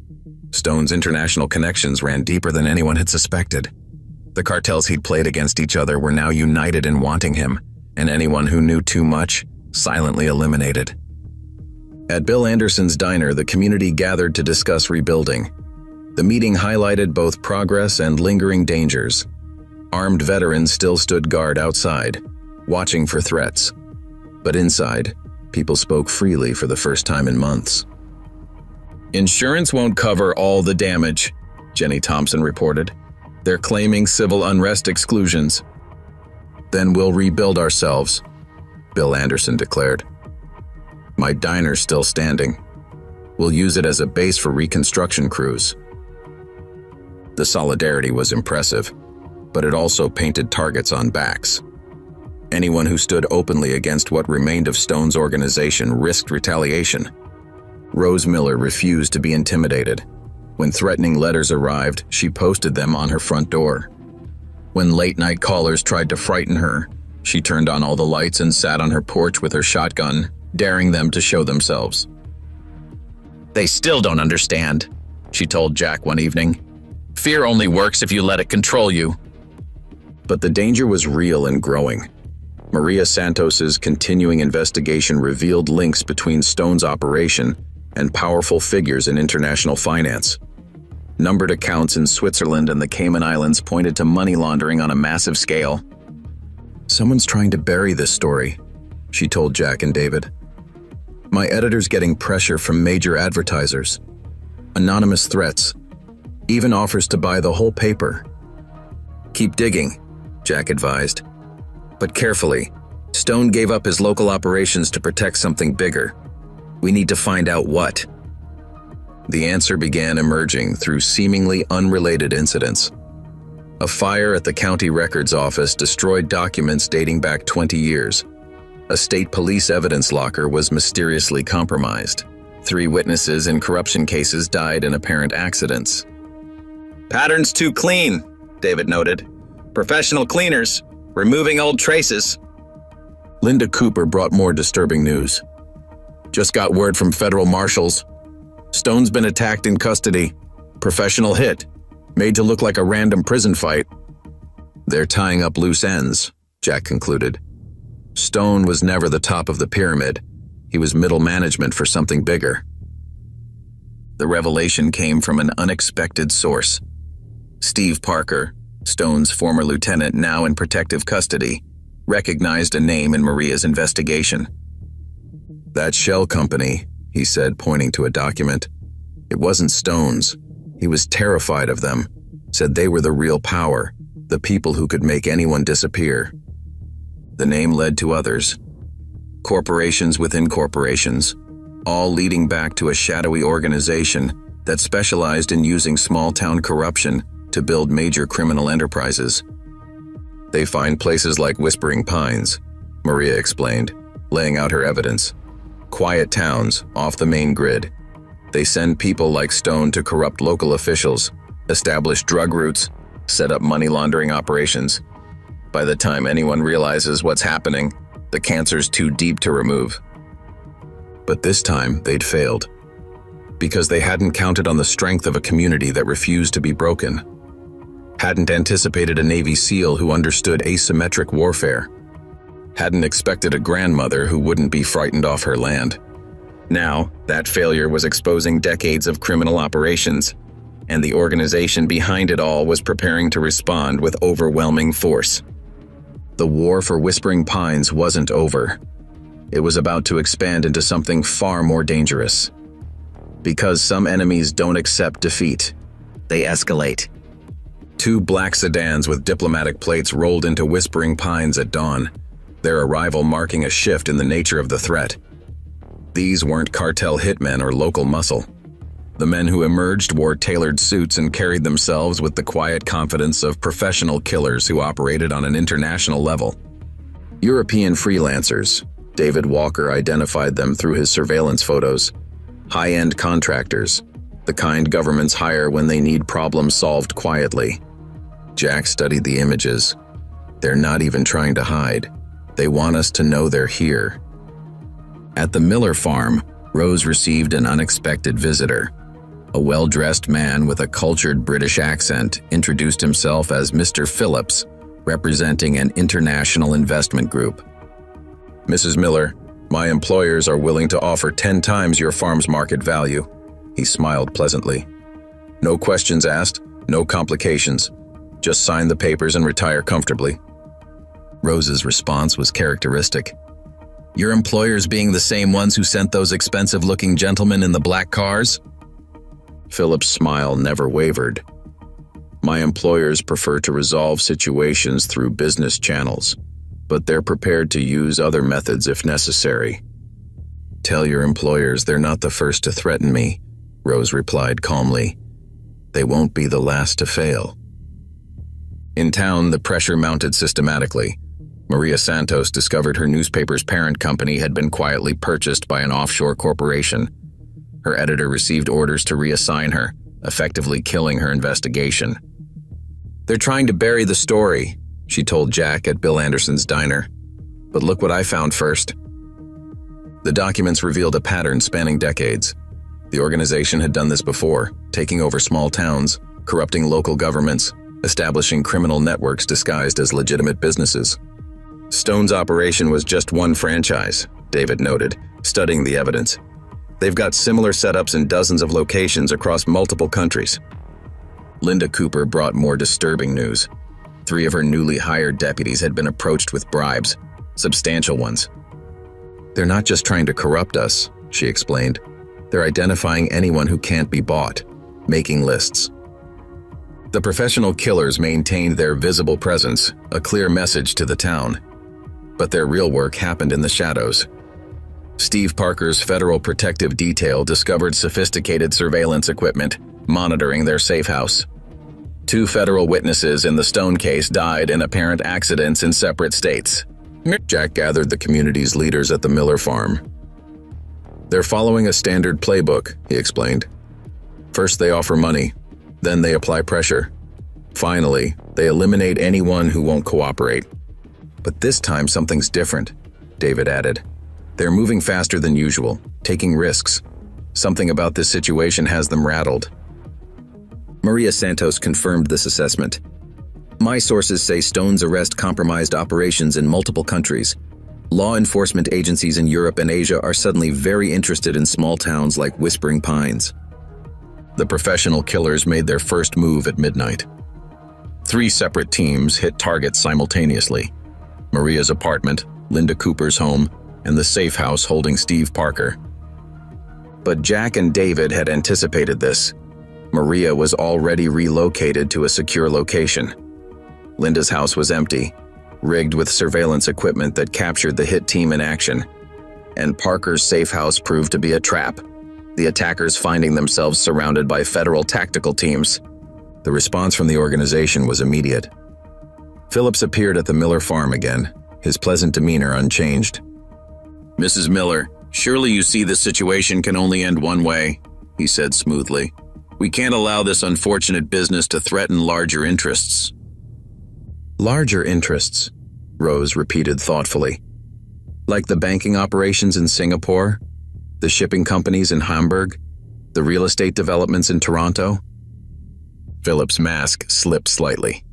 Stone's international connections ran deeper than anyone had suspected. The cartels he'd played against each other were now united in wanting him, and anyone who knew too much, silently eliminated. At Bill Anderson's diner, the community gathered to discuss rebuilding. The meeting highlighted both progress and lingering dangers. Armed veterans still stood guard outside, watching for threats. But inside, people spoke freely for the first time in months. "Insurance won't cover all the damage," Jenny Thompson reported. "They're claiming civil unrest exclusions." "Then we'll rebuild ourselves," Bill Anderson declared. "My diner's still standing. We'll use it as a base for reconstruction crews." The solidarity was impressive, but it also painted targets on backs. Anyone who stood openly against what remained of Stone's organization risked retaliation. Rose Miller refused to be intimidated. When threatening letters arrived, she posted them on her front door. When late-night callers tried to frighten her, she turned on all the lights and sat on her porch with her shotgun, daring them to show themselves. "They still don't understand," she told Jack one evening. "Fear only works if you let it control you." But the danger was real and growing. Maria Santos's continuing investigation revealed links between Stone's operation and powerful figures in international finance. Numbered accounts in Switzerland and the Cayman Islands pointed to money laundering on a massive scale. "Someone's trying to bury this story," she told Jack and David. "My editor's getting pressure from major advertisers. Anonymous threats. Even offers to buy the whole paper." "Keep digging," Jack advised. "But carefully. Stone gave up his local operations to protect something bigger. We need to find out what." The answer began emerging through seemingly unrelated incidents. A fire at the county records office destroyed documents dating back 20 years. A state police evidence locker was mysteriously compromised. 3 witnesses in corruption cases died in apparent accidents. "Pattern's too clean," David noted. "Professional cleaners, removing old traces." Linda Cooper brought more disturbing news. "Just got word from federal marshals. Stone's been attacked in custody. Professional hit. Made to look like a random prison fight." "They're tying up loose ends," Jack concluded. Stone was never the top of the pyramid. He was middle management for something bigger. The revelation came from an unexpected source. Steve Parker, Stone's former lieutenant now in protective custody, recognized a name in Maria's investigation. "That shell company," he said, pointing to a document. "It wasn't Stone's. He was terrified of them, said they were the real power, the people who could make anyone disappear." The name led to others. Corporations within corporations, all leading back to a shadowy organization that specialized in using small-town corruption to build major criminal enterprises. "They find places like Whispering Pines," Maria explained, laying out her evidence. "Quiet towns, off the main grid. They send people like Stone to corrupt local officials, establish drug routes, set up money laundering operations. By the time anyone realizes what's happening, the cancer's too deep to remove. But this time, they'd failed. Because they hadn't counted on the strength of a community that refused to be broken. Hadn't anticipated a Navy SEAL who understood asymmetric warfare. Hadn't expected a grandmother who wouldn't be frightened off her land. Now, that failure was exposing decades of criminal operations, and the organization behind it all was preparing to respond with overwhelming force. The war for Whispering Pines wasn't over. It was about to expand into something far more dangerous. Because some enemies don't accept defeat, they escalate. 2 black sedans with diplomatic plates rolled into Whispering Pines at dawn, their arrival marking a shift in the nature of the threat. These weren't cartel hitmen or local muscle. The men who emerged wore tailored suits and carried themselves with the quiet confidence of professional killers who operated on an international level. European freelancers, David Walker identified them through his surveillance photos. High-end contractors, the kind governments hire when they need problems solved quietly. Jack studied the images. They're not even trying to hide. They want us to know they're here. At the Miller farm, Rose received an unexpected visitor. A well-dressed man with a cultured British accent introduced himself as Mr. Phillips, representing an international investment group. "Mrs. Miller, my employers are willing to offer 10 times your farm's market value." He smiled pleasantly. "No questions asked, no complications. Just sign the papers and retire comfortably." Rose's response was characteristic. "Your employers being the same ones who sent those expensive-looking gentlemen in the black cars?" Philip's smile never wavered. "My employers prefer to resolve situations through business channels, but they're prepared to use other methods if necessary." "Tell your employers they're not the first to threaten me," Rose replied calmly. "They won't be the last to fail." In town, the pressure mounted systematically. Maria Santos discovered her newspaper's parent company had been quietly purchased by an offshore corporation. Her editor received orders to reassign her, effectively killing her investigation. "They're trying to bury the story," she told Jack at Bill Anderson's diner. "But look what I found first." The documents revealed a pattern spanning decades. The organization had done this before, taking over small towns, corrupting local governments, establishing criminal networks disguised as legitimate businesses. Stone's operation was just one franchise, David noted, studying the evidence. They've got similar setups in dozens of locations across multiple countries. Linda Cooper brought more disturbing news. 3 of her newly hired deputies had been approached with bribes, substantial ones. "They're not just trying to corrupt us," she explained. "They're identifying anyone who can't be bought, making lists." The professional killers maintained their visible presence, a clear message to the town. But their real work happened in the shadows. Steve Parker's Federal Protective Detail discovered sophisticated surveillance equipment, monitoring their safe house. 2 federal witnesses in the Stone case died in apparent accidents in separate states. Jack gathered the community's leaders at the Miller farm. "They're following a standard playbook," he explained. "First they offer money, then they apply pressure. Finally, they eliminate anyone who won't cooperate. But this time something's different," David added. "They're moving faster than usual, taking risks. Something about this situation has them rattled." Maria Santos confirmed this assessment. "My sources say Stone's arrest compromised operations in multiple countries. Law enforcement agencies in Europe and Asia are suddenly very interested in small towns like Whispering Pines." The professional killers made their first move at midnight. 3 separate teams hit targets simultaneously: Maria's apartment, Linda Cooper's home, and the safe house holding Steve Parker. But Jack and David had anticipated this. Maria was already relocated to a secure location. Linda's house was empty, rigged with surveillance equipment that captured the hit team in action. And Parker's safe house proved to be a trap, the attackers finding themselves surrounded by federal tactical teams. The response from the organization was immediate. Phillips appeared at the Miller farm again, his pleasant demeanor unchanged. "Mrs. Miller, surely you see this situation can only end one way," he said smoothly. We can't allow this unfortunate business to threaten larger interests. Larger interests, Rose repeated thoughtfully. Like the banking operations in Singapore, the shipping companies in Hamburg, the real estate developments in Toronto? Philip's mask slipped slightly.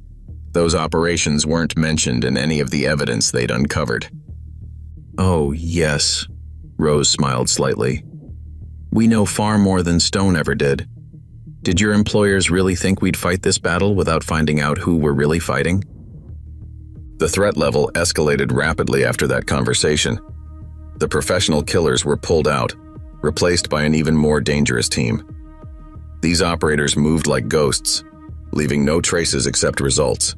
Those operations weren't mentioned in any of the evidence they'd uncovered. Oh, yes, Rose smiled slightly. We know far more than Stone ever did. Did your employers really think we'd fight this battle without finding out who we're really fighting? The threat level escalated rapidly after that conversation. The professional killers were pulled out, replaced by an even more dangerous team. These operators moved like ghosts, leaving no traces except results.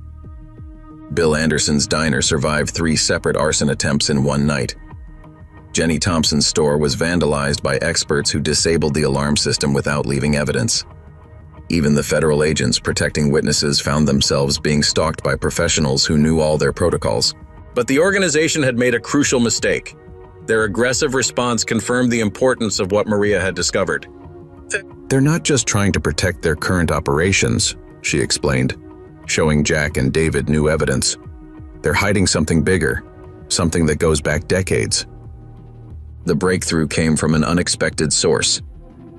Bill Anderson's diner survived 3 separate arson attempts in one night. Jenny Thompson's store was vandalized by experts who disabled the alarm system without leaving evidence. Even the federal agents protecting witnesses found themselves being stalked by professionals who knew all their protocols. But the organization had made a crucial mistake. Their aggressive response confirmed the importance of what Maria had discovered. They're not just trying to protect their current operations, she explained, showing Jack and David new evidence. They're hiding something bigger, something that goes back decades. The breakthrough came from an unexpected source.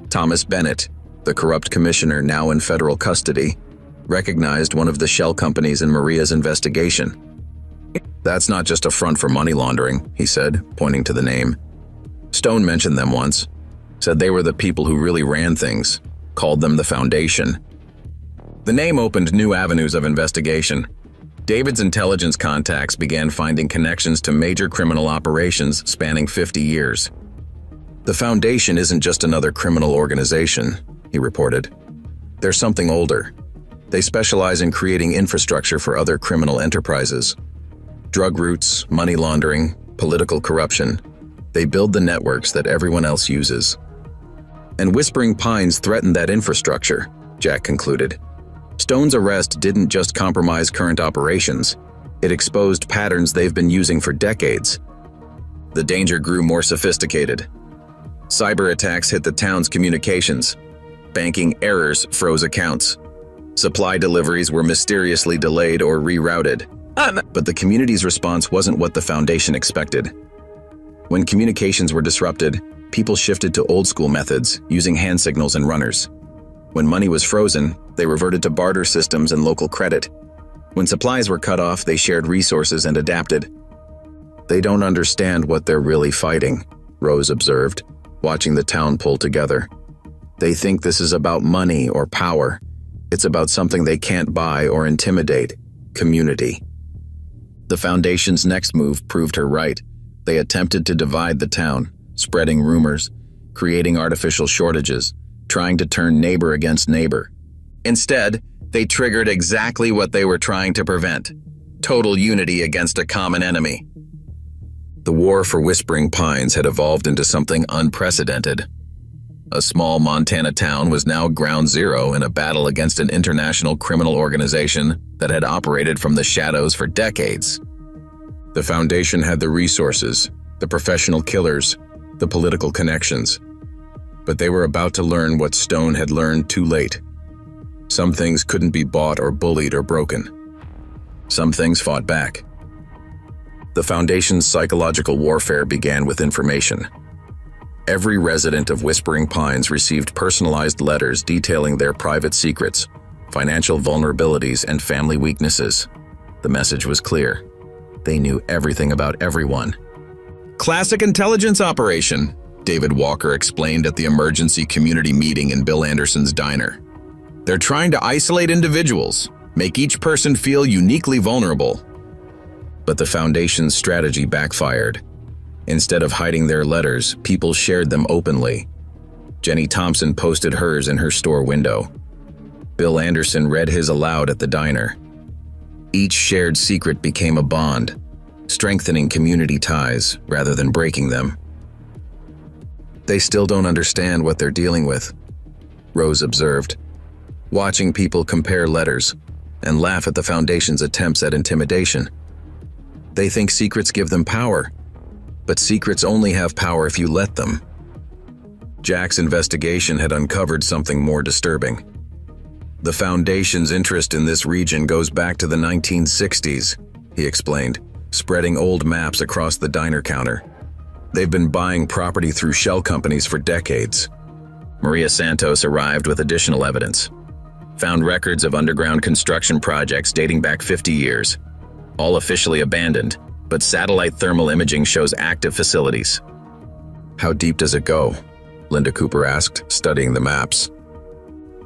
Thomas Bennett, the corrupt commissioner now in federal custody, recognized one of the shell companies in Maria's investigation. That's not just a front for money laundering, he said, pointing to the name. Stone mentioned them once, said they were the people who really ran things, called them the Foundation. The name opened new avenues of investigation. David's intelligence contacts began finding connections to major criminal operations spanning 50 years. The Foundation isn't just another criminal organization, he reported. They're something older. They specialize in creating infrastructure for other criminal enterprises. Drug routes, money laundering, political corruption. They build the networks that everyone else uses. And Whispering Pines threatened that infrastructure, Jack concluded. Stone's arrest didn't just compromise current operations. It exposed patterns they've been using for decades. The danger grew more sophisticated. Cyber attacks hit the town's communications. Banking errors froze accounts. Supply deliveries were mysteriously delayed or rerouted. But the community's response wasn't what the Foundation expected. When communications were disrupted, people shifted to old-school methods, using hand signals and runners. When money was frozen, they reverted to barter systems and local credit. When supplies were cut off, they shared resources and adapted. They don't understand what they're really fighting, Rose observed, watching the town pull together. They think this is about money or power. It's about something they can't buy or intimidate: community. The Foundation's next move proved her right. They attempted to divide the town, spreading rumors, creating artificial shortages, trying to turn neighbor against neighbor. Instead, they triggered exactly what they were trying to prevent: total unity against a common enemy. The war for Whispering Pines had evolved into something unprecedented. A small Montana town was now ground zero in a battle against an international criminal organization that had operated from the shadows for decades. The Foundation had the resources, the professional killers, the political connections. But they were about to learn what Stone had learned too late. Some things couldn't be bought or bullied or broken. Some things fought back. The Foundation's psychological warfare began with information. Every resident of Whispering Pines received personalized letters detailing their private secrets, financial vulnerabilities, and family weaknesses. The message was clear. They knew everything about everyone. Classic intelligence operation, David Walker explained at the emergency community meeting in Bill Anderson's diner. They're trying to isolate individuals, make each person feel uniquely vulnerable. But the Foundation's strategy backfired. Instead of hiding their letters, people shared them openly. Jenny Thompson posted hers in her store window. Bill Anderson read his aloud at the diner. Each shared secret became a bond, strengthening community ties rather than breaking them. They still don't understand what they're dealing with, Rose observed, watching people compare letters and laugh at the Foundation's attempts at intimidation. They think secrets give them power, but secrets only have power if you let them. Jack's investigation had uncovered something more disturbing. The Foundation's interest in this region goes back to the 1960s, he explained, spreading old maps across the diner counter. They've been buying property through shell companies for decades. Maria Santos arrived with additional evidence. Found records of underground construction projects dating back 50 years, all officially abandoned, but satellite thermal imaging shows active facilities. How deep does it go? Linda Cooper asked, studying the maps.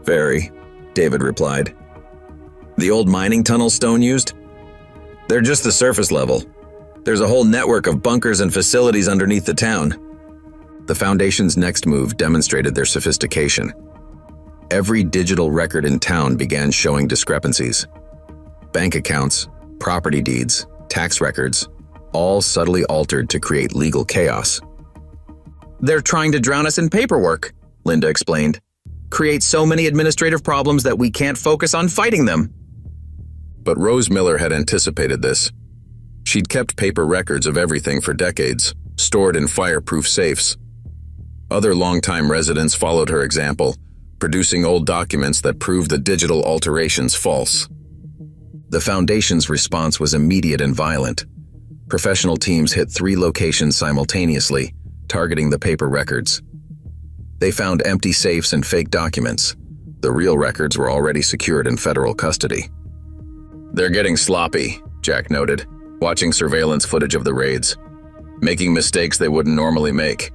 Very, David replied. The old mining tunnels Stone used? They're just the surface level. There's a whole network of bunkers and facilities underneath the town. The Foundation's next move demonstrated their sophistication. Every digital record in town began showing discrepancies. Bank accounts, property deeds, tax records, all subtly altered to create legal chaos. They're trying to drown us in paperwork, Linda explained. Create so many administrative problems that we can't focus on fighting them. But Rose Miller had anticipated this. She'd kept paper records of everything for decades, stored in fireproof safes. Other longtime residents followed her example, producing old documents that proved the digital alterations false. The Foundation's response was immediate and violent. Professional teams hit 3 locations simultaneously, targeting the paper records. They found empty safes and fake documents. The real records were already secured in federal custody. They're getting sloppy, Jack noted, watching surveillance footage of the raids. Making mistakes they wouldn't normally make.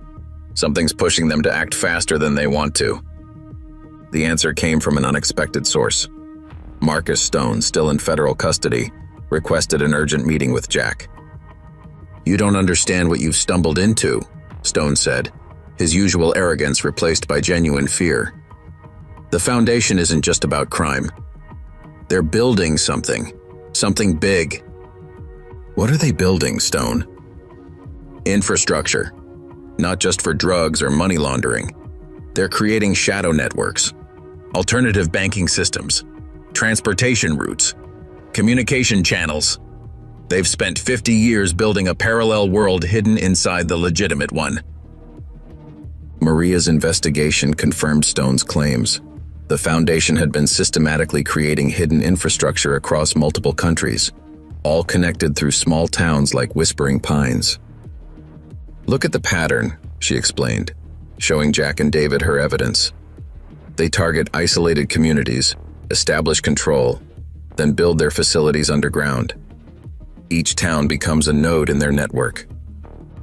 Something's pushing them to act faster than they want to. The answer came from an unexpected source. Marcus Stone, still in federal custody, requested an urgent meeting with Jack. "You don't understand what you've stumbled into," Stone said, his usual arrogance replaced by genuine fear. "The Foundation isn't just about crime. They're building something big." "What are they building, Stone?" "Infrastructure. Not just for drugs or money laundering. They're creating shadow networks, alternative banking systems, transportation routes, communication channels. They've spent 50 years building a parallel world hidden inside the legitimate one." Maria's investigation confirmed Stone's claims. The Foundation had been systematically creating hidden infrastructure across multiple countries, all connected through small towns like Whispering Pines. "Look at the pattern," she explained, showing Jack and David her evidence. "They target isolated communities, establish control, then build their facilities underground. Each town becomes a node in their network."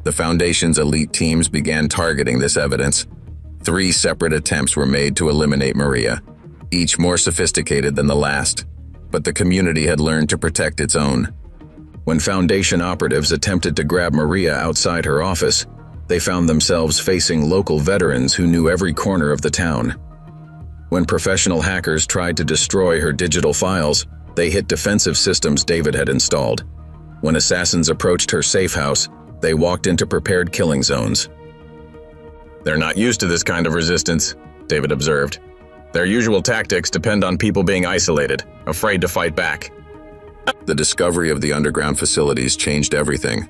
The Foundation's elite teams began targeting this evidence. 3 separate attempts were made to eliminate Maria, each more sophisticated than the last, but the community had learned to protect its own. When Foundation operatives attempted to grab Maria outside her office, they found themselves facing local veterans who knew every corner of the town. When professional hackers tried to destroy her digital files, they hit defensive systems David had installed. When assassins approached her safe house, they walked into prepared killing zones. "They're not used to this kind of resistance," David observed. "Their usual tactics depend on people being isolated, afraid to fight back." The discovery of the underground facilities changed everything.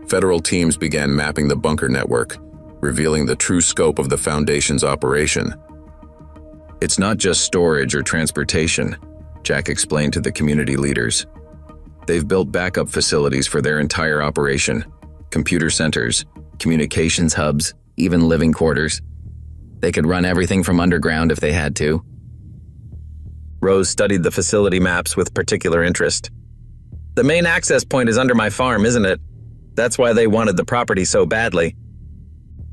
Federal teams began mapping the bunker network, revealing the true scope of the Foundation's operation. "It's not just storage or transportation," Jack explained to the community leaders. "They've built backup facilities for their entire operation, computer centers, communications hubs, even living quarters. They could run everything from underground if they had to." Rose studied the facility maps with particular interest. "The main access point is under my farm, isn't it? That's why they wanted the property so badly."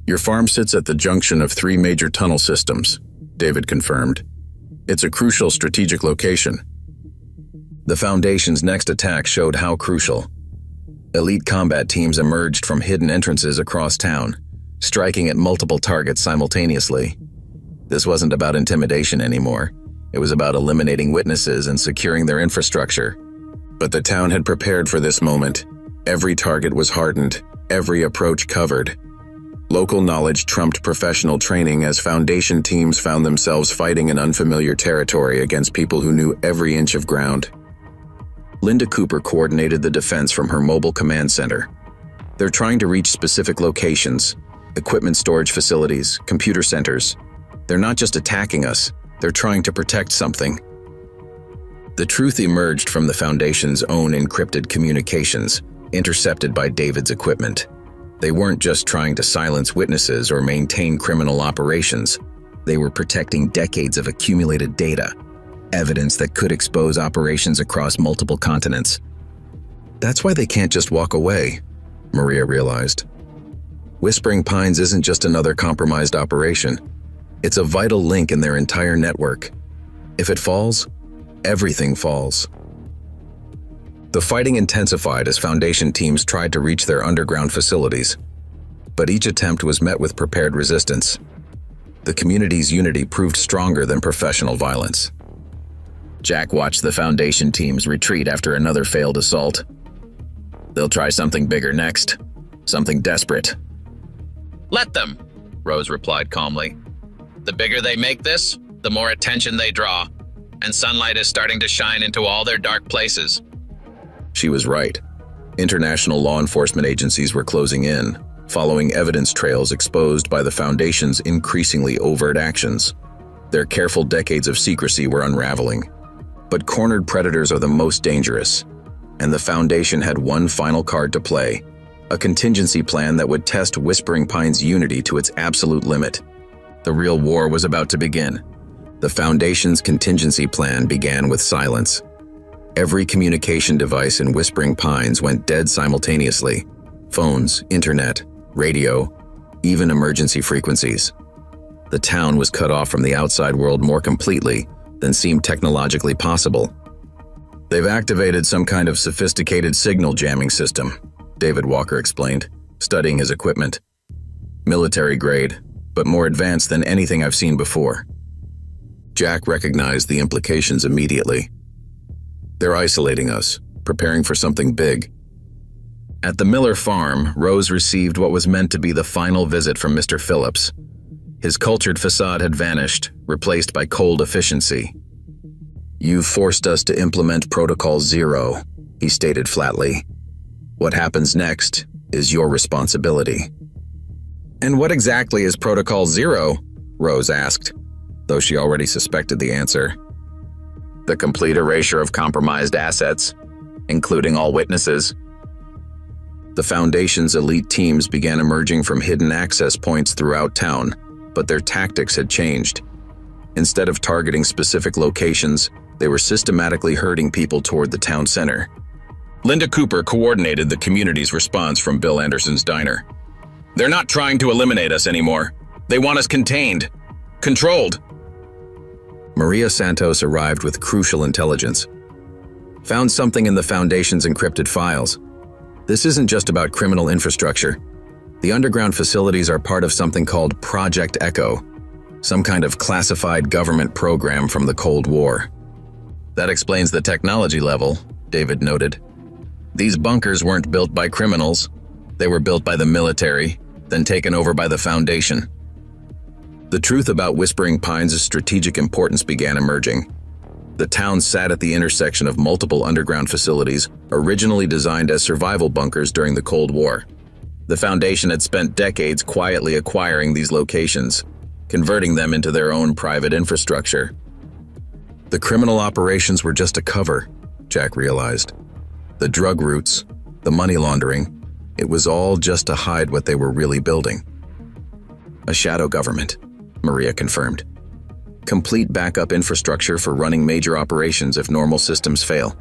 "Your farm sits at the junction of 3 major tunnel systems," David confirmed. "It's a crucial strategic location." The Foundation's next attack showed how crucial. Elite combat teams emerged from hidden entrances across town, striking at multiple targets simultaneously. This wasn't about intimidation anymore. It was about eliminating witnesses and securing their infrastructure. But the town had prepared for this moment. Every target was hardened, every approach covered. Local knowledge trumped professional training as Foundation teams found themselves fighting in unfamiliar territory against people who knew every inch of ground. Linda Cooper coordinated the defense from her mobile command center. "They're trying to reach specific locations. equipment storage facilities, computer centers. They're not just attacking us, they're trying to protect something. The truth emerged from the Foundation's own encrypted communications, intercepted by David's equipment. They weren't just trying to silence witnesses or maintain criminal operations. They were protecting decades of accumulated data, evidence that could expose operations across multiple continents. That's why they can't just walk away, Maria realized. Whispering Pines isn't just another compromised operation. It's a vital link in their entire network. If it falls, everything falls. The fighting intensified as Foundation teams tried to reach their underground facilities, but each attempt was met with prepared resistance. The community's unity proved stronger than professional violence. Jack watched the Foundation teams retreat after another failed assault. They'll try something bigger next, something desperate. Let them, Rose replied calmly. The bigger they make this, the more attention they draw, and sunlight is starting to shine into all their dark places. She was right. International law enforcement agencies were closing in, following evidence trails exposed by the Foundation's increasingly overt actions. Their careful decades of secrecy were unraveling. But cornered predators are the most dangerous, and the Foundation had one final card to play, a contingency plan that would test Whispering Pines' unity to its absolute limit. The real war was about to begin. The Foundation's contingency plan began with silence. Every communication device in Whispering Pines went dead simultaneously. Phones, internet, radio, even emergency frequencies. The town was cut off from the outside world more completely than seemed technologically possible. They've activated some kind of sophisticated signal jamming system, David Walker explained, studying his equipment. Military grade, but more advanced than anything I've seen before. Jack recognized the implications immediately. They're isolating us, preparing for something big. At the Miller farm, Rose received what was meant to be the final visit from Mr. Phillips. His cultured facade had vanished, replaced by cold efficiency. "You've forced us to implement Protocol Zero," he stated flatly. "What happens next is your responsibility." And what exactly is Protocol Zero? Rose asked, though she already suspected the answer. The complete erasure of compromised assets, including all witnesses. The Foundation's elite teams began emerging from hidden access points throughout town, but their tactics had changed. Instead of targeting specific locations, they were systematically herding people toward the town center. Linda Cooper coordinated the community's response from Bill Anderson's diner. "They're not trying to eliminate us anymore. They want us contained, controlled." Maria Santos arrived with crucial intelligence. Found something in the Foundation's encrypted files. This isn't just about criminal infrastructure. The underground facilities are part of something called Project Echo, some kind of classified government program from the Cold War. That explains the technology level, David noted. These bunkers weren't built by criminals. They were built by the military, then taken over by the Foundation. The truth about Whispering Pines' strategic importance began emerging. The town sat at the intersection of multiple underground facilities, originally designed as survival bunkers during the Cold War. The Foundation had spent decades quietly acquiring these locations, converting them into their own private infrastructure. The criminal operations were just a cover, Jack realized. The drug routes, the money laundering, it was all just to hide what they were really building. A shadow government, Maria confirmed. Complete backup infrastructure for running major operations if normal systems fail.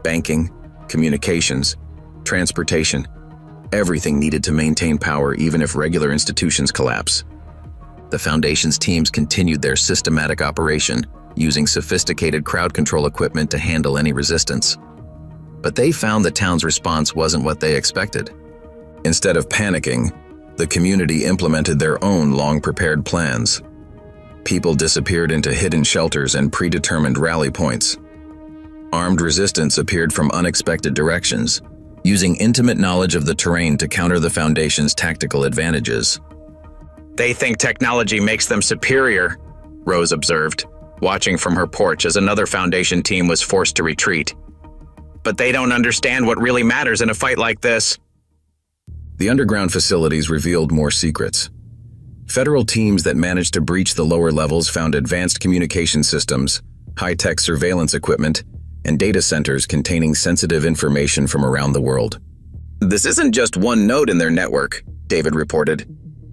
Banking, communications, transportation, everything needed to maintain power even if regular institutions collapse. The Foundation's teams continued their systematic operation, using sophisticated crowd control equipment to handle any resistance. But they found the town's response wasn't what they expected. Instead of panicking, the community implemented their own long-prepared plans. People disappeared into hidden shelters and predetermined rally points. Armed resistance appeared from unexpected directions, using intimate knowledge of the terrain to counter the Foundation's tactical advantages. They think technology makes them superior, Rose observed, watching from her porch as another Foundation team was forced to retreat. But they don't understand what really matters in a fight like this. The underground facilities revealed more secrets. Federal teams that managed to breach the lower levels found advanced communication systems, high-tech surveillance equipment, and data centers containing sensitive information from around the world. This isn't just one node in their network, David reported.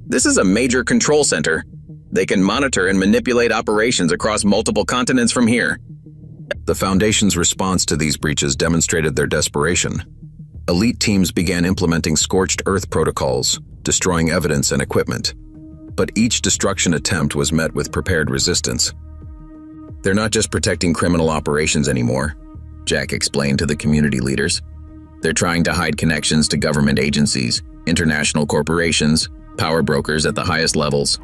This is a major control center. They can monitor and manipulate operations across multiple continents from here. The Foundation's response to these breaches demonstrated their desperation. Elite teams began implementing scorched earth protocols, destroying evidence and equipment. But each destruction attempt was met with prepared resistance. They're not just protecting criminal operations anymore, Jack explained to the community leaders. They're trying to hide connections to government agencies, international corporations, power brokers at the highest levels.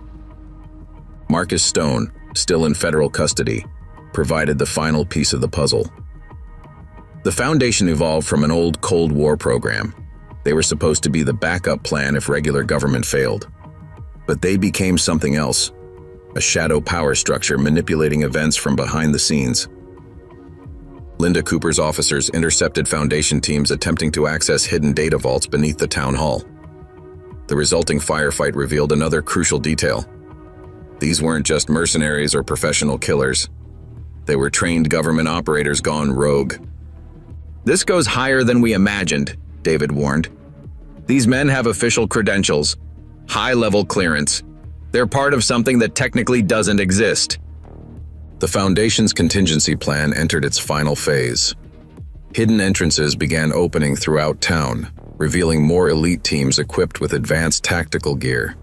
Marcus Stone, still in federal custody, provided the final piece of the puzzle. The Foundation evolved from an old Cold War program. They were supposed to be the backup plan if regular government failed. But they became something else, a shadow power structure manipulating events from behind the scenes. Linda Cooper's officers intercepted Foundation teams attempting to access hidden data vaults beneath the town hall. The resulting firefight revealed another crucial detail. These weren't just mercenaries or professional killers. They were trained government operators gone rogue. This goes higher than we imagined, David warned. These men have official credentials, high-level clearance. They're part of something that technically doesn't exist. The Foundation's contingency plan entered its final phase. Hidden entrances began opening throughout town, revealing more elite teams equipped with advanced tactical gear.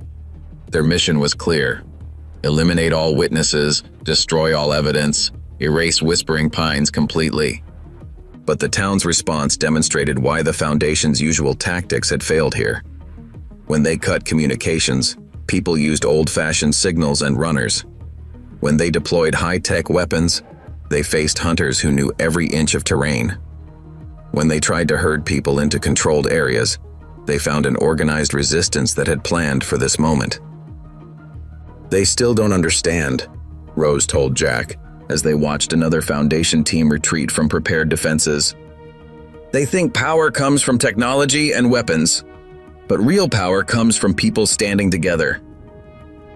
Their mission was clear: eliminate all witnesses, destroy all evidence, erase Whispering Pines completely. But the town's response demonstrated why the Foundation's usual tactics had failed here. When they cut communications, people used old-fashioned signals and runners. When they deployed high-tech weapons, they faced hunters who knew every inch of terrain. When they tried to herd people into controlled areas, they found an organized resistance that had planned for this moment. They still don't understand, Rose told Jack, as they watched another Foundation team retreat from prepared defenses. They think power comes from technology and weapons, but real power comes from people standing together.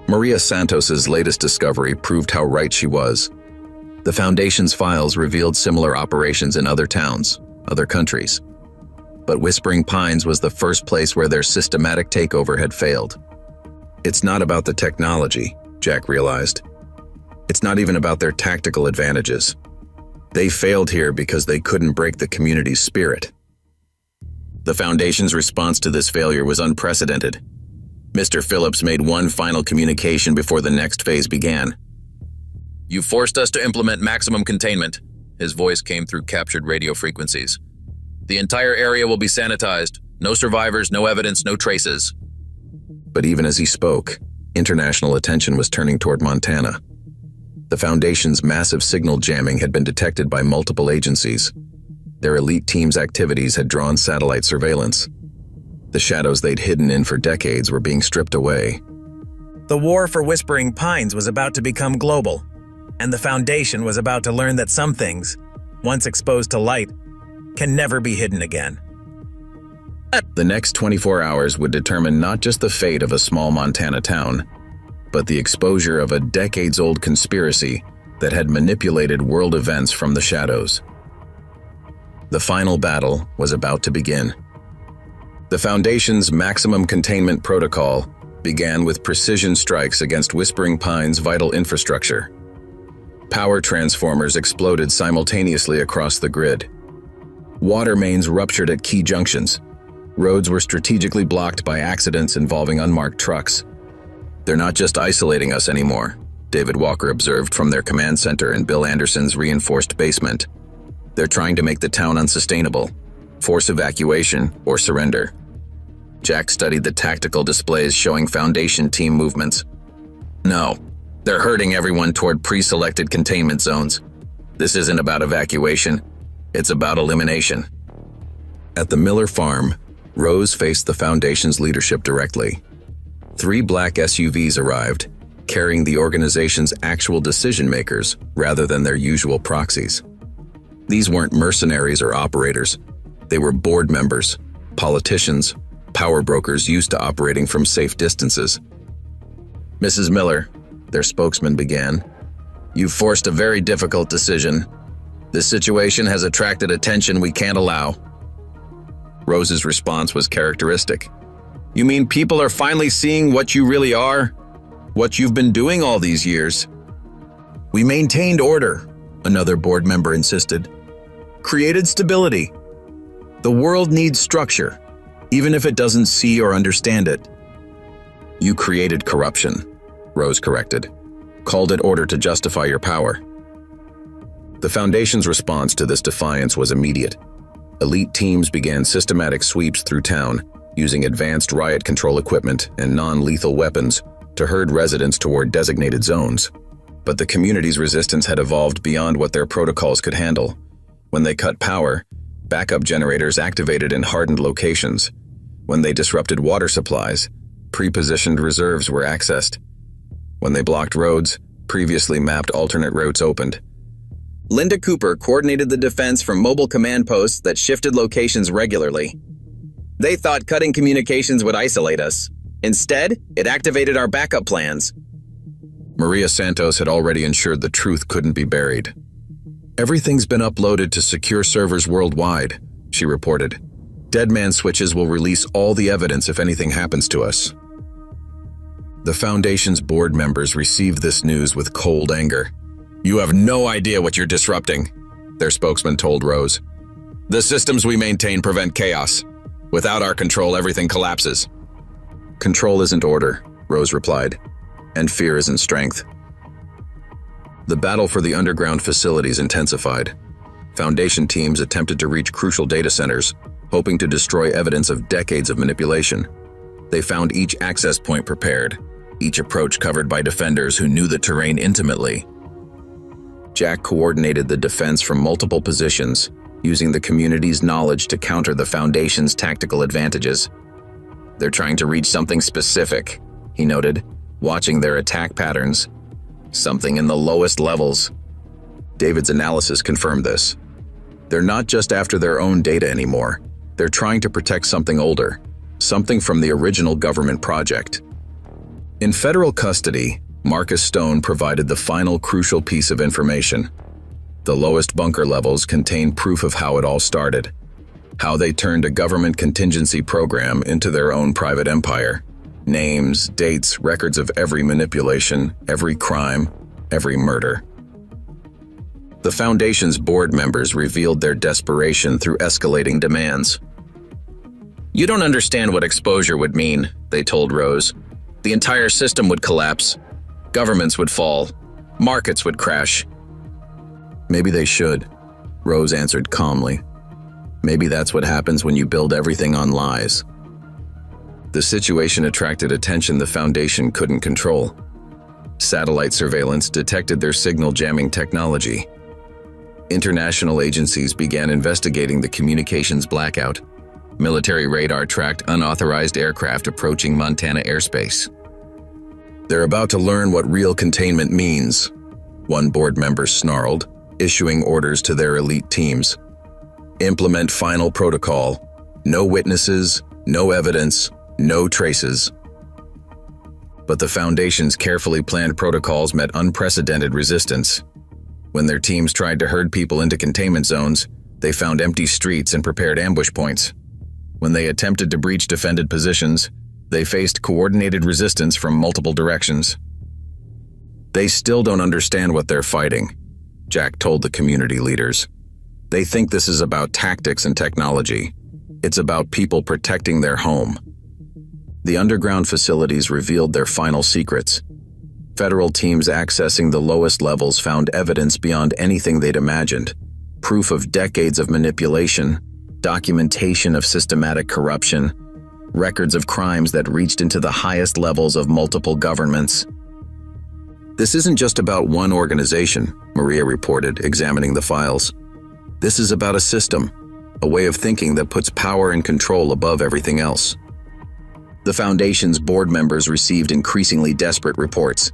Maria Santos's latest discovery proved how right she was. The Foundation's files revealed similar operations in other towns, other countries. But Whispering Pines was the first place where their systematic takeover had failed. It's not about the technology, Jack realized. It's not even about their tactical advantages. They failed here because they couldn't break the community's spirit. The Foundation's response to this failure was unprecedented. Mr. Phillips made one final communication before the next phase began. "You forced us to implement maximum containment." His voice came through captured radio frequencies. "The entire area will be sanitized. No survivors, no evidence, no traces." But even as he spoke, international attention was turning toward Montana. The Foundation's massive signal jamming had been detected by multiple agencies. Their elite team's activities had drawn satellite surveillance. The shadows they'd hidden in for decades were being stripped away. The war for Whispering Pines was about to become global, and the Foundation was about to learn that some things, once exposed to light, can never be hidden again. The next 24 hours would determine not just the fate of a small Montana town, but the exposure of a decades-old conspiracy that had manipulated world events from the shadows. The final battle was about to begin. The Foundation's maximum containment protocol began with precision strikes against Whispering Pines' vital infrastructure. Power transformers exploded simultaneously across the grid. Water mains ruptured at key junctions. Roads were strategically blocked by accidents involving unmarked trucks. "They're not just isolating us anymore," David Walker observed from their command center in Bill Anderson's reinforced basement. "They're trying to make the town unsustainable. Force evacuation or surrender." Jack studied the tactical displays showing Foundation team movements. "No, they're herding everyone toward pre-selected containment zones. This isn't about evacuation. It's about elimination." At the Miller farm, Rose faced the Foundation's leadership directly. 3 black SUVs arrived, carrying the organization's actual decision-makers rather than their usual proxies. These weren't mercenaries or operators. They were board members, politicians, power brokers used to operating from safe distances. Mrs. Miller, their spokesman began, you've forced a very difficult decision. This situation has attracted attention we can't allow. Rose's response was characteristic. You mean people are finally seeing what you really are? What you've been doing all these years? We maintained order, another board member insisted. Created stability. The world needs structure, even if it doesn't see or understand it. You created corruption, Rose corrected. Called it order to justify your power. The Foundation's response to this defiance was immediate. Elite teams began systematic sweeps through town, using advanced riot control equipment and non-lethal weapons to herd residents toward designated zones. But the community's resistance had evolved beyond what their protocols could handle. When they cut power, backup generators activated in hardened locations. When they disrupted water supplies, pre-positioned reserves were accessed. When they blocked roads, previously mapped alternate routes opened. Linda Cooper coordinated the defense from mobile command posts that shifted locations regularly. They thought cutting communications would isolate us. Instead, it activated our backup plans. Maria Santos had already ensured the truth couldn't be buried. Everything's been uploaded to secure servers worldwide, she reported. Deadman switches will release all the evidence if anything happens to us. The Foundation's board members received this news with cold anger. You have no idea what you're disrupting, their spokesman told Rose. The systems we maintain prevent chaos. Without our control, everything collapses. Control isn't order, Rose replied, and fear isn't strength. The battle for the underground facilities intensified. Foundation teams attempted to reach crucial data centers, hoping to destroy evidence of decades of manipulation. They found each access point prepared, each approach covered by defenders who knew the terrain intimately. Jack coordinated the defense from multiple positions, using the community's knowledge to counter the Foundation's tactical advantages. They're trying to reach something specific, he noted, watching their attack patterns. Something in the lowest levels. David's analysis confirmed this. They're not just after their own data anymore. They're trying to protect something older, something from the original government project. In federal custody, Marcus Stone provided the final crucial piece of information. The lowest bunker levels contain proof of how it all started, how they turned a government contingency program into their own private empire. Names, dates, records of every manipulation, every crime, every murder. The Foundation's board members revealed their desperation through escalating demands. You don't understand what exposure would mean, they told Rose. The entire system would collapse. Governments would fall. Markets would crash. Maybe they should, Rose answered calmly. Maybe that's what happens when you build everything on lies. The situation attracted attention the Foundation couldn't control. Satellite surveillance detected their signal jamming technology. International agencies began investigating the communications blackout. Military radar tracked unauthorized aircraft approaching Montana airspace. They're about to learn what real containment means, one board member snarled, issuing orders to their elite teams. Implement final protocol. No witnesses, no evidence, no traces. But the Foundation's carefully planned protocols met unprecedented resistance. When their teams tried to herd people into containment zones, they found empty streets and prepared ambush points. When they attempted to breach defended positions, they faced coordinated resistance from multiple directions. They still don't understand what they're fighting, Jack told the community leaders. They think this is about tactics and technology. It's about people protecting their home. The underground facilities revealed their final secrets. Federal teams accessing the lowest levels found evidence beyond anything they'd imagined. Proof of decades of manipulation, documentation of systematic corruption, records of crimes that reached into the highest levels of multiple governments. This isn't just about one organization, Maria reported, examining the files. This is about a system, a way of thinking that puts power and control above everything else. The Foundation's board members received increasingly desperate reports.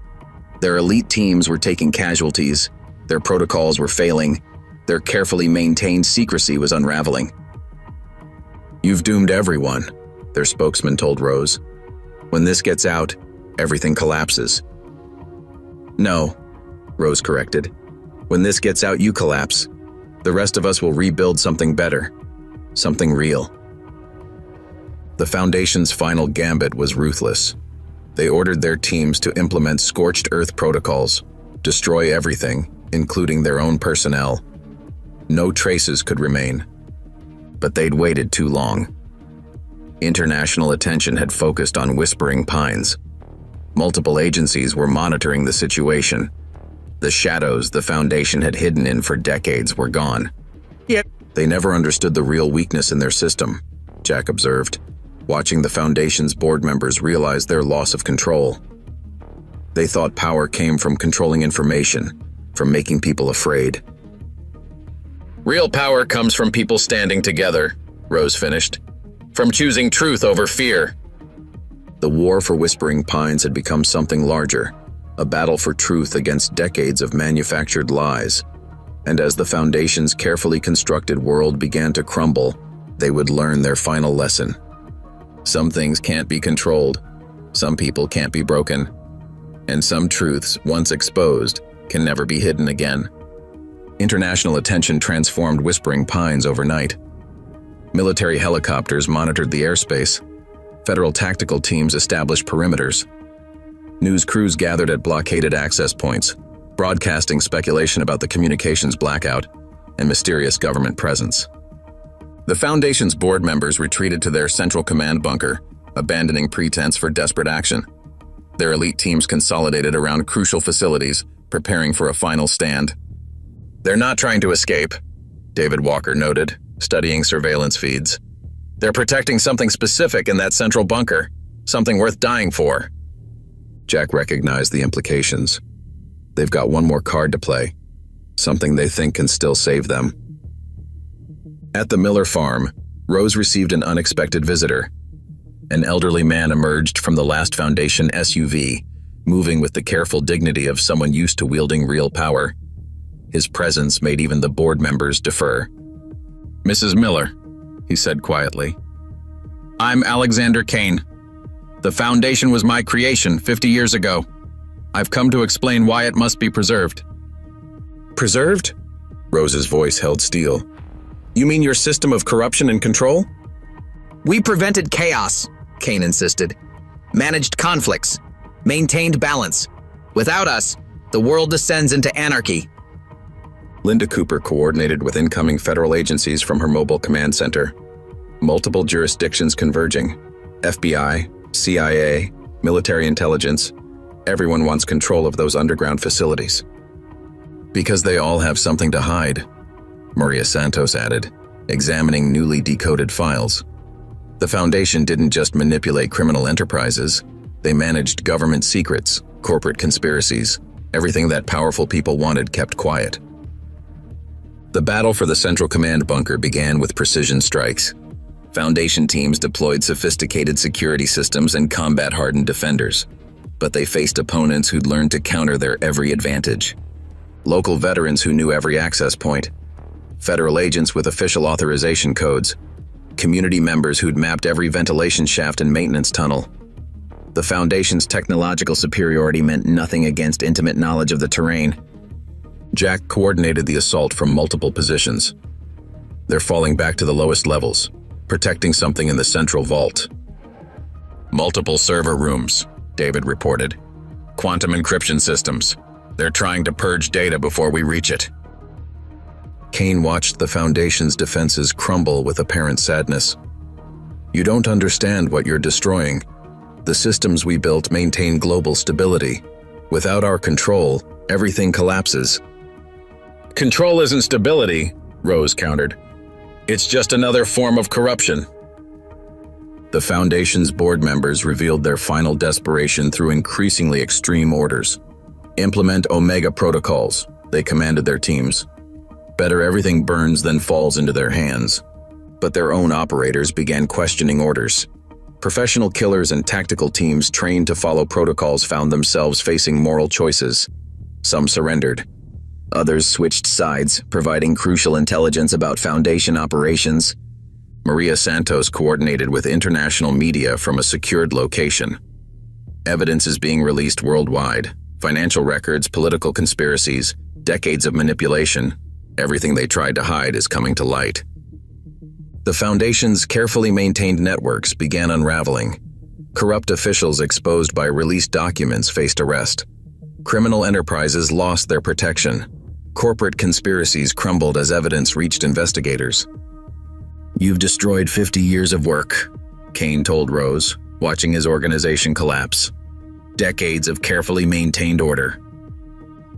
Their elite teams were taking casualties, their protocols were failing, their carefully maintained secrecy was unraveling. You've doomed everyone, their spokesman told Rose. "When this gets out, everything collapses." "No," Rose corrected. "When this gets out, you collapse. The rest of us will rebuild something better. Something real." The Foundation's final gambit was ruthless. They ordered their teams to implement scorched earth protocols, destroy everything, including their own personnel. No traces could remain. But they'd waited too long. International attention had focused on Whispering Pines. Multiple agencies were monitoring the situation. The shadows the Foundation had hidden in for decades were gone. Yep. They never understood the real weakness in their system, Jack observed, watching the Foundation's board members realize their loss of control. They thought power came from controlling information, from making people afraid. Real power comes from people standing together, Rose finished. From choosing truth over fear. The war for Whispering Pines had become something larger, a battle for truth against decades of manufactured lies. And as the Foundation's carefully constructed world began to crumble, they would learn their final lesson. Some things can't be controlled, some people can't be broken, and some truths, once exposed, can never be hidden again. International attention transformed Whispering Pines overnight. Military helicopters monitored the airspace. Federal tactical teams established perimeters. News crews gathered at blockaded access points, broadcasting speculation about the communications blackout and mysterious government presence. The Foundation's board members retreated to their central command bunker, abandoning pretense for desperate action. Their elite teams consolidated around crucial facilities, preparing for a final stand. "They're not trying to escape," David Walker noted, studying surveillance feeds. "They're protecting something specific in that central bunker, something worth dying for." Jack recognized the implications. They've got one more card to play, something they think can still save them. At the Miller farm, Rose received an unexpected visitor. An elderly man emerged from the last Foundation SUV, moving with the careful dignity of someone used to wielding real power. His presence made even the board members defer. "Mrs. Miller," he said quietly. "I'm Alexander Kane. The Foundation was my creation 50 years ago. I've come to explain why it must be preserved." "Preserved?" Rose's voice held steel. "You mean your system of corruption and control?" "We prevented chaos," Kane insisted. "Managed conflicts. Maintained balance. Without us, the world descends into anarchy." Linda Cooper coordinated with incoming federal agencies from her mobile command center. Multiple jurisdictions converging. FBI, CIA, military intelligence. Everyone wants control of those underground facilities. "Because they all have something to hide," Maria Santos added, examining newly decoded files. "The Foundation didn't just manipulate criminal enterprises. They managed government secrets, corporate conspiracies. Everything that powerful people wanted kept quiet." The battle for the Central Command bunker began with precision strikes. Foundation teams deployed sophisticated security systems and combat-hardened defenders, but they faced opponents who'd learned to counter their every advantage. Local veterans who knew every access point, federal agents with official authorization codes, community members who'd mapped every ventilation shaft and maintenance tunnel. The Foundation's technological superiority meant nothing against intimate knowledge of the terrain. Jack coordinated the assault from multiple positions. They're falling back to the lowest levels, protecting something in the central vault. "Multiple server rooms," David reported. "Quantum encryption systems. They're trying to purge data before we reach it." Kane watched the Foundation's defenses crumble with apparent sadness. "You don't understand what you're destroying. The systems we built maintain global stability. Without our control, everything collapses." "Control isn't stability," Rose countered. "It's just another form of corruption." The Foundation's board members revealed their final desperation through increasingly extreme orders. "Implement Omega protocols," they commanded their teams. "Better everything burns than falls into their hands." But their own operators began questioning orders. Professional killers and tactical teams trained to follow protocols found themselves facing moral choices. Some surrendered. Others switched sides, providing crucial intelligence about Foundation operations. Maria Santos coordinated with international media from a secured location. Evidence is being released worldwide. Financial records, political conspiracies, decades of manipulation. Everything they tried to hide is coming to light. The Foundation's carefully maintained networks began unraveling. Corrupt officials exposed by released documents faced arrest. Criminal enterprises lost their protection. Corporate conspiracies crumbled as evidence reached investigators. "You've destroyed 50 years of work," Kane told Rose, watching his organization collapse. "Decades of carefully maintained order."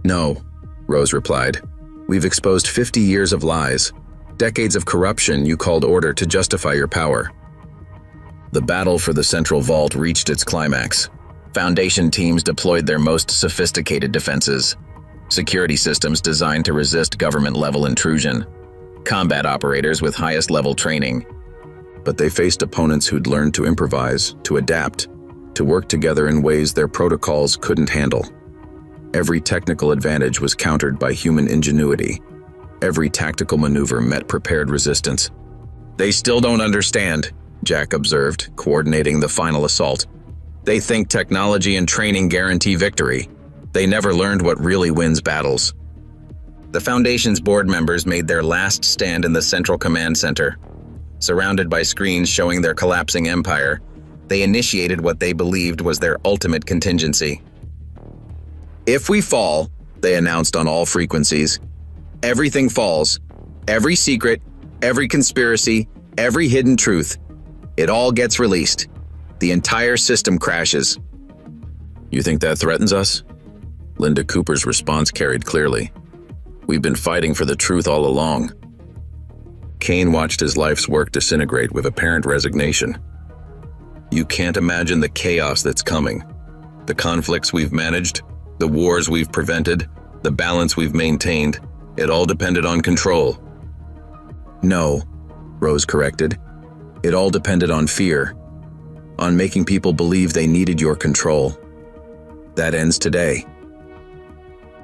"No," Rose replied. "We've exposed 50 years of lies. Decades of corruption you called order to justify your power." The battle for the Central Vault reached its climax. Foundation teams deployed their most sophisticated defenses. Security systems designed to resist government-level intrusion. Combat operators with highest-level training. But they faced opponents who'd learned to improvise, to adapt, to work together in ways their protocols couldn't handle. Every technical advantage was countered by human ingenuity. Every tactical maneuver met prepared resistance. "They still don't understand," Jack observed, coordinating the final assault. "They think technology and training guarantee victory. They never learned what really wins battles." The Foundation's board members made their last stand in the Central Command Center. Surrounded by screens showing their collapsing empire, they initiated what they believed was their ultimate contingency. "If we fall," they announced on all frequencies, "everything falls. Every secret, every conspiracy, every hidden truth. It all gets released. The entire system crashes." "You think that threatens us?" Linda Cooper's response carried clearly. "We've been fighting for the truth all along." Kane watched his life's work disintegrate with apparent resignation. "You can't imagine the chaos that's coming. The conflicts we've managed, the wars we've prevented, the balance we've maintained, it all depended on control." "No," Rose corrected. "It all depended on fear, on making people believe they needed your control. That ends today."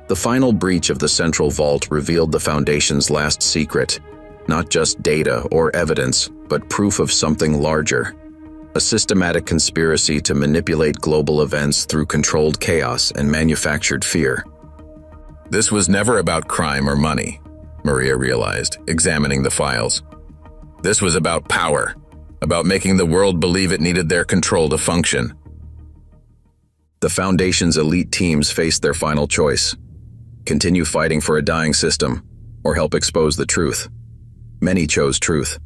The final breach of the Central Vault revealed the Foundation's last secret, not just data or evidence, but proof of something larger. A systematic conspiracy to manipulate global events through controlled chaos and manufactured fear. This was never about crime or money, Maria realized, examining the files. This was about power, about making the world believe it needed their control to function. The Foundation's elite teams faced their final choice: continue fighting for a dying system, or help expose the truth. Many chose truth.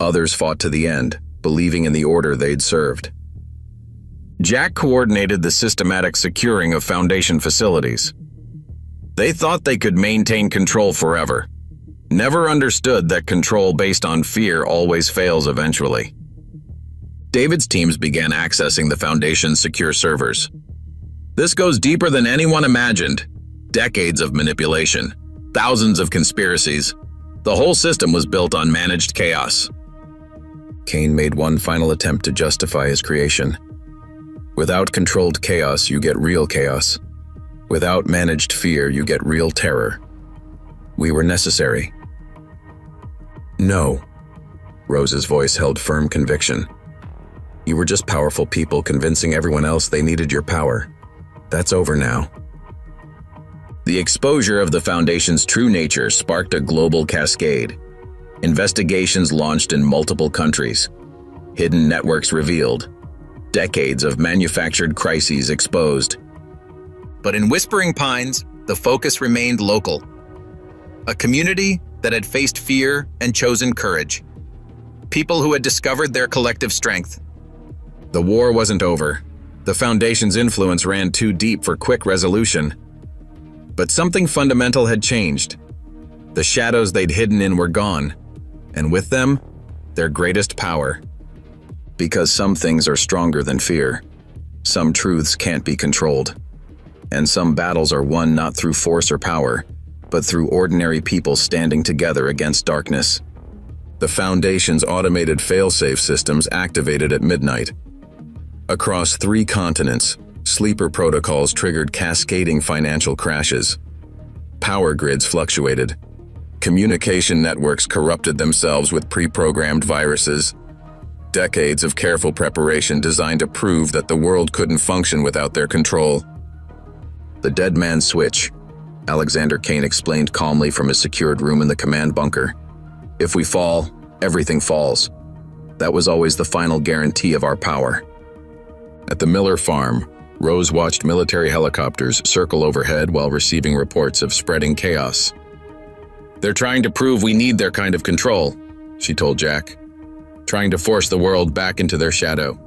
Others fought to the end, believing in the order they'd served. Jack coordinated the systematic securing of Foundation facilities. They thought they could maintain control forever. Never understood that control based on fear always fails eventually. David's teams began accessing the Foundation's secure servers. This goes deeper than anyone imagined. Decades of manipulation, thousands of conspiracies. The whole system was built on managed chaos. Kane made one final attempt to justify his creation. Without controlled chaos, you get real chaos. Without managed fear, you get real terror. We were necessary. No. Rose's voice held firm conviction. You were just powerful people convincing everyone else they needed your power. That's over now. The exposure of the Foundation's true nature sparked a global cascade. Investigations launched in multiple countries. Hidden networks revealed. Decades of manufactured crises exposed. But in Whispering Pines, the focus remained local. A community that had faced fear and chosen courage. People who had discovered their collective strength. The war wasn't over. The Foundation's influence ran too deep for quick resolution. But something fundamental had changed. The shadows they'd hidden in were gone, and with them, their greatest power. Because some things are stronger than fear. Some truths can't be controlled. And some battles are won not through force or power, but through ordinary people standing together against darkness. The Foundation's automated fail-safe systems activated at midnight. Across 3 continents, sleeper protocols triggered cascading financial crashes. Power grids fluctuated. Communication networks corrupted themselves with pre-programmed viruses. Decades of careful preparation designed to prove that the world couldn't function without their control. The dead man's switch, Alexander Kane explained calmly from his secured room in the command bunker. If we fall, everything falls. That was always the final guarantee of our power. At the Miller farm, Rose watched military helicopters circle overhead while receiving reports of spreading chaos. "They're trying to prove we need their kind of control," she told Jack. "Trying to force the world back into their shadow."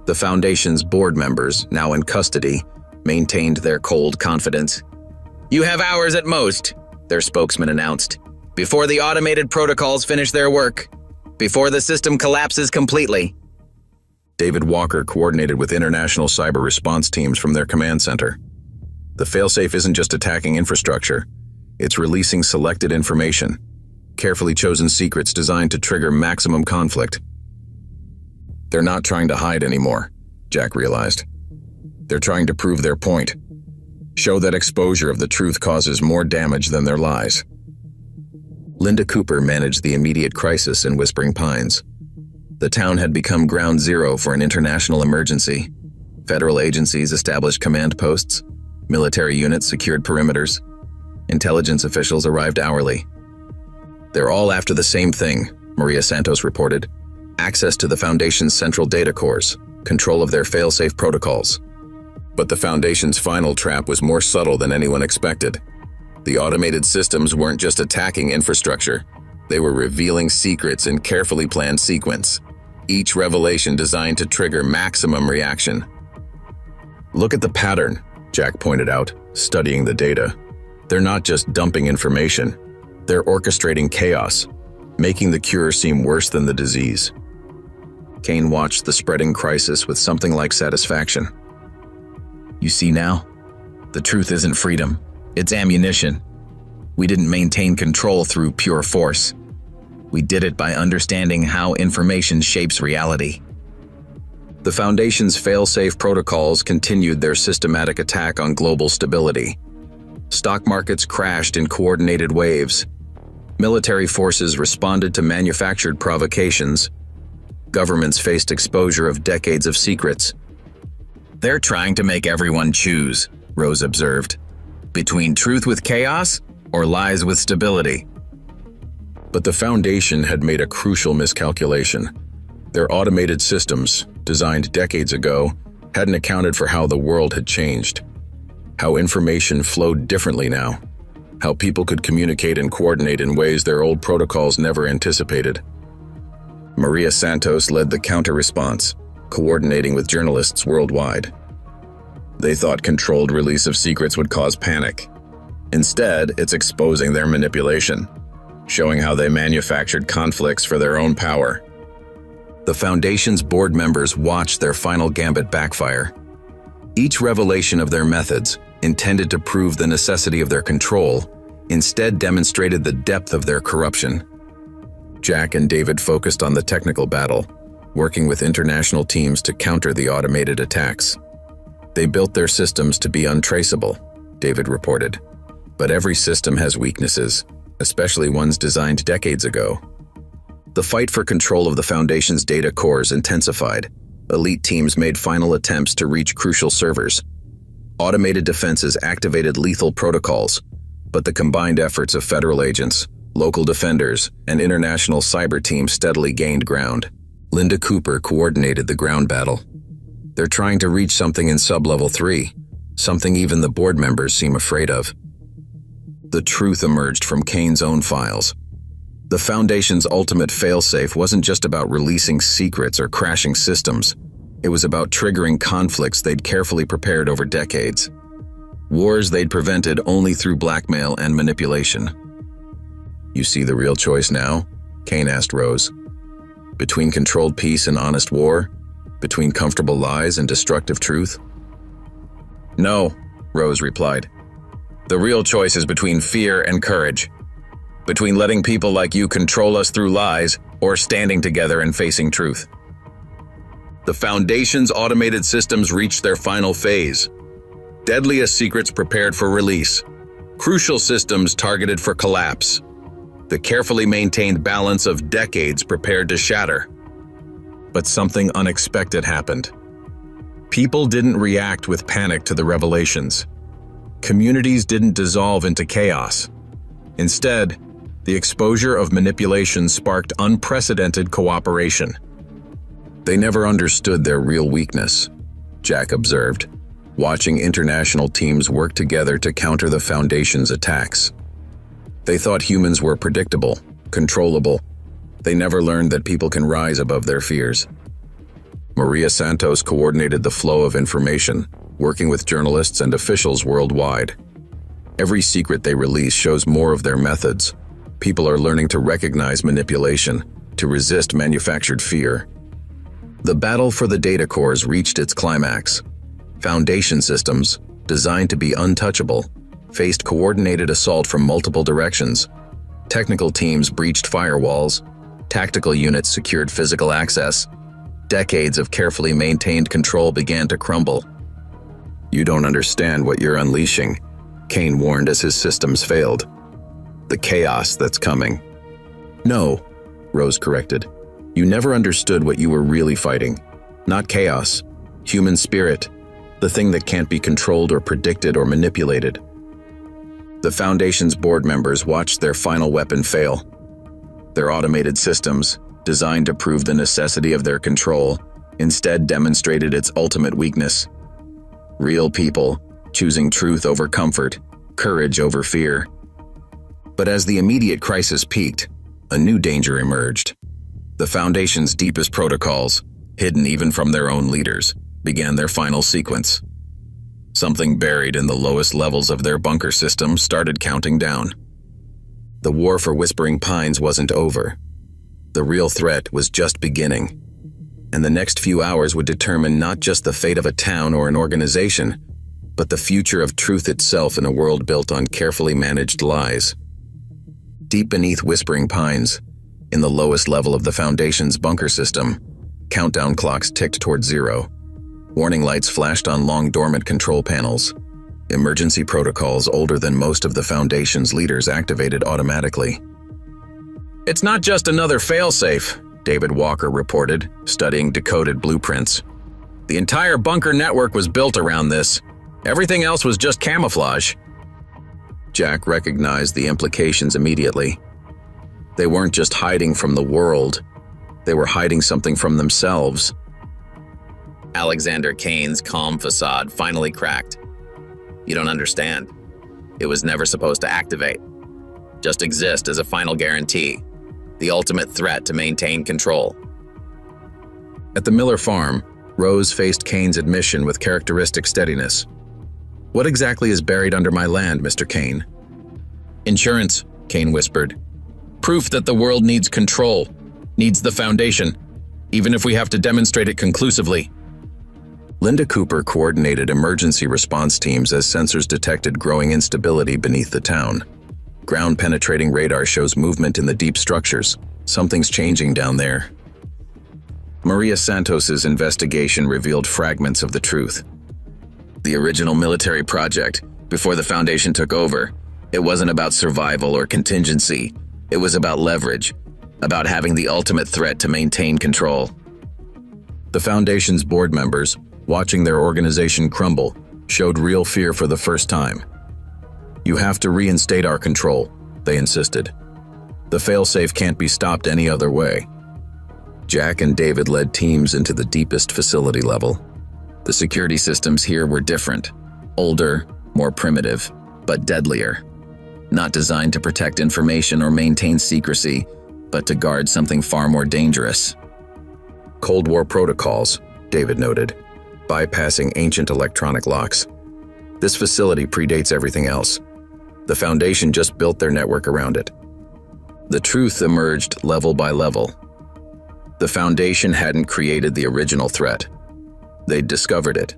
The Foundation's board members, now in custody, maintained their cold confidence. "You have hours at most," their spokesman announced, "before the automated protocols finish their work, before the system collapses completely." David Walker coordinated with international cyber response teams from their command center. The failsafe isn't just attacking infrastructure, it's releasing selected information, carefully chosen secrets designed to trigger maximum conflict. They're not trying to hide anymore, Jack realized. They're trying to prove their point, show that exposure of the truth causes more damage than their lies. Linda Cooper managed the immediate crisis in Whispering Pines. The town had become ground zero for an international emergency. Federal agencies established command posts, military units secured perimeters, intelligence officials arrived hourly. "They're all after the same thing," Maria Santos reported. "Access to the Foundation's central data cores, control of their fail-safe protocols." But the Foundation's final trap was more subtle than anyone expected. The automated systems weren't just attacking infrastructure, they were revealing secrets in carefully planned sequence, each revelation designed to trigger maximum reaction. "Look at the pattern," Jack pointed out, studying the data. "They're not just dumping information, they're orchestrating chaos, making the cure seem worse than the disease." Kane watched the spreading crisis with something like satisfaction. "You see now? The truth isn't freedom, it's ammunition. We didn't maintain control through pure force. We did it by understanding how information shapes reality." The Foundation's fail-safe protocols continued their systematic attack on global stability. Stock markets crashed in coordinated waves. Military forces responded to manufactured provocations. Governments faced exposure of decades of secrets. "They're trying to make everyone choose," Rose observed, "between truth with chaos or lies with stability." But the Foundation had made a crucial miscalculation. Their automated systems, designed decades ago, hadn't accounted for how the world had changed, how information flowed differently now, how people could communicate and coordinate in ways their old protocols never anticipated. Maria Santos led the counter-response, coordinating with journalists worldwide. They thought controlled release of secrets would cause panic. Instead, it's exposing their manipulation, showing how they manufactured conflicts for their own power. The Foundation's board members watched their final gambit backfire. Each revelation of their methods, intended to prove the necessity of their control, instead demonstrated the depth of their corruption. Jack and David focused on the technical battle, working with international teams to counter the automated attacks. "They built their systems to be untraceable," David reported. "But every system has weaknesses, especially ones designed decades ago." The fight for control of the Foundation's data cores intensified. Elite teams made final attempts to reach crucial servers. Automated defenses activated lethal protocols, but the combined efforts of federal agents, local defenders, and international cyber teams steadily gained ground. Linda Cooper coordinated the ground battle. "They're trying to reach something in Sub-Level 3, something even the board members seem afraid of." The truth emerged from Kane's own files. The Foundation's ultimate failsafe wasn't just about releasing secrets or crashing systems. It was about triggering conflicts they'd carefully prepared over decades. Wars they'd prevented only through blackmail and manipulation. "You see the real choice now?" Kane asked Rose. "Between controlled peace and honest war? Between comfortable lies and destructive truth?" "No," Rose replied. "The real choice is between fear and courage. Between letting people like you control us through lies or standing together and facing truth." The Foundation's automated systems reached their final phase. Deadliest secrets prepared for release. Crucial systems targeted for collapse. The carefully maintained balance of decades prepared to shatter. But something unexpected happened. People didn't react with panic to the revelations. Communities didn't dissolve into chaos. Instead, the exposure of manipulation sparked unprecedented cooperation. They never understood their real weakness, Jack observed, watching international teams work together to counter the Foundation's attacks. They thought humans were predictable, controllable. They never learned that people can rise above their fears. Maria Santos coordinated the flow of information, working with journalists and officials worldwide. Every secret they release shows more of their methods. People are learning to recognize manipulation, to resist manufactured fear. The battle for the data cores reached its climax. Foundation systems, designed to be untouchable, faced coordinated assault from multiple directions. Technical teams breached firewalls. Tactical units secured physical access. Decades of carefully maintained control began to crumble. "You don't understand what you're unleashing," Kane warned as his systems failed. "The chaos that's coming." "No," Rose corrected. "You never understood what you were really fighting. Not chaos. Human spirit. The thing that can't be controlled or predicted or manipulated." The Foundation's board members watched their final weapon fail. Their automated systems, designed to prove the necessity of their control, instead demonstrated its ultimate weakness. Real people, choosing truth over comfort, courage over fear. But as the immediate crisis peaked, a new danger emerged. The Foundation's deepest protocols, hidden even from their own leaders, began their final sequence. Something buried in the lowest levels of their bunker system started counting down. The war for Whispering Pines wasn't over. The real threat was just beginning. And the next few hours would determine not just the fate of a town or an organization, but the future of truth itself in a world built on carefully managed lies. Deep beneath Whispering Pines, in the lowest level of the Foundation's bunker system, countdown clocks ticked toward zero. Warning lights flashed on long dormant control panels. Emergency protocols older than most of the Foundation's leaders activated automatically. "It's not just another failsafe," David Walker reported, studying decoded blueprints. "The entire bunker network was built around this. Everything else was just camouflage." Jack recognized the implications immediately. They weren't just hiding from the world. They were hiding something from themselves. Alexander Kane's calm facade finally cracked. "You don't understand. It was never supposed to activate. Just exist as a final guarantee. The ultimate threat to maintain control." At the Miller farm, Rose faced Kane's admission with characteristic steadiness. "What exactly is buried under my land, Mr. Kane?" "Insurance," Kane whispered. "Proof that the world needs control, needs the Foundation, even if we have to demonstrate it conclusively." Linda Cooper coordinated emergency response teams as sensors detected growing instability beneath the town. Ground-penetrating radar shows movement in the deep structures. Something's changing down there. Maria Santos's investigation revealed fragments of the truth. The original military project, before the Foundation took over, it wasn't about survival or contingency. It was about leverage, about having the ultimate threat to maintain control. The Foundation's board members, watching their organization crumble, showed real fear for the first time. "You have to reinstate our control," they insisted. "The failsafe can't be stopped any other way." Jack and David led teams into the deepest facility level. The security systems here were different. Older, more primitive, but deadlier. Not designed to protect information or maintain secrecy, but to guard something far more dangerous. "Cold War protocols," David noted, bypassing ancient electronic locks. "This facility predates everything else. The Foundation just built their network around it." The truth emerged level by level. The Foundation hadn't created the original threat. They'd discovered it,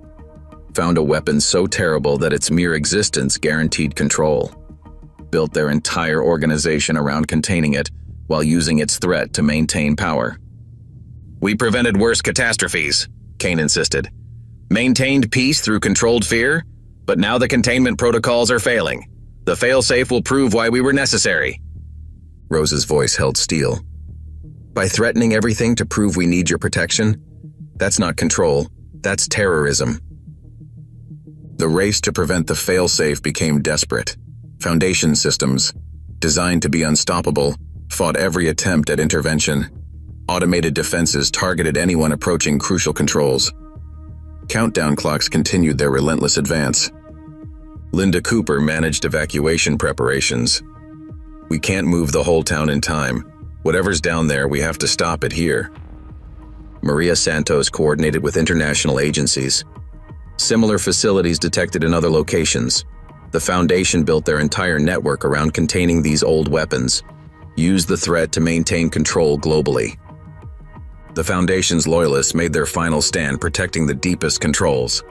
found a weapon so terrible that its mere existence guaranteed control, built their entire organization around containing it while using its threat to maintain power. "We prevented worse catastrophes," Kane insisted. "Maintained peace through controlled fear, but now the containment protocols are failing. The failsafe will prove why we were necessary. Rose's voice held steel. By threatening everything to prove we need your protection? That's not control, that's terrorism. The race to prevent the failsafe became desperate. Foundation systems, designed to be unstoppable, fought every attempt at intervention. Automated defenses targeted anyone approaching crucial controls. Countdown clocks continued their relentless advance. Linda Cooper managed evacuation preparations. We can't move the whole town in time. Whatever's down there, we have to stop it here. Maria Santos coordinated with international agencies. Similar facilities detected in other locations. The Foundation built their entire network around containing these old weapons, used the threat to maintain control globally. The Foundation's loyalists made their final stand protecting the deepest controls,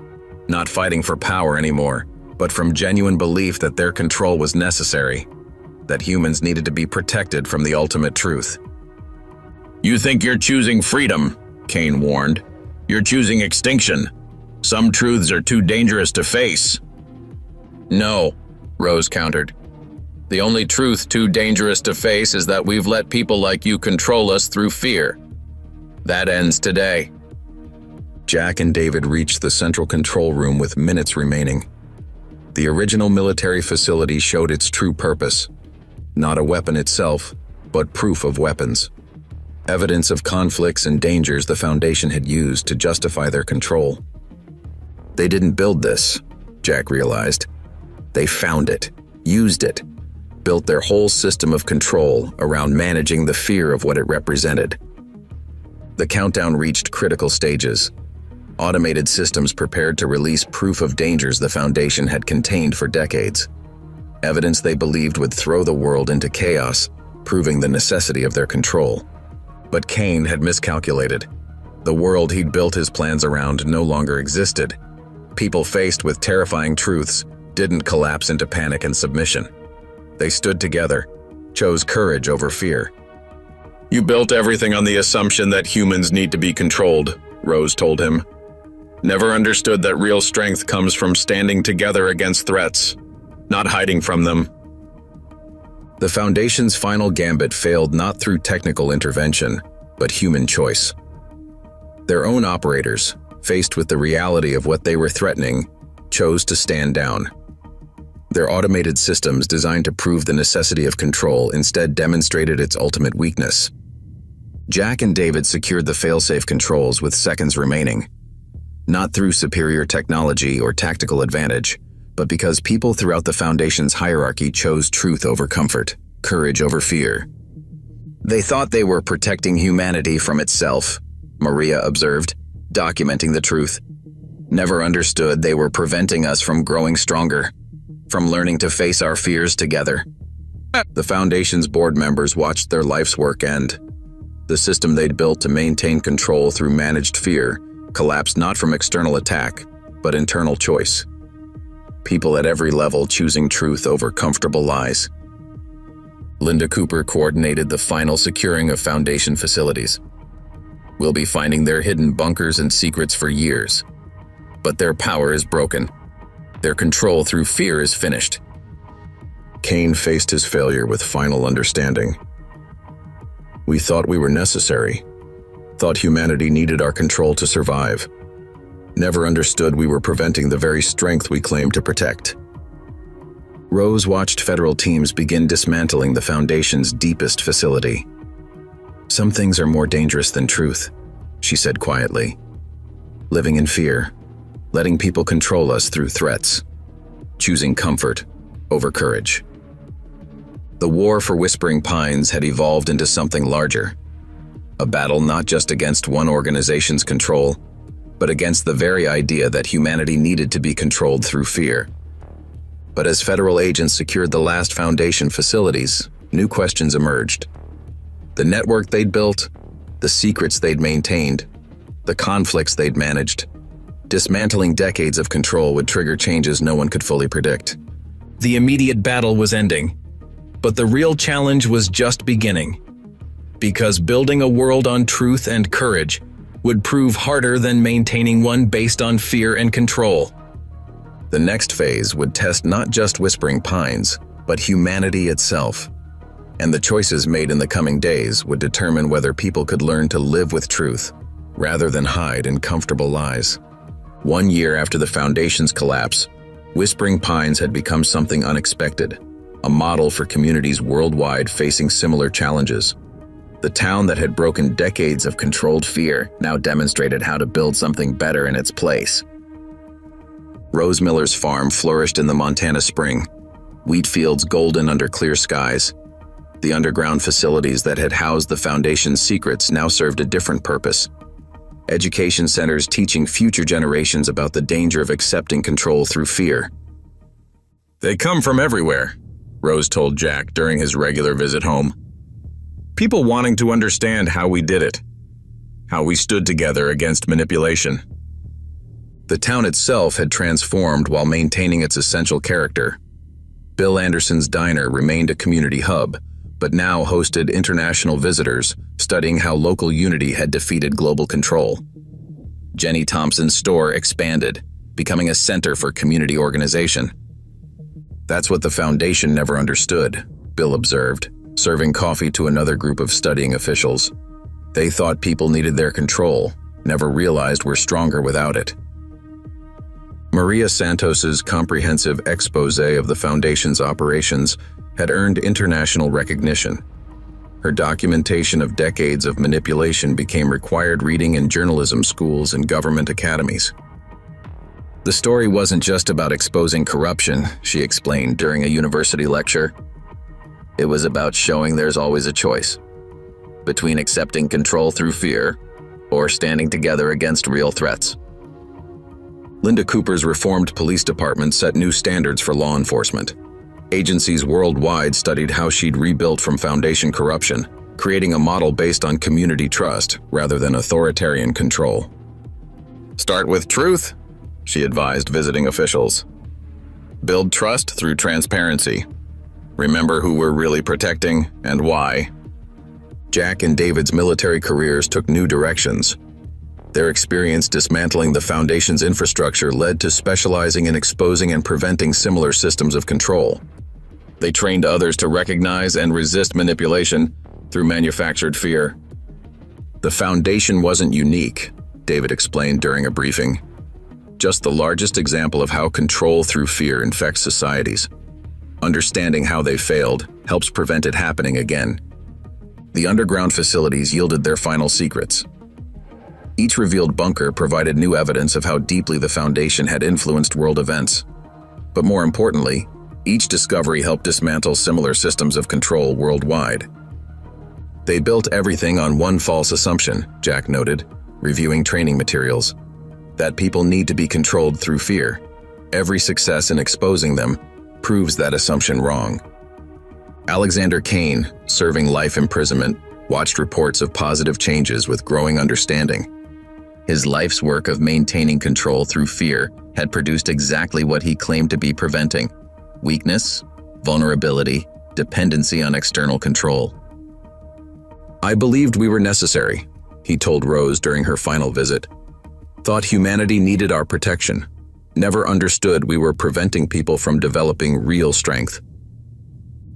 not fighting for power anymore, but from genuine belief that their control was necessary, that humans needed to be protected from the ultimate truth. You think you're choosing freedom, Kane warned. You're choosing extinction. Some truths are too dangerous to face. No, Rose countered. The only truth too dangerous to face is that we've let people like you control us through fear. That ends today. Jack and David reached the central control room with minutes remaining. The original military facility showed its true purpose. Not a weapon itself, but proof of weapons. Evidence of conflicts and dangers the Foundation had used to justify their control. They didn't build this, Jack realized. They found it, used it, built their whole system of control around managing the fear of what it represented. The countdown reached critical stages. Automated systems prepared to release proof of dangers the Foundation had contained for decades. Evidence they believed would throw the world into chaos, proving the necessity of their control. But Kane had miscalculated. The world he'd built his plans around no longer existed. People faced with terrifying truths didn't collapse into panic and submission. They stood together, chose courage over fear. You built everything on the assumption that humans need to be controlled, Rose told him. Never understood that real strength comes from standing together against threats, not hiding from them. The Foundation's final gambit failed not through technical intervention, but human choice. Their own operators, faced with the reality of what they were threatening, chose to stand down. Their automated systems designed to prove the necessity of control instead demonstrated its ultimate weakness. Jack and David secured the failsafe controls with seconds remaining. Not through superior technology or tactical advantage, but because people throughout the Foundation's hierarchy chose truth over comfort, courage over fear. They thought they were protecting humanity from itself, Maria observed, documenting the truth. Never understood they were preventing us from growing stronger, from learning to face our fears together. The Foundation's board members watched their life's work end. The system they'd built to maintain control through managed fear collapsed not from external attack, but internal choice. People at every level choosing truth over comfortable lies. Linda Cooper coordinated the final securing of Foundation facilities. We'll be finding their hidden bunkers and secrets for years. But their power is broken. Their control through fear is finished. Kane faced his failure with final understanding. We thought we were necessary. Thought humanity needed our control to survive. Never understood we were preventing the very strength we claimed to protect. Rose watched federal teams begin dismantling the Foundation's deepest facility. Some things are more dangerous than truth, she said quietly. Living in fear, letting people control us through threats, choosing comfort over courage. The war for Whispering Pines had evolved into something larger. A battle not just against one organization's control, but against the very idea that humanity needed to be controlled through fear. But as federal agents secured the last Foundation facilities, new questions emerged. The network they'd built, the secrets they'd maintained, the conflicts they'd managed. Dismantling decades of control would trigger changes no one could fully predict. The immediate battle was ending, but the real challenge was just beginning. Because building a world on truth and courage would prove harder than maintaining one based on fear and control. The next phase would test not just Whispering Pines, but humanity itself. And the choices made in the coming days would determine whether people could learn to live with truth, rather than hide in comfortable lies. 1 year after the Foundation's collapse, Whispering Pines had become something unexpected, a model for communities worldwide facing similar challenges. The town that had broken decades of controlled fear now demonstrated how to build something better in its place. Rose Miller's farm flourished in the Montana spring, wheat fields golden under clear skies. The underground facilities that had housed the Foundation's secrets now served a different purpose. Education centers teaching future generations about the danger of accepting control through fear. They come from everywhere, Rose told Jack during his regular visit home. People wanting to understand how we did it, how we stood together against manipulation. The town itself had transformed while maintaining its essential character. Bill Anderson's diner remained a community hub, but now hosted international visitors studying how local unity had defeated global control. Jenny Thompson's store expanded, becoming a center for community organization. That's what the Foundation never understood, Bill observed, serving coffee to another group of studying officials. They thought people needed their control, never realized we're stronger without it. Maria Santos's comprehensive expose of the Foundation's operations had earned international recognition. Her documentation of decades of manipulation became required reading in journalism schools and government academies. The story wasn't just about exposing corruption, she explained during a university lecture. It was about showing there's always a choice between accepting control through fear or standing together against real threats. Linda Cooper's reformed police department set new standards for law enforcement. Agencies worldwide studied how she'd rebuilt from Foundation corruption, creating a model based on community trust rather than authoritarian control. Start with truth, she advised visiting officials. Build trust through transparency. Remember who we're really protecting and why. Jack and David's military careers took new directions. Their experience dismantling the Foundation's infrastructure led to specializing in exposing and preventing similar systems of control. They trained others to recognize and resist manipulation through manufactured fear. The Foundation wasn't unique, David explained during a briefing. Just the largest example of how control through fear infects societies. Understanding how they failed helps prevent it happening again. The underground facilities yielded their final secrets. Each revealed bunker provided new evidence of how deeply the Foundation had influenced world events. But more importantly, each discovery helped dismantle similar systems of control worldwide. They built everything on one false assumption, Jack noted, reviewing training materials, that people need to be controlled through fear. Every success in exposing them proves that assumption wrong. Alexander Kane, serving life imprisonment, watched reports of positive changes with growing understanding. His life's work of maintaining control through fear had produced exactly what he claimed to be preventing: weakness, vulnerability, dependency on external control. I believed we were necessary, he told Rose during her final visit. Thought humanity needed our protection. Never understood we were preventing people from developing real strength.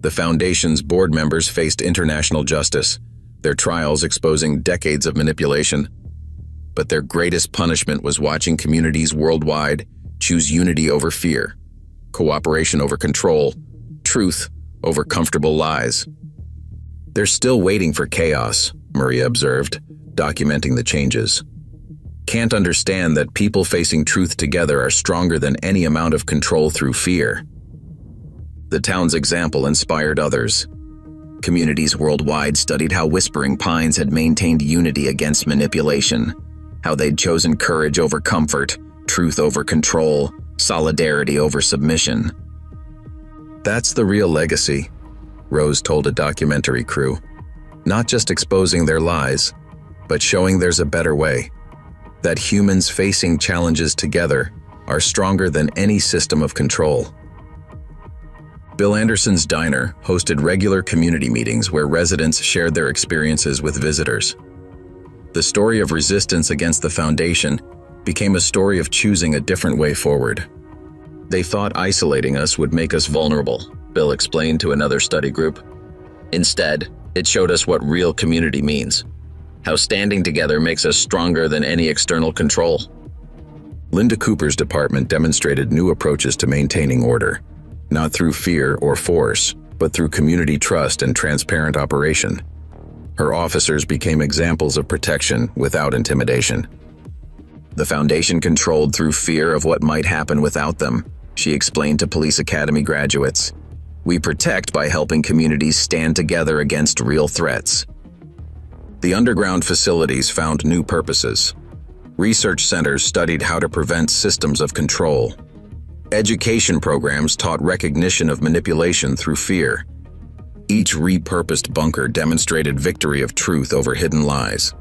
The Foundation's board members faced international justice, their trials exposing decades of manipulation. But their greatest punishment was watching communities worldwide choose unity over fear, cooperation over control, truth over comfortable lies. They're still waiting for chaos, Maria observed, documenting the changes. Can't understand that people facing truth together are stronger than any amount of control through fear. The town's example inspired others. Communities worldwide studied how Whispering Pines had maintained unity against manipulation, how they'd chosen courage over comfort, truth over control, solidarity over submission. That's the real legacy, Rose told a documentary crew. Not just exposing their lies, but showing there's a better way. That humans facing challenges together are stronger than any system of control. Bill Anderson's diner hosted regular community meetings where residents shared their experiences with visitors. The story of resistance against the Foundation became a story of choosing a different way forward. They thought isolating us would make us vulnerable, Bill explained to another study group. Instead, it showed us what real community means, how standing together makes us stronger than any external control. Linda Cooper's department demonstrated new approaches to maintaining order, not through fear or force, but through community trust and transparent operation. Her officers became examples of protection without intimidation. The Foundation controlled through fear of what might happen without them, she explained to police academy graduates. We protect by helping communities stand together against real threats. The underground facilities found new purposes. Research centers studied how to prevent systems of control. Education programs taught recognition of manipulation through fear. Each repurposed bunker demonstrated victory of truth over hidden lies.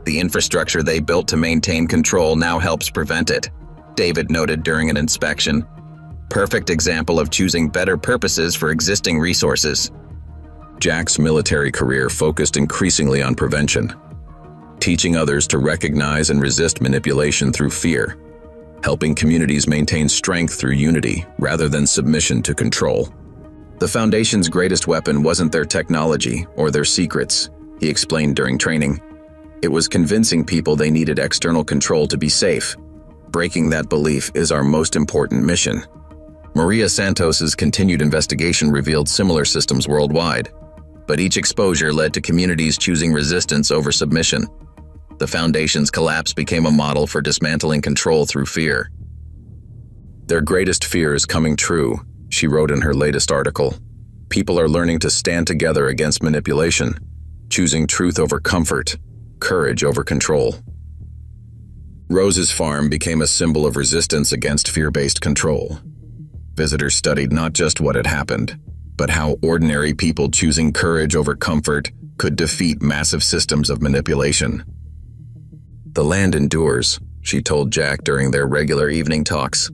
The infrastructure they built to maintain control now helps prevent it, David noted during an inspection. Perfect example of choosing better purposes for existing resources. Jack's military career focused increasingly on prevention, teaching others to recognize and resist manipulation through fear, helping communities maintain strength through unity rather than submission to control. The Foundation's greatest weapon wasn't their technology or their secrets, he explained during training. It was convincing people they needed external control to be safe. Breaking that belief is our most important mission. Maria Santos's continued investigation revealed similar systems worldwide, but each exposure led to communities choosing resistance over submission. The Foundation's collapse became a model for dismantling control through fear. Their greatest fear is coming true, she wrote in her latest article. People are learning to stand together against manipulation, choosing truth over comfort, courage over control. Rose's farm became a symbol of resistance against fear-based control. Visitors studied not just what had happened, but how ordinary people choosing courage over comfort could defeat massive systems of manipulation. The land endures, she told Jack during their regular evening talks.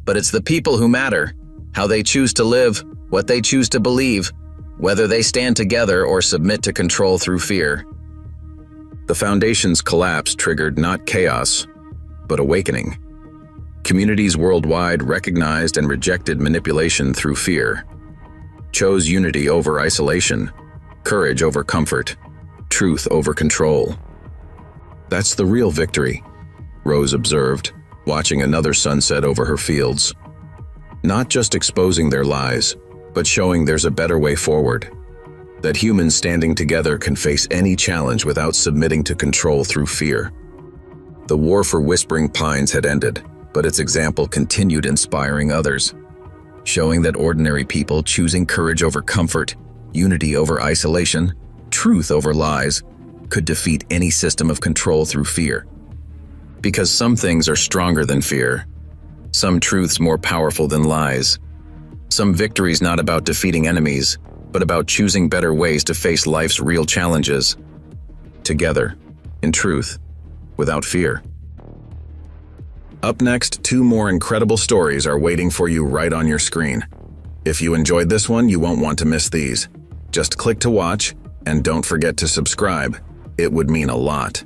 But it's the people who matter, how they choose to live, what they choose to believe, whether they stand together or submit to control through fear. The Foundation's collapse triggered not chaos, but awakening. Communities worldwide recognized and rejected manipulation through fear, chose unity over isolation, courage over comfort, truth over control. That's the real victory, Rose observed, watching another sunset over her fields. Not just exposing their lies, but showing there's a better way forward. That humans standing together can face any challenge without submitting to control through fear. The war for Whispering Pines had ended, but its example continued inspiring others, showing that ordinary people choosing courage over comfort, unity over isolation, truth over lies, could defeat any system of control through fear. Because some things are stronger than fear, some truths more powerful than lies, some victories not about defeating enemies, but about choosing better ways to face life's real challenges. Together, in truth, without fear. Up next, 2 more incredible stories are waiting for you right on your screen. If you enjoyed this one, you won't want to miss these. Just click to watch, and don't forget to subscribe. It would mean a lot.